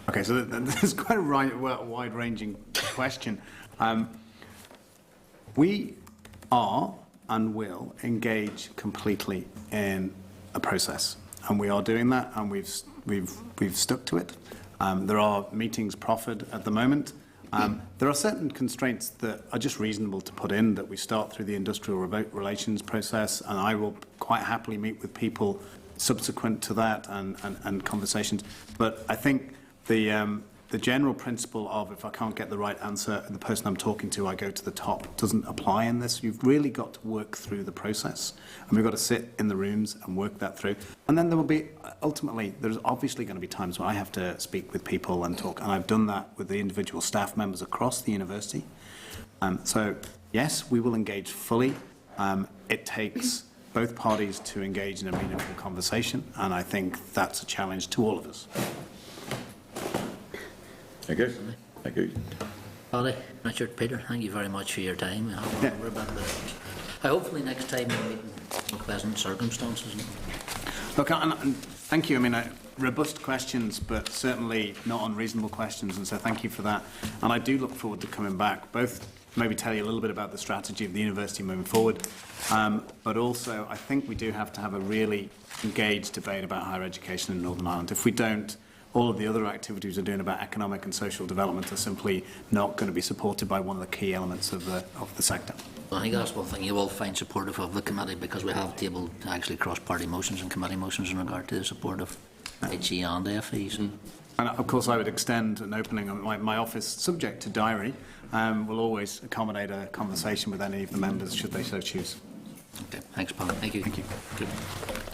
L: Okay, so there's quite a wide-ranging question. We are and will engage completely in a process, and we are doing that, and we've stuck to it. There are meetings proffered at the moment. There are certain constraints that are just reasonable to put in, that we start through the industrial relations process, and I will quite happily meet with people subsequent to that and conversations. But I think the general principle of, if I can't get the right answer, the person I'm talking to, I go to the top, doesn't apply in this. You've really got to work through the process, and we've got to sit in the rooms and work that through. And then there will be, ultimately, there's obviously going to be times where I have to speak with people and talk, and I've done that with the individual staff members across the university. So, yes, we will engage fully. It takes both parties to engage in a meaningful conversation, and I think that's a challenge to all of us.
K: Thank you. Thank you.
A: Paddy, Richard, Peter, thank you very much for your time. Hopefully next time we'll meet in pleasant circumstances.
L: Look, and thank you. I mean, robust questions, but certainly not unreasonable questions, and so thank you for that. And I do look forward to coming back, both maybe tell you a little bit about the strategy of the university moving forward, but also I think we do have to have a really engaged debate about higher education in Northern Ireland. If we don't, all of the other activities we're doing about economic and social development are simply not going to be supported by one of the key elements of the sector.
A: Well, I think that's one thing you will find supportive of the committee, because we have tabled actually cross-party motions and committee motions in regard to the support of HE and FEs.
L: And of course I would extend an opening on my office, subject to diary, will always accommodate a conversation with any of the members should they so choose.
A: Okay, thanks, Paul. Thank you.
L: Thank you.
A: Good.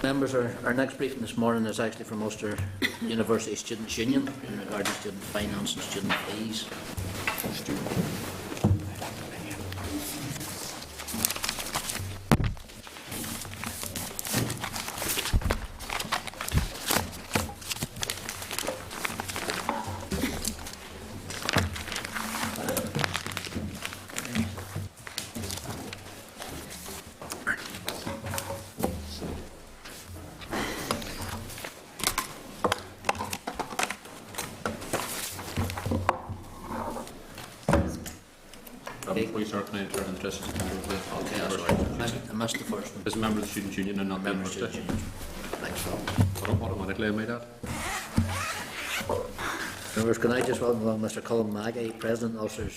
A: Members, our next briefing this morning is actually from Ulster University Students' Union in regard to student finance and student fees.
D: Before you start, can I enter an interest as a member of the
A: I missed the first one.
D: As a member of the Students' Union and not the
A: Member of the
D: university.
A: Thanks, Rob.
D: Automatically I made that.
A: Members, can I just welcome along Mr. Colin Maggie, President of Ulster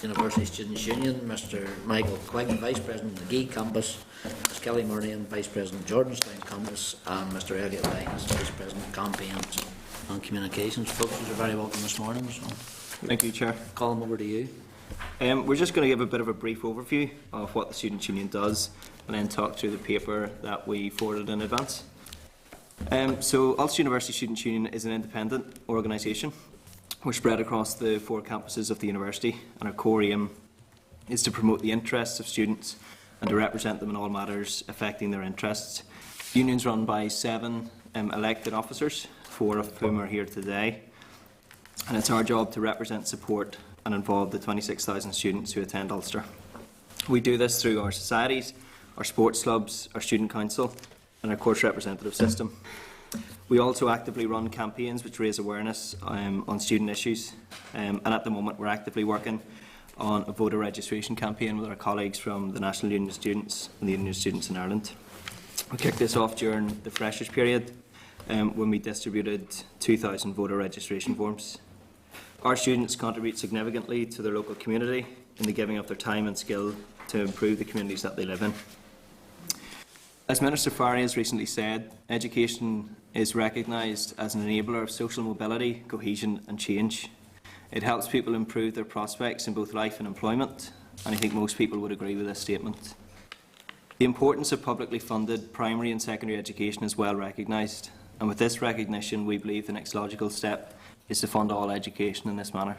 A: University Students' Union, Mr. Michael Quigg, Vice President of the GE Campus, Ms. Kelly Murnian, Vice President of Jordanstown Campus, and Mr. Elliot Lyons, Vice President of Campaigns and Communications. Folks, you're very welcome this morning. So,
P: thank you, Chair.
A: Colin, over to you.
P: We're just going to give a bit of a brief overview of what the Students' Union does and then talk through the paper that we forwarded in advance. So Ulster University Students' Union is an independent organisation. We're spread across the 4 campuses of the university, and our core aim is to promote the interests of students and to represent them in all matters affecting their interests. The union is run by 7 elected officers, 4 of whom are here today, and it's our job to represent, support and involve the 26,000 students who attend Ulster. We do this through our societies, our sports clubs, our student council and our course representative system. We also actively run campaigns which raise awareness on student issues, and at the moment we're actively working on a voter registration campaign with our colleagues from the National Union of Students and the Union of Students in Ireland. We kicked this off during the Freshers period when we distributed 2,000 voter registration forms. Our students contribute significantly to their local community in the giving of their time and skill to improve the communities that they live in. As Minister Farry has recently said, education is recognised as an enabler of social mobility, cohesion and change. It helps people improve their prospects in both life and employment, and I think most people would agree with this statement. The importance of publicly funded primary and secondary education is well recognised, and with this recognition we believe the next logical step is to fund all education in this manner.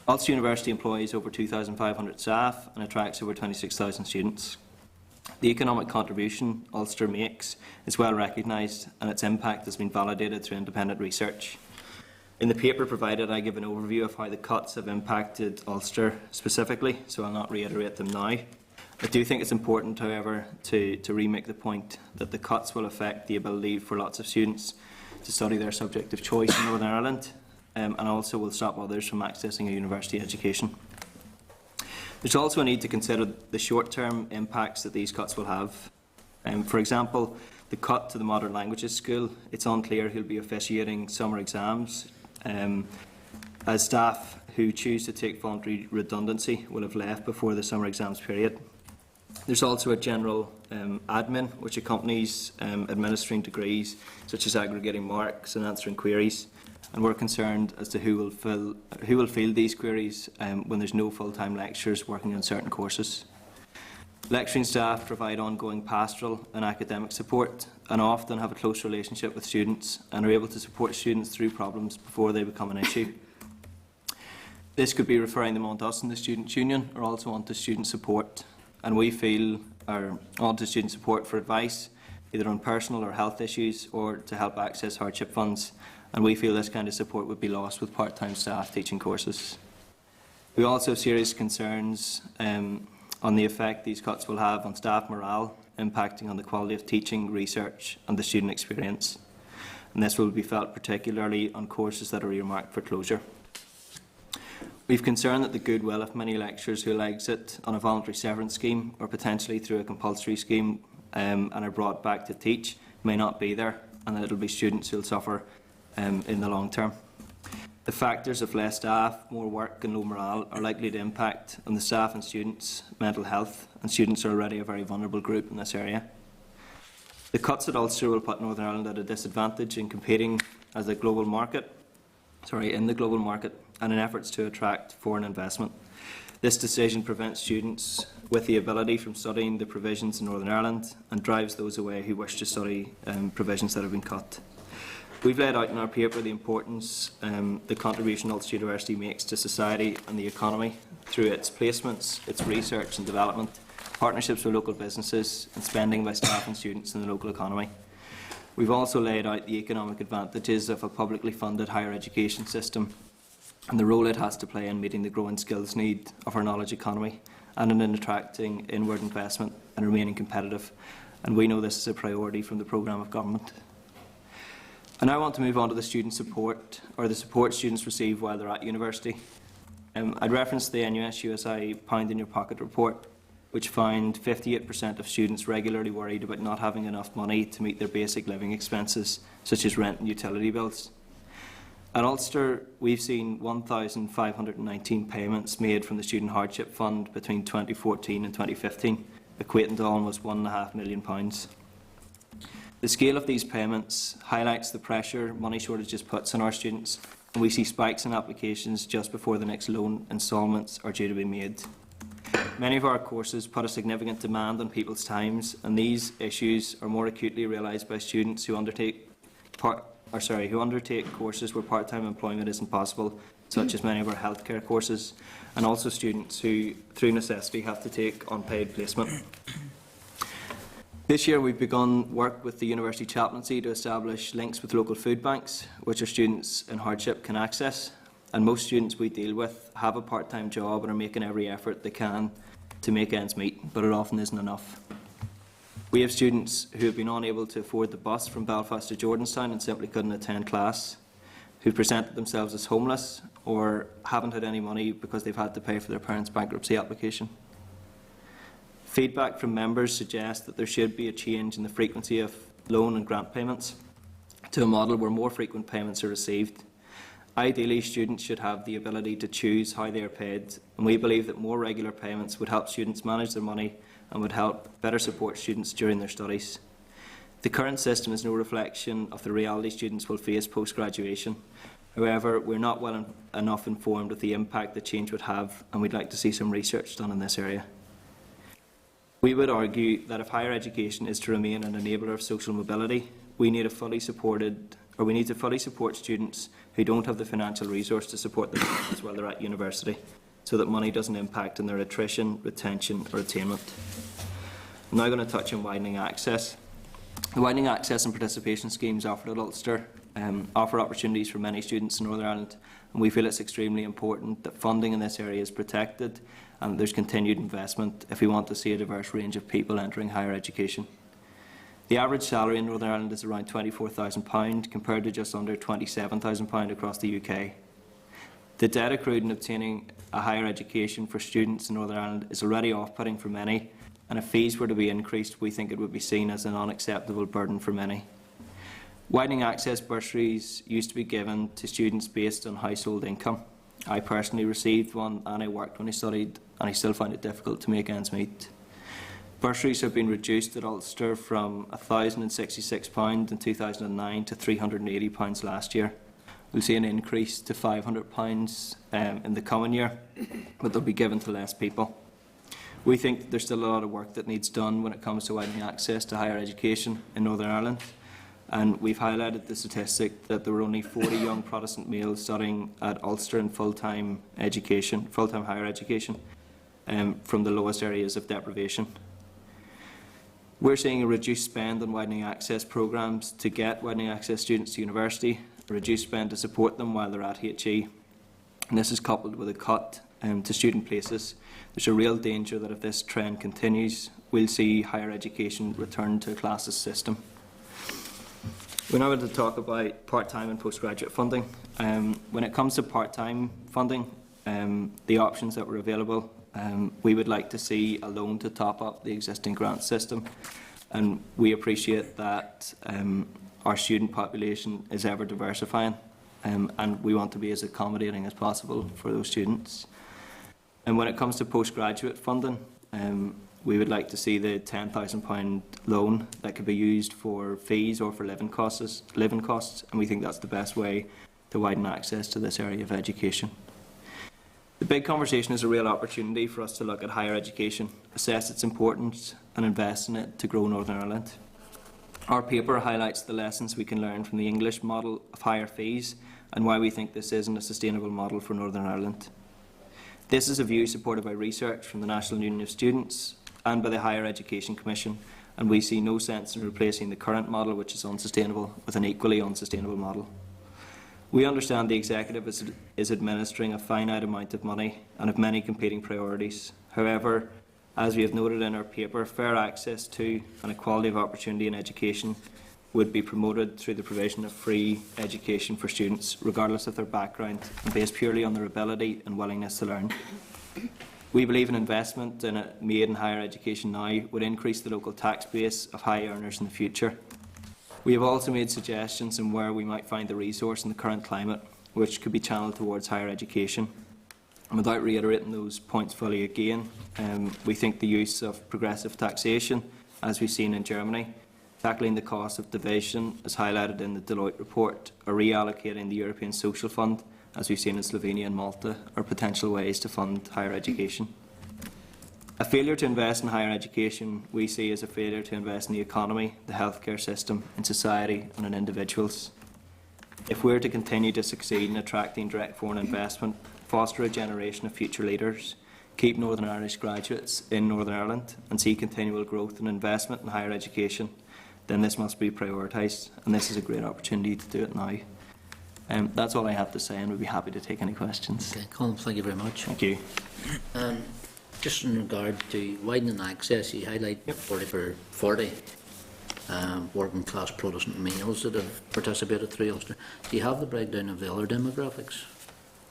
P: Ulster University employs over 2,500 staff and attracts over 26,000 students. The economic contribution Ulster makes is well recognised, and its impact has been validated through independent research. In the paper provided, I give an overview of how the cuts have impacted Ulster specifically, so I'll not reiterate them now. I do think it's important, however, to remake the point that the cuts will affect the ability for lots of students to study their subject of choice in Northern Ireland, and also will stop others from accessing a university education. There's also a need to consider the short-term impacts that these cuts will have. For example, the cut to the Modern Languages School, it's unclear who will be officiating summer exams, as staff who choose to take voluntary redundancy will have left before the summer exams period. There's also a general admin which accompanies administering degrees, such as aggregating marks and answering queries, and we're concerned as to who will field these queries when there's no full-time lecturers working on certain courses. Lecturing staff provide ongoing pastoral and academic support and often have a close relationship with students and are able to support students through problems before they become an issue. This could be referring them on to us in the Students' Union or also on to student support, and we feel are on to student support for advice, either on personal or health issues or to help access hardship funds, and we feel this kind of support would be lost with part-time staff teaching courses. We also have serious concerns on the effect these cuts will have on staff morale, impacting on the quality of teaching, research and the student experience. And this will be felt particularly on courses that are earmarked for closure. We've concern that the goodwill of many lecturers who will exit on a voluntary severance scheme or potentially through a compulsory scheme and are brought back to teach may not be there, and that it will be students who will suffer in the long term. The factors of less staff, more work and low morale are likely to impact on the staff and students' mental health, and students are already a very vulnerable group in this area. The cuts at Ulster will put Northern Ireland at a disadvantage in competing as in the global market, and in efforts to attract foreign investment. This decision prevents students with the ability from studying the provisions in Northern Ireland and drives those away who wish to study provisions that have been cut. We've laid out in our paper the importance the contribution Ulster University makes to society and the economy through its placements, its research and development, partnerships with local businesses and spending by staff and students in the local economy. We've also laid out the economic advantages of a publicly funded higher education system and the role it has to play in meeting the growing skills need of our knowledge economy and in attracting inward investment and remaining competitive. And we know this is a priority from the programme of government. And I want to move on to the student support, or the support students receive while they're at university. I'd reference the NUS-USI Pound in Your Pocket report, which found 58% of students regularly worried about not having enough money to meet their basic living expenses, such as rent and utility bills. At Ulster, we've seen 1,519 payments made from the Student Hardship Fund between 2014 and 2015, equating to almost £1.5 million. The scale of these payments highlights the pressure money shortages puts on our students, and we see spikes in applications just before the next loan instalments are due to be made. Many of our courses put a significant demand on people's times, and these issues are more acutely realised by students who undertake courses where part-time employment isn't possible, such as many of our healthcare courses, and also students who, through necessity, have to take unpaid placement. This year we've begun work with the University Chaplaincy to establish links with local food banks, which our students in hardship can access. And most students we deal with have a part-time job and are making every effort they can to make ends meet, but it often isn't enough. We have students who have been unable to afford the bus from Belfast to Jordanstown and simply couldn't attend class, who presented themselves as homeless or haven't had any money because they've had to pay for their parents' bankruptcy application. Feedback from members suggests that there should be a change in the frequency of loan and grant payments to a model where more frequent payments are received. Ideally, students should have the ability to choose how they are paid, and we believe that more regular payments would help students manage their money and would help better support students during their studies. The current system is no reflection of the reality students will face post-graduation. However, we're not well enough informed of the impact the change would have, and we'd like to see some research done in this area. We would argue that if higher education is to remain an enabler of social mobility, we need to fully support students who don't have the financial resource to support themselves while they're at university, so that money doesn't impact on their attrition, retention or attainment. I'm now going to touch on widening access. The widening access and participation schemes offered at Ulster offer opportunities for many students in Northern Ireland, and we feel it's extremely important that funding in this area is protected and there's continued investment if we want to see a diverse range of people entering higher education. The average salary in Northern Ireland is around £24,000 compared to just under £27,000 across the UK. The debt accrued in obtaining a higher education for students in Northern Ireland is already off-putting for many, and if fees were to be increased, we think it would be seen as an unacceptable burden for many. Widening access bursaries used to be given to students based on household income. I personally received one and I worked when I studied, and I still find it difficult to make ends meet. Bursaries have been reduced at Ulster from £1,066 in 2009 to £380 last year. We'll see an increase to £500 in the coming year, but they'll be given to less people. We think that there's still a lot of work that needs done when it comes to widening access to higher education in Northern Ireland, and we've highlighted the statistic that there were only 40 young Protestant males studying at Ulster in full-time higher education, from the lowest areas of deprivation. We're seeing a reduced spend on widening access programmes to get widening access students to university, a reduced spend to support them while they're at HE, and this is coupled with a cut to student places, there's a real danger that if this trend continues, we'll see higher education return to a classes system. We're now going to talk about part-time and postgraduate funding. When it comes to part-time funding, the options that were available, we would like to see a loan to top up the existing grant system, and we appreciate that our student population is ever diversifying, and we want to be as accommodating as possible for those students. And when it comes to postgraduate funding, we would like to see the £10,000 loan that could be used for fees or for living costs, and we think that's the best way to widen access to this area of education. The big conversation is a real opportunity for us to look at higher education, assess its importance and invest in it to grow Northern Ireland. Our paper highlights the lessons we can learn from the English model of higher fees and why we think this isn't a sustainable model for Northern Ireland. This is a view supported by research from the National Union of Students and by the Higher Education Commission, and we see no sense in replacing the current model, which is unsustainable, with an equally unsustainable model. We understand the Executive is administering a finite amount of money and have many competing priorities. However, as we have noted in our paper, fair access to and equality of opportunity in education would be promoted through the provision of free education for students, regardless of their background, and based purely on their ability and willingness to learn. We believe an investment made in higher education now would increase the local tax base of high earners in the future. We have also made suggestions on where we might find the resource in the current climate, which could be channelled towards higher education. And without reiterating those points fully again, we think the use of progressive taxation, as we've seen in Germany, tackling the cost of division, as highlighted in the Deloitte report, or reallocating the European Social Fund, as we've seen in Slovenia and Malta, are potential ways to fund higher education. A failure to invest in higher education we see as a failure to invest in the economy, the healthcare system, in society and in individuals. If we are to continue to succeed in attracting direct foreign investment, foster a generation of future leaders, keep Northern Irish graduates in Northern Ireland and see continual growth and investment in higher education, then this must be prioritised, and this is a great opportunity to do it now. That's all I have to say, and we'd be happy to take any questions.
A: Okay, Colin, thank you very much.
P: Thank you.
A: Just in regard to widening access, you highlight 40 for 40 working class Protestant males that have participated through Ulster. Do you have the breakdown of the other demographics?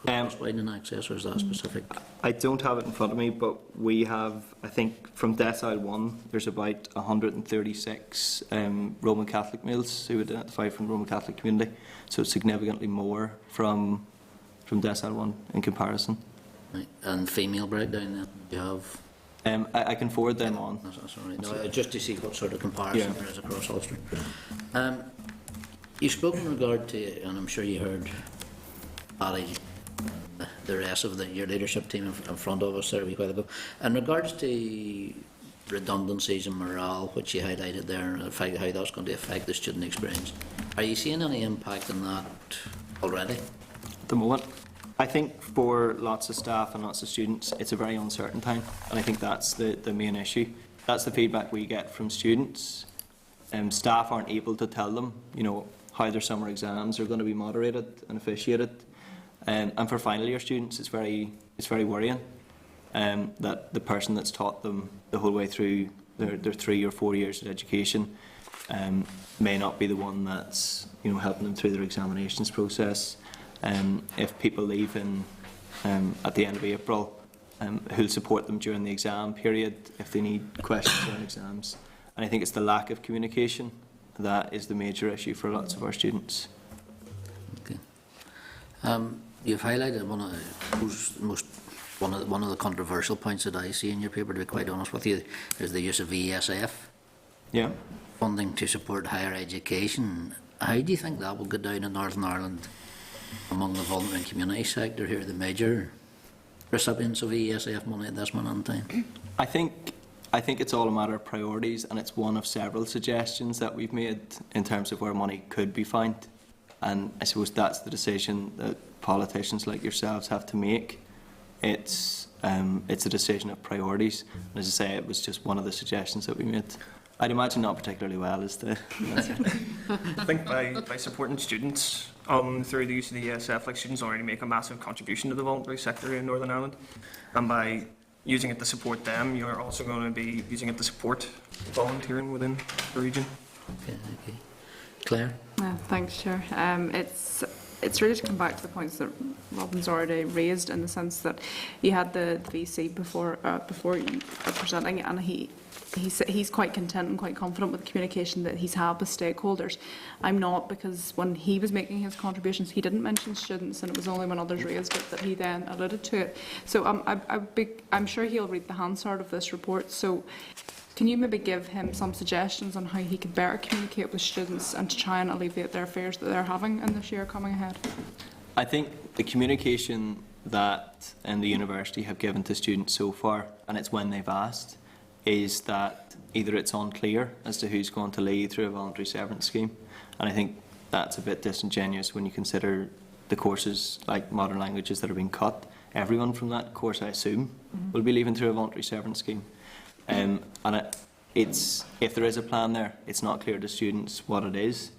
A: Widening access, or is that specific?
P: I don't have it in front of me, but we have, I think, from decile 1, there's about 136 Roman Catholic males who identify from the Roman Catholic community, so it's significantly more from decile 1 in comparison.
A: Right. And female breakdown then, do you have?
P: I can forward them on.
A: That's all right. No, just to see what sort of comparison there is across Ulster. You spoke in regard to, and I'm sure you heard Barry, the rest of your leadership team in front of us there a wee while ago. In regards to redundancies and morale, which you highlighted there, and how that's going to affect the student experience, are you seeing any impact on that already?
P: At the moment, I think for lots of staff and lots of students, it's a very uncertain time, and I think that's the main issue. That's the feedback we get from students. Staff aren't able to tell them, how their summer exams are going to be moderated and officiated. And for final year students, it's very worrying that the person that's taught them the whole way through their 3 or 4 years of education may not be the one that's helping them through their examinations process. If people leave at the end of April, who'll support them during the exam period if they need questions on exams. And I think it's the lack of communication that is the major issue for lots of our students.
A: Okay. You've highlighted one of the controversial points that I see in your paper, to be quite honest with you, is the use of ESF funding to support higher education. How do you think that will go down in Northern Ireland among the vulnerable community sector here, the major recipients of ESF money at this moment in time?
P: I think it's all a matter of priorities, and it's one of several suggestions that we've made in terms of where money could be found. And I suppose that's the decision that politicians like yourselves have to make. It's a decision of priorities. And as I say, it was just one of the suggestions that we made. I'd imagine not particularly well is the answer.
Q: I think by supporting students through the use of the ESF, like students already make a massive contribution to the voluntary sector in Northern Ireland, and by using it to support them, you're also going to be using it to support volunteering within the region.
A: Okay, okay. Claire?
N: Thanks, Chair. It's really to come back to the points that Robin's already raised, in the sense that he had the VC before presenting, and he's quite content and quite confident with the communication that he's had with stakeholders. I'm not, because when he was making his contributions, he didn't mention students, and it was only when others raised it that he then alluded to it. So I'm sure he'll read the Hansard of this report. So can you maybe give him some suggestions on how he could better communicate with students and to try and alleviate their fears that they're having in this year coming ahead?
P: I think the communication that the university have given to students so far, and it's when they've asked, is that either it's unclear as to who's going to leave through a voluntary severance scheme, and I think that's a bit disingenuous when you consider the courses like modern languages that are being cut. Everyone from that course, I assume, will be leaving through a voluntary severance scheme. And if there is a plan there, it's not clear to students what it is.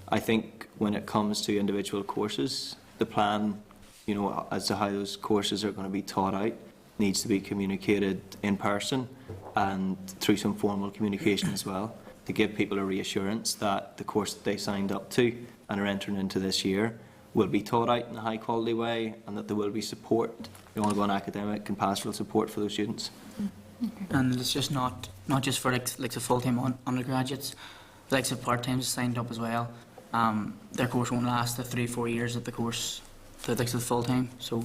P: I think when it comes to individual courses, the plan, as to how those courses are going to be taught out, needs to be communicated in person and through some formal communication as well, to give people a reassurance that the course that they signed up to and are entering into this year will be taught out in a high quality way, and that there will be support, ongoing academic and pastoral support for those students.
R: Okay. And it's just not just for like the full-time undergraduates, like the part-time signed up as well. Their course won't last the 3-4 years of the course, the full-time. So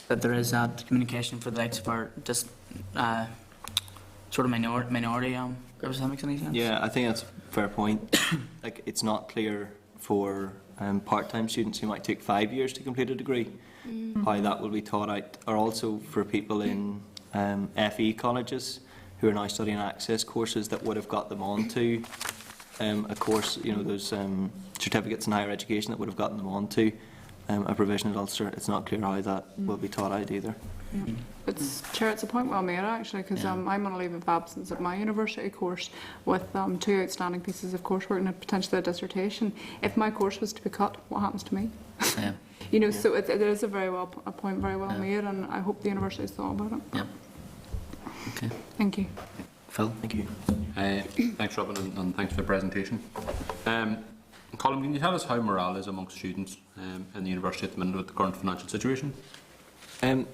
R: that there is that communication for the likes of our just sort of minority groups. Does that make any sense?
P: Yeah, I think that's a fair point. Like, it's not clear for part-time students who might take 5 years to complete a degree how that will be taught out, or also for people in FE colleges who are now studying access courses that would have got them onto a course, those certificates in higher education that would have gotten them onto a provisional Ulster. It's not clear how that will be taught out either.
N: Chair, it's a point well made actually, because I'm on a leave of absence at my university course with 2 outstanding pieces of coursework and potentially a dissertation. If my course was to be cut, what happens to me? So it is a point very well made, and I hope the university has thought about it.
A: Yeah. Okay.
N: Thank you.
A: Phil?
D: Thank you. Thanks, Robin, and thanks for the presentation. Colin, can you tell us how morale is amongst students in the university at the minute with the current financial situation?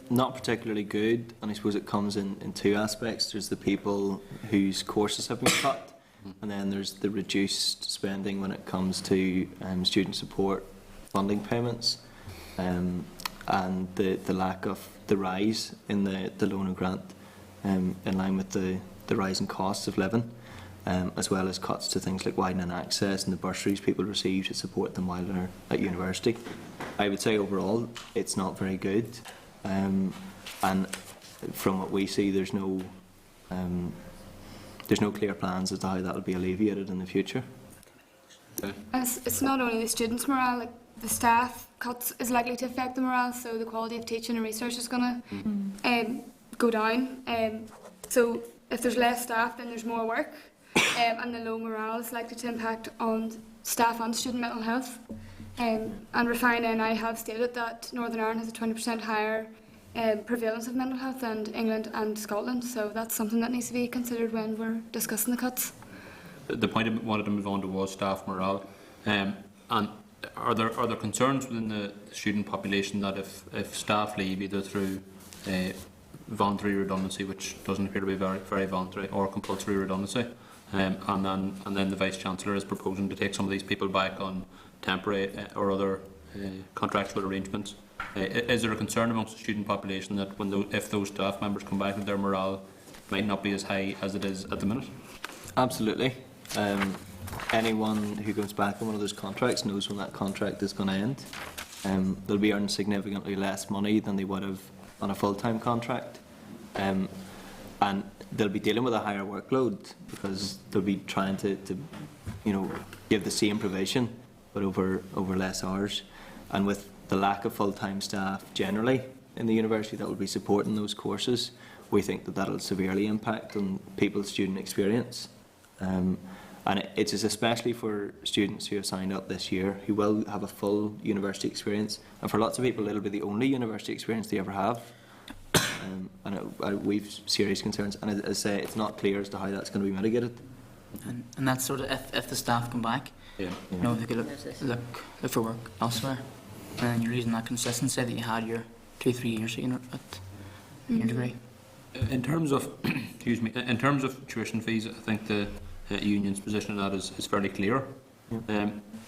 P: Not particularly good, and I suppose it comes in 2 aspects. There's the people whose courses have been cut, and then there's the reduced spending when it comes to student support funding payments, and the lack of the rise in the loan and grant in line with the rising costs of living, as well as cuts to things like widening access and the bursaries people receive to support them while they're at university. I would say overall it's not very good, and from what we see there's no clear plans as to how that will be alleviated in the future.
S: Okay. It's not only the students' morale, like the staff cuts is likely to affect the morale, so the quality of teaching and research is going to go down. So if there's less staff, then there's more work, and the low morale is likely to impact on staff and student mental health. And Refine NI have stated that Northern Ireland has a 20% higher prevalence of mental health than England and Scotland, so that's something that needs to be considered when we're discussing the cuts.
D: The point I wanted to move on to was staff morale, and are there concerns within the student population that if staff leave either through voluntary redundancy, which doesn't appear to be very voluntary, or compulsory redundancy, and then the Vice-Chancellor is proposing to take some of these people back on temporary or other contractual arrangements, is there a concern amongst the student population that if those staff members come back, that their morale might not be as high as it is at the minute?
P: Absolutely. Anyone who goes back on one of those contracts knows when that contract is going to end. They'll be earning significantly less money than they would have on a full-time contract, and they'll be dealing with a higher workload because they'll be trying to give the same provision but over less hours, and with the lack of full-time staff generally in the university that will be supporting those courses, we think that that'll severely impact on people's student experience. And it is especially for students who have signed up this year, who will have a full university experience. And for lots of people, it'll be the only university experience they ever have. And we've serious concerns. And as I say, it's not clear as to how that's going to be mitigated.
R: And that's sort of if the staff come back, you know, they could look for work elsewhere. And you're losing that consistency that you had your 2-3 years at your degree.
D: In terms of, excuse me, in terms of tuition fees, I think the union's position on that is fairly clear.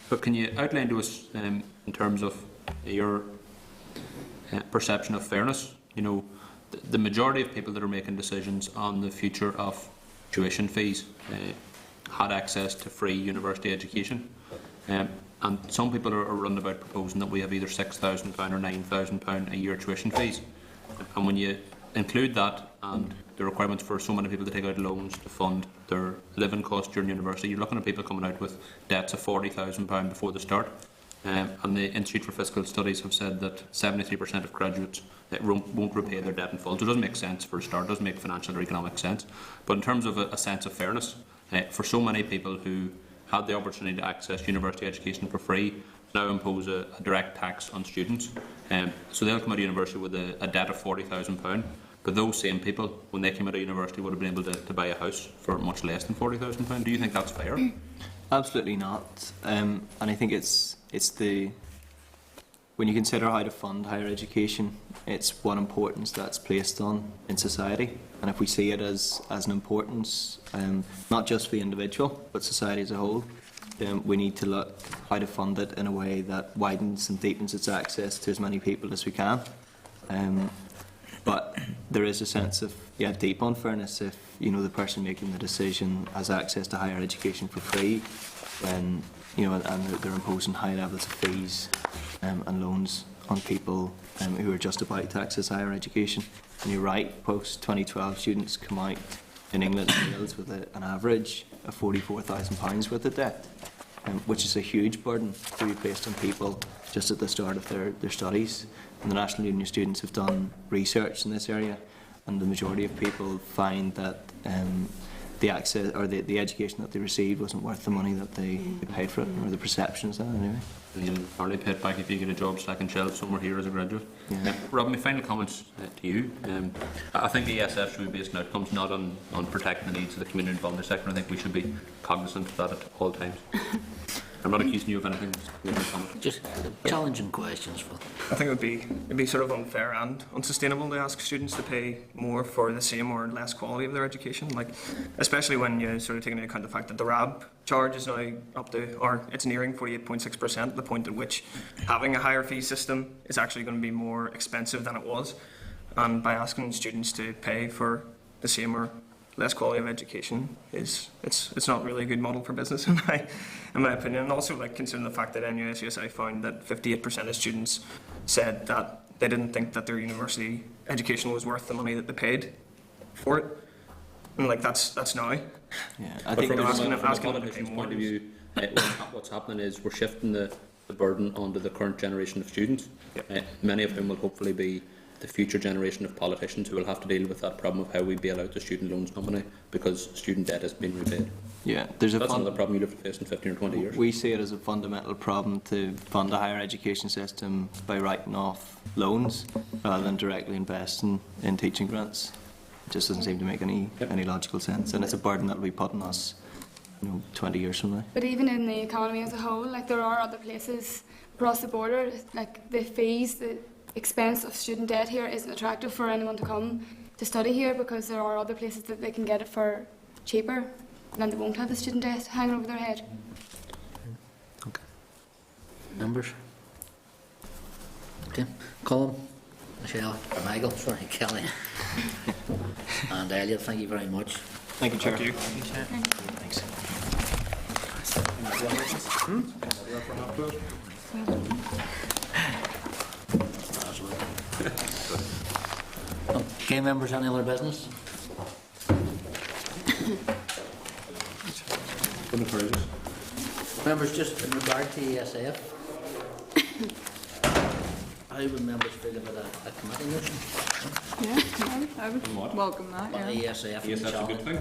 D: But can you outline to us, in terms of your perception of fairness? You know, the majority of people that are making decisions on the future of tuition fees had access to free university education. And some people are running about proposing that we have either £6,000 or £9,000 a year tuition fees. And when you include that and the requirements for so many people to take out loans to fund their living costs during university, you're looking at people coming out with debts of £40,000 before they start. And the Institute for Fiscal Studies have said that 73% of graduates won't repay their debt in full. So it doesn't make sense for a start, it doesn't make financial or economic sense. But in terms of a sense of fairness, for so many people who had the opportunity to access university education for free, now impose a direct tax on students. So they'll come out of university with a debt of £40,000. But those same people, when they came out of university, would have been able to buy a house for much less than £40,000. Do you think that's fair?
P: Absolutely not. And I think it's when you consider how to fund higher education, it's what importance that's placed on in society. And if we see it as an importance, not just for the individual, but society as a whole, then we need to look how to fund it in a way that widens and deepens its access to as many people as we can. But there is a sense of deep unfairness if the person making the decision has access to higher education for free, when and they're imposing high levels of fees and loans on people who are just about to access higher education. And you're right, post 2012 students come out in England and Wales with an average of £44,000 worth of debt, which is a huge burden to be placed on people just at the start of their studies. And the National Union of Students have done research in this area, and the majority of people find that the access or the education that they received wasn't worth the money that they paid for it, or the perceptions of that anyway.
D: You'll hardly pay it back if you get a job stacking shelves somewhere here as a graduate. Rob, my final comments to you. I think the ESF should be based on outcomes, not on protecting the needs of the community and vulnerable sector. I think we should be cognizant of that at all times. I'm not accusing you of anything.
A: Just challenging questions, Phil.
Q: I think it'd be sort of unfair and unsustainable to ask students to pay more for the same or less quality of their education. Like, especially when you sort of take into account the fact that the RAB charge is now up to, or it's nearing 48.6%, the point at which having a higher fee system is actually going to be more expensive than it was. And by asking students to pay for the same or less quality of education it's not really a good model for business in my opinion. And also, like, considering the fact that NUSCSI found that 58% of students said that they didn't think that their university education was worth the money that they paid for it, and like that's now.
D: I think from a politician's point of view, what's happening is we're shifting the burden onto the current generation of students. Many of whom will hopefully be the future generation of politicians who will have to deal with that problem of how we bail out the student loans company because student debt has been repaid.
P: That's
D: another problem you'll have to face in 15 or 20 years.
P: We see it as a fundamental problem to fund a higher education system by writing off loans rather than directly investing in teaching grants. It just doesn't seem to make any logical sense, and it's a burden that will be put on us 20 years from now.
S: But even in the economy as a whole, like, there are other places across the border, like the fees, the expense of student debt here isn't attractive for anyone to come to study here, because there are other places that they can get it for cheaper and they won't have the student debt hanging over their head.
A: Okay. Numbers? Okay. Colin, Michelle, Michael, sorry, Kelly, and Elliot, thank you very much.
P: Thank you, Chair.
Q: Thank you.
A: Thanks. Okay, members, any other business? Members, just in regard to ESF, how would members feel about a committee motion?
N: Yeah, I would welcome that.
A: On
N: Yeah.
A: ESF,
D: ESF's a good thing.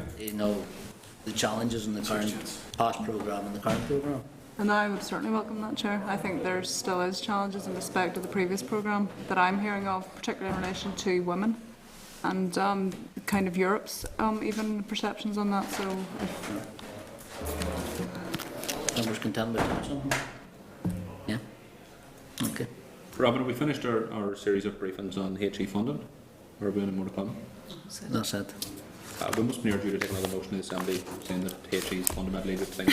A: the challenges in the current past programme and the current programme?
N: And I would certainly welcome that, Chair. I think there still is challenges in respect of the previous programme that I'm hearing of, particularly in relation to women and kind of Europe's even perceptions on that. So,
A: Members content with that? Yeah? Okay.
D: Robin, have we finished our series of briefings on HE funding? Or have we any more to come?
A: That's it.
D: We must be due to take another motion in the Assembly saying that HE is fundamentally the thing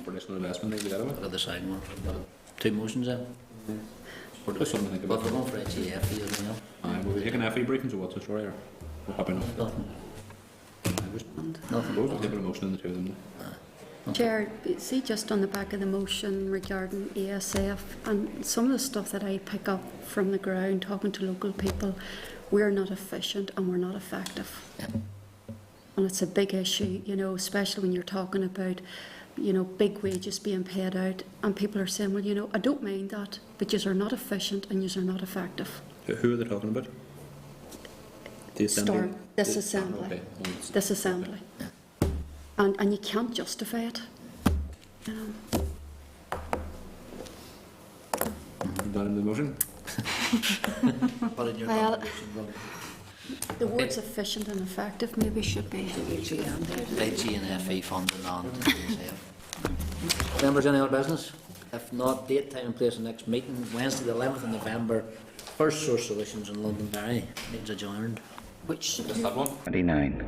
D: for additional investment. Needs to get away.
A: The second one. Two motions then?
D: Just something to think about.
A: But we're going for HE, FE as well.
D: Will we take an FE briefings or what's the story? Or we're happy enough?
A: Nothing.
D: Nothing. We'll take a motion in the two of them.
J: Chair, see just on the back of the motion regarding ESF and some of the stuff that I pick up from the ground talking to local people, we're not efficient and we're not effective.
A: Yeah.
J: And it's a big issue, you know, especially when you're talking about, you know, big wages being paid out and people are saying, well, you know, I don't mind that, but yous are not efficient and yous are not effective.
D: Who are they talking about? The Assembly?
J: Storm, this Assembly.
D: Okay.
J: This Assembly.
A: Yeah.
J: And you can't justify it. You know.
D: That in the motion?
A: What in your
J: Well,
A: contribution, Robin?
J: the words efficient and effective maybe should be.
A: HE and FE funding on ESF. Members, any other business? If not, date, time and place of next meeting, Wednesday the 11th of November, First Source Solutions in Londonderry. Meeting's adjourned.
C: Which
D: Just that one?
K: 29.